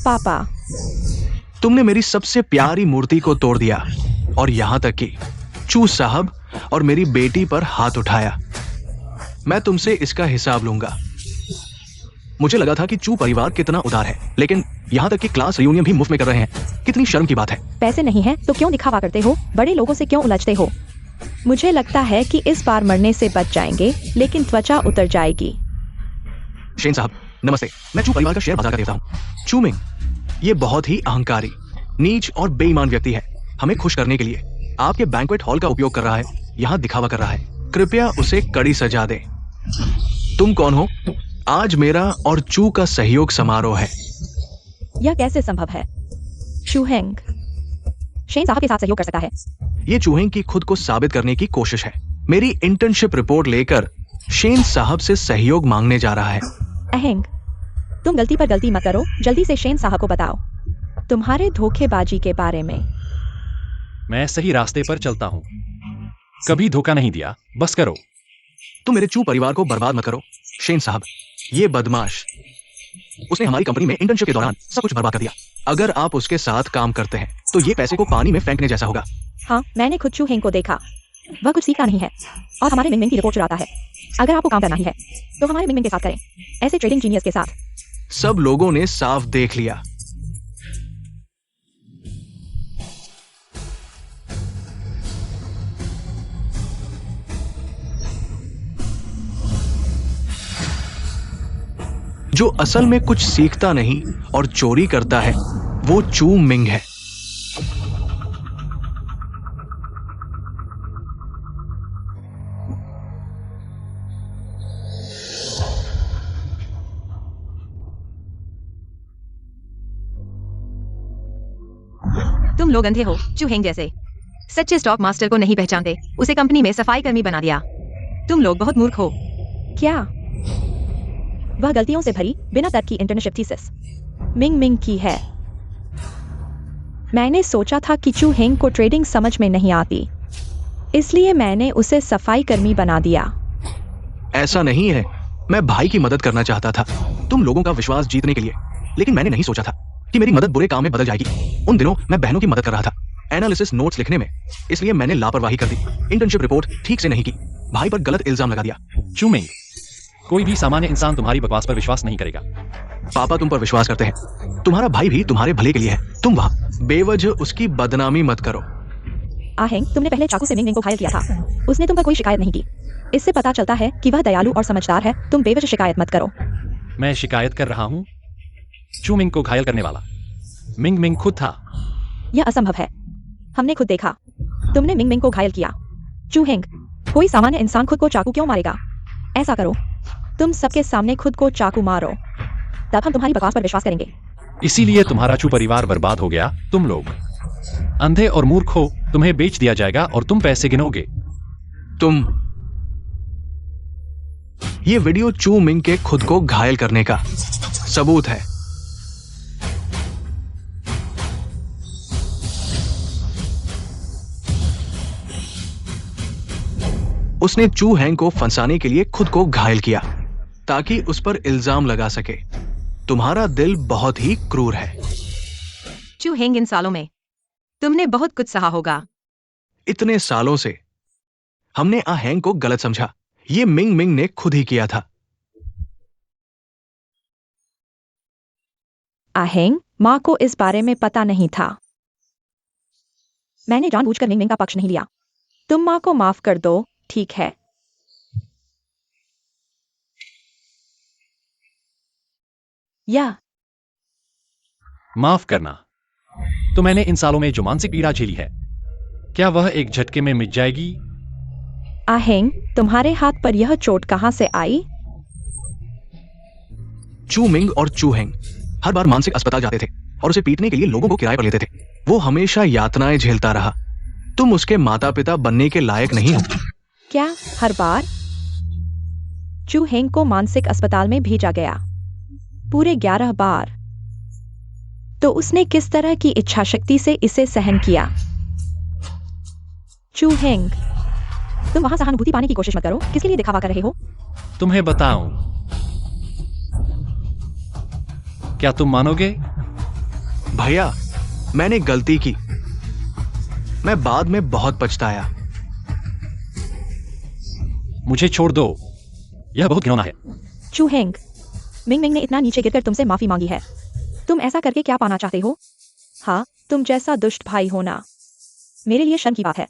पापा, तुमने मेरी सबसे प्यारी मूर्ति को तोड़ दिया और यहां तक कि चू साहब और मेरी बेटी पर हाथ उठाया। मैं तुमसे इसका हिसाब लूंगा। मुझे लगा था कि चू परिवार कितना उदार है, लेकिन यहां तक कि क्लास रियूनियन भी मुफ्त में कर रहे हैं। कितनी शर्म की बात है। पैसे नहीं है तो क्यों दिखावा करते हो? बड़े लोगों से क्यों उलझते हो? मुझे लगता है कि इस बार मरने से बच जाएंगे, लेकिन त्वचा उतर जाएगी। शेन साहब, नमस्ते। मैं चू परिवार का शेयर बाजार का देवता हूं, चू मिंग। ये बहुत ही अहंकारी, नीच और बेईमान व्यक्ति है। हमें खुश करने के लिए आपके बैंक्वेट हॉल का उपयोग कर रहा है, यहाँ दिखावा कर रहा है। कृपया उसे कड़ी सजा दें। तुम कौन हो? आज मेरा और चू का सहयोग समारोह है। यह कैसे संभव है? चूहेंग शेन साहब के साथ सहयोग कर सकता है। ये चूहेंग की खुद को साबित करने की कोशिश है। मेरी इंटर्नशिप रिपोर्ट लेकर शेन साहब से सहयोग मांगने जा रहा है। अहेंग, तुम गलती पर गलती मत करो। जल्दी से शेन साहब को बताओ तुम्हारे धोखेबाजी के बारे में। मैं सही रास्ते पर चलता हूँ, कभी धोखा नहीं दिया। बस करो। तुम मेरे चू परिवार को बर्बाद मत करो। शेन साहब, ये बदमाश, उसने हमारी कंपनी में इंटर्नशिप के दौरान सब कुछ बर्बाद कर दिया। अगर आप उसके साथ काम करते हैं तो ये पैसे को पानी में फेंकने जैसा होगा। हाँ, मैंने खुद चूहेंग को देखा। वह कुछ सीखता नहीं है और हमारे मिंगमिंग की रिपोर्ट चुराता है। अगर आपको काम करना ही है तो हमारे मिंगमिंग के साथ करें, ऐसे ट्रेडिंग जीनियस के साथ। सब लोगों ने साफ देख लिया। जो असल में कुछ सीखता नहीं और चोरी करता है वो चू मिंग है। लोग अंधे हो, चूहेंग जैसे। सच्चे स्टॉक मास्टर को नहीं पहचानते, उसे कंपनी में सफाई कर्मी बना दिया। तुम लोग बहुत मूर्ख हो। क्या वह गलतियों से भरी बिना तर्क की इंटर्नशिप थीसिस मिंग मिंग की है? मैंने सोचा था कि चू हेंग को ट्रेडिंग समझ में नहीं आती, इसलिए मैंने उसे सफाई कर्मी बना दिया। ऐसा नहीं है, मैं भाई की मदद करना चाहता था तुम लोगों का विश्वास जीतने के लिए, लेकिन मैंने नहीं सोचा था कि मेरी मदद बुरे काम में बदल जाएगी। उन दिनों मैं बहनों की मदद कर रहा था, एनालिसिस नोट्स लिखने में, इसलिए मैंने लापरवाही कर दी, इंटर्नशिप रिपोर्ट ठीक से नहीं की, भाई पर गलत इल्जाम लगा दिया। चूमिंग, कोई भी सामान्य इंसान तुम्हारी बकवास पर विश्वास नहीं करेगा। पापा तुम पर विश्वास करते हैं, तुम्हारा भाई भी तुम्हारे भले के लिए है, तुम वहां बेवजह उसकी बदनामी मत करो। आहेंग, तुमने पहले चाकू से मिंग मिंग को घायल किया था, उसने तुम पर कोई शिकायत नहीं की। इससे पता चलता है कि वह दयालु और समझदार है। तुम बेवजह शिकायत मत करो। मैं शिकायत कर रहा हूँ? चूमिंग को घायल करने वाला मिंग मिंग खुद था। यह असंभव है, हमने खुद देखा, तुमने मिंग मिंग को घायल किया। चू हेंग, कोई सामान्य इंसान खुद को चाकू क्यों मारेगा? ऐसा करो, तुम सबके सामने खुद को चाकू मारो, तब हम तुम्हारी बकवास पर विश्वास करेंगे। इसीलिए तुम्हारा चू परिवार बर्बाद हो गया। तुम लोग अंधे और मूर्ख हो, तुम्हें बेच दिया जाएगा और तुम पैसे गिनोगे। तुम ये वीडियो चू मिंग के खुद को घायल करने का सबूत है। उसने चू हैंग को फंसाने के लिए खुद को घायल किया ताकि उस पर इल्जाम लगा सके। तुम्हारा दिल बहुत ही क्रूर है। चूहेंग, इन सालों में तुमने बहुत कुछ सहा होगा। इतने सालों से हमने आ हैंग को गलत समझा, ये मिंग मिंग ने खुद ही किया था। आहेंग, माँ को इस बारे में पता नहीं था। मैंने जानबूझकर मिंग मिंग का पक्ष नहीं लिया। तुम माँ को माफ कर दो, ठीक है? या माफ करना। तो मैंने इन सालों में जो मानसिक पीड़ा झेली है, क्या वह एक झटके में मिट जाएगी? आहेंग, तुम्हारे हाथ पर यह चोट कहां से आई? चू मिंग और चू हैंग हर बार मानसिक अस्पताल जाते थे और उसे पीटने के लिए लोगों को किराए पर लेते थे। वो हमेशा यातनाएं झेलता रहा। तुम उसके माता पिता बनने के लायक नहीं हो। क्या हर बार? चू हेंग को मानसिक अस्पताल में भेजा गया पूरे 11 बार। तो उसने किस तरह की इच्छा शक्ति से इसे सहन किया? चू हेंग, तुम वहां सहानुभूति पाने की कोशिश मत करो। किसके लिए दिखावा कर रहे हो? तुम्हें बताऊं, क्या तुम मानोगे? भैया, मैंने गलती की, मैं बाद में बहुत पछताया। मुझे छोड़ दो, यह बहुत घिनौना है। चू हेंग, मिंग मिंग ने इतना नीचे गिरकर तुमसे माफी मांगी है। तुम ऐसा करके क्या पाना चाहते हो? हाँ, तुम जैसा दुष्ट भाई होना मेरे लिए शर्म की बात है।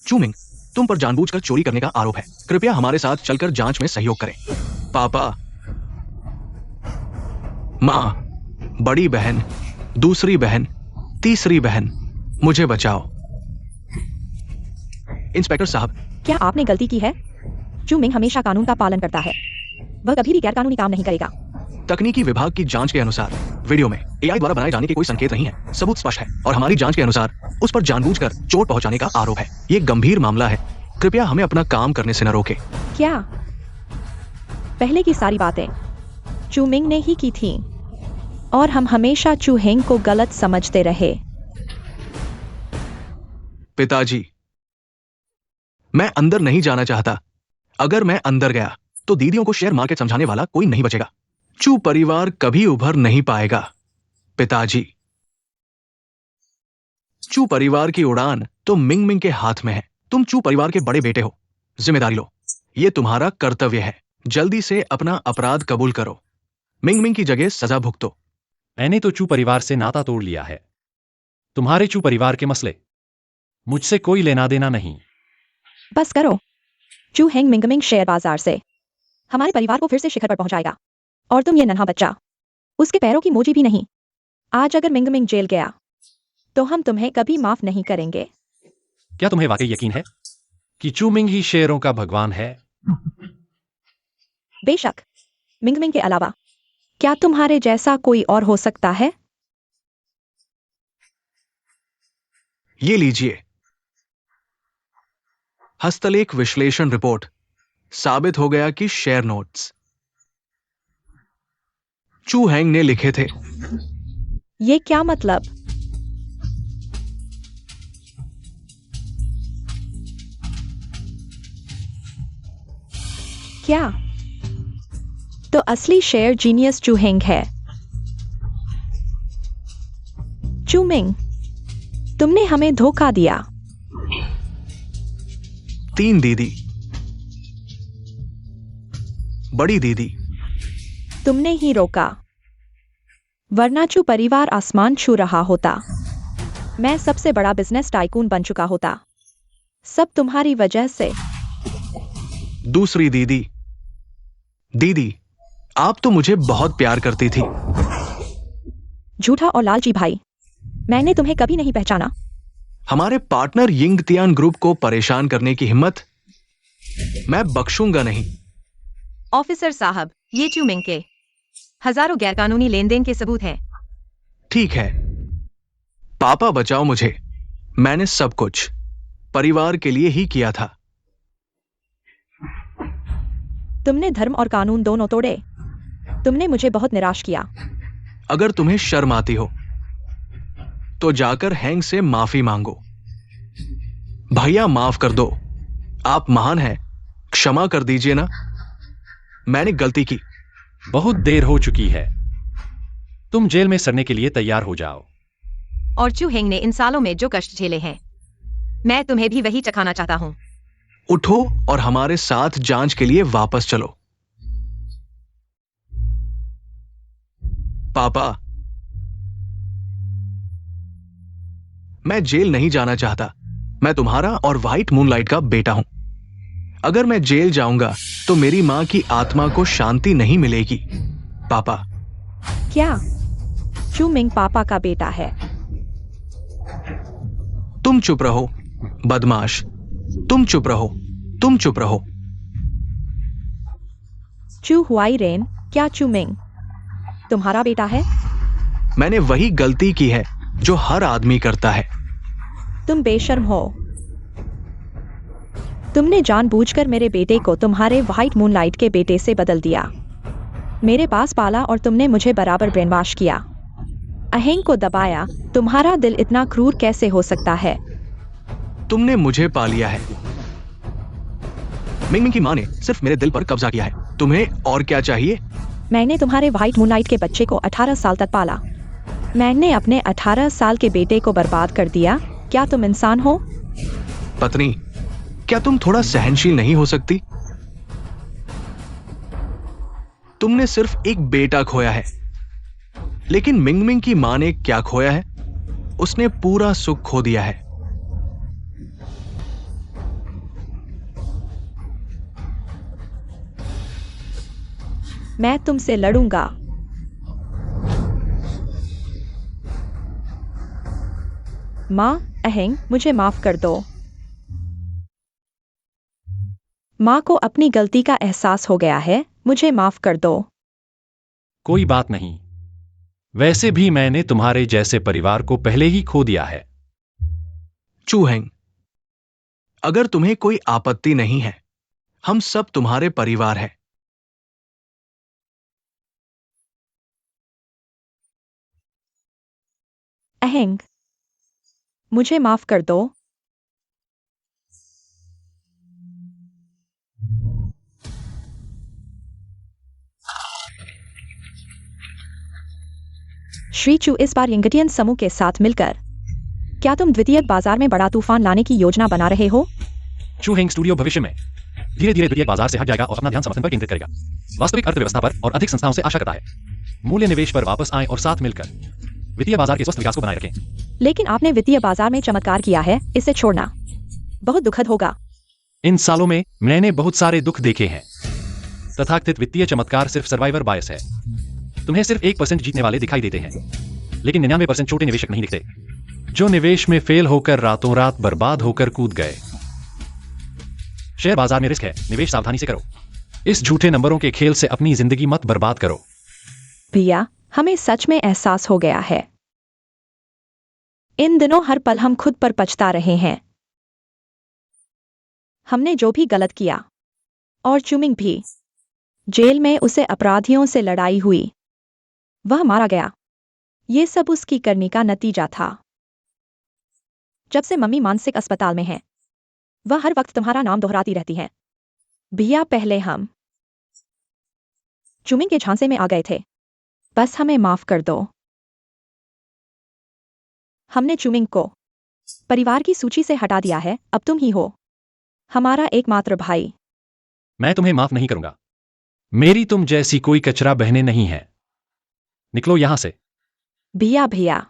चू मिंग, तुम पर जानबूझकर चोरी करने का आरोप है। कृपया हमारे साथ चलकर जांच में सहयोग करें। पापा, माँ, बड़ी बहन, दूसरी बहन, तीसरी बहन, मुझे बचाओ। इंस्पेक्टर साहब, क्या आपने गलती की है? चू मिंग हमेशा कानून का पालन करता है, वह कभी भी गैरकानूनी काम नहीं करेगा। तकनीकी विभाग की जांच के अनुसार वीडियो में एआई द्वारा बनाए जाने के कोई संकेत नहीं है। सबूत स्पष्ट है और हमारी जांच के अनुसार उस पर जानबूझकर चोट पहुंचाने का आरोप है। ये गंभीर मामला है, कृपया हमें अपना काम करने से न रोके। क्या पहले की सारी बातें चू मिंग ने ही की थी और हम हमेशा चू हेंग को गलत समझते रहे। पिताजी, मैं अंदर नहीं जाना चाहता। अगर मैं अंदर गया तो दीदियों को शेयर मार्केट समझाने वाला कोई नहीं बचेगा। चू परिवार कभी उभर नहीं पाएगा। पिताजी, चू परिवार की उड़ान तो मिंग मिंग के हाथ में है। तुम चू परिवार के बड़े बेटे हो, जिम्मेदारी लो, यह तुम्हारा कर्तव्य है। जल्दी से अपना अपराध कबूल करो, मिंग मिंग की जगह सजा भुगतो। मैंने तो चू परिवार से नाता तोड़ लिया है। तुम्हारे चू परिवार के मसले मुझसे कोई लेना देना नहीं। बस करो। चू हेंग मिंग मिंग शेयर बाजार से हमारे परिवार को फिर से शिखर पर पहुंचाएगा और तुम ये नन्हा बच्चा, उसके पैरों की मोजी भी नहीं। आज अगर मिंग मिंग जेल गया तो हम तुम्हें कभी माफ नहीं करेंगे। क्या तुम्हें वाकई यकीन है कि चू मिंग ही शेरों का भगवान है? बेशक, मिंग मिंग के अलावा क्या तुम्हारे जैसा कोई और हो सकता है? ये लीजिए हस्तलेख विश्लेषण रिपोर्ट। साबित हो गया कि शेयर नोट्स चू हैंग ने लिखे थे। ये क्या मतलब? क्या तो असली शेयर जीनियस चू हेंग है? चू मिंग, तुमने हमें धोखा दिया। 3 दीदी, बड़ी दीदी, तुमने ही रोका, वरना चू परिवार आसमान छू रहा होता। मैं सबसे बड़ा बिजनेस टाइकून बन चुका होता, सब तुम्हारी वजह से। दूसरी दीदी, दीदी आप तो मुझे बहुत प्यार करती थी। झूठा और लालची भाई, मैंने तुम्हें कभी नहीं पहचाना। हमारे पार्टनर यिंग तियान ग्रुप को परेशान करने की हिम्मत मैं बख्शूंगा नहीं। ऑफिसर साहब, ये चू मिंग के हजारों गैरकानूनी लेन देन के सबूत हैं। ठीक है, पापा बचाओ मुझे। मैंने सब कुछ परिवार के लिए ही किया था। तुमने धर्म और कानून दोनों तोड़े। तुमने मुझे बहुत निराश किया। अगर तुम्हें शर्म आती हो तो जाकर हैंग से माफी मांगो। भैया माफ कर दो, आप महान हैं, क्षमा कर दीजिए ना, मैंने गलती की। बहुत देर हो चुकी है, तुम जेल में सड़ने के लिए तैयार हो जाओ। और चू हेंग ने इन सालों में जो कष्ट झेले हैं, मैं तुम्हें भी वही चखाना चाहता हूं। उठो और हमारे साथ जांच के लिए वापस चलो। पापा, मैं जेल नहीं जाना चाहता। मैं तुम्हारा और व्हाइट मूनलाइट का बेटा हूं। अगर मैं जेल जाऊंगा तो मेरी मां की आत्मा को शांति नहीं मिलेगी। पापा, क्या चू मिंग पापा का बेटा है? तुम चुप रहो, बदमाश। तुम चुप रहो, तुम चुप रहो। चू हुआई रेन, क्या चू मिंग तुम्हारा बेटा है? मैंने वही गलती की है जो हर आदमी करता है। तुम बेशर्म हो। तुमने जानबूझकर मेरे बेटे को तुम्हारे व्हाइट मूनलाइट के बेटे से बदल दिया। मेरे पास पाला और तुमने मुझे बराबर ब्रेन वॉश किया। अहेंग को दबाया। तुम्हारा दिल इतना क्रूर कैसे हो सकता है? तुमने मुझे पा लिया है। मिंग मिंग की मां ने सिर्फ मेरे दिल पर कब्जा किया है। तुम्हें और क्या चाहिए? मैंने तुम्हारे व्हाइट मूनलाइट के बच्चे को 18 साल तक पाला। मैंने अपने 18 साल के बेटे को बर्बाद कर दिया। क्या तुम इंसान हो? पत्नी, क्या तुम थोड़ा सहनशील नहीं हो सकती? तुमने सिर्फ एक बेटा खोया है, लेकिन मिंग मिंग की मां ने क्या खोया है? उसने पूरा सुख खो दिया है। मैं तुमसे लड़ूंगा। मां, अहेंग, मुझे माफ कर दो। मां को अपनी गलती का एहसास हो गया है, मुझे माफ कर दो। कोई बात नहीं, वैसे भी मैंने तुम्हारे जैसे परिवार को पहले ही खो दिया है। चू हैंग, अगर तुम्हें कोई आपत्ति नहीं है, हम सब तुम्हारे परिवार हैं। अहेंग, मुझे माफ कर दो। श्री चू इस बार यंगटियन समूह के साथ मिलकर क्या तुम द्वितीयक बाजार में बड़ा तूफान लाने की योजना बना रहे हो? चू हेंग स्टूडियो भविष्य में धीरे धीरे द्वितीयक बाजार से हट जाएगा और अपना ध्यान समर्थन पर केंद्रित करेगा। वास्तविक अर्थव्यवस्था पर और अधिक संस्थाओं से आशा करता है। मूल्य निवेश पर वापस आएं और साथ मिलकर वित्तीय बाजार के स्वस्थ विकास को बनाए रखें। लेकिन आपने वित्तीय बाजार में चमत्कार किया है, इसे छोड़ना बहुत दुखद होगा। इन सालों में मैंने बहुत सारे दुख देखे हैं। तथाकथित वित्तीय चमत्कार सिर्फ सर्वाइवर बायस है। तुम्हें सिर्फ 1% जीतने वाले दिखाई देते हैं, लेकिन 99% छोटे निवेशक नहीं दिखते, जो निवेश में फेल होकर रातों रात बर्बाद होकर कूद गए। शेयर बाजार में रिस्क है, निवेश सावधानी से करो। इस झूठे नंबरों के खेल से अपनी जिंदगी मत बर्बाद करो। भैया, हमें सच में एहसास हो गया है। इन दिनों हर पल हम खुद पर पछता रहे हैं। हमने जो भी गलत किया, और चुमिंग भी। जेल में उसे अपराधियों से लड़ाई हुई, वह मारा गया। ये सब उसकी करनी का नतीजा था। जब से मम्मी मानसिक अस्पताल में है, वह हर वक्त तुम्हारा नाम दोहराती रहती है। भैया, पहले हम चुमिंग के झांसे में आ गए थे, बस हमें माफ कर दो। हमने चुमिंग को परिवार की सूची से हटा दिया है। अब तुम ही हो हमारा एकमात्र भाई। मैं तुम्हें माफ नहीं करूंगा। मेरी तुम जैसी कोई कचरा बहनें नहीं है। निकलो यहां से। भैया भैया,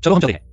चलो हम चलते हैं।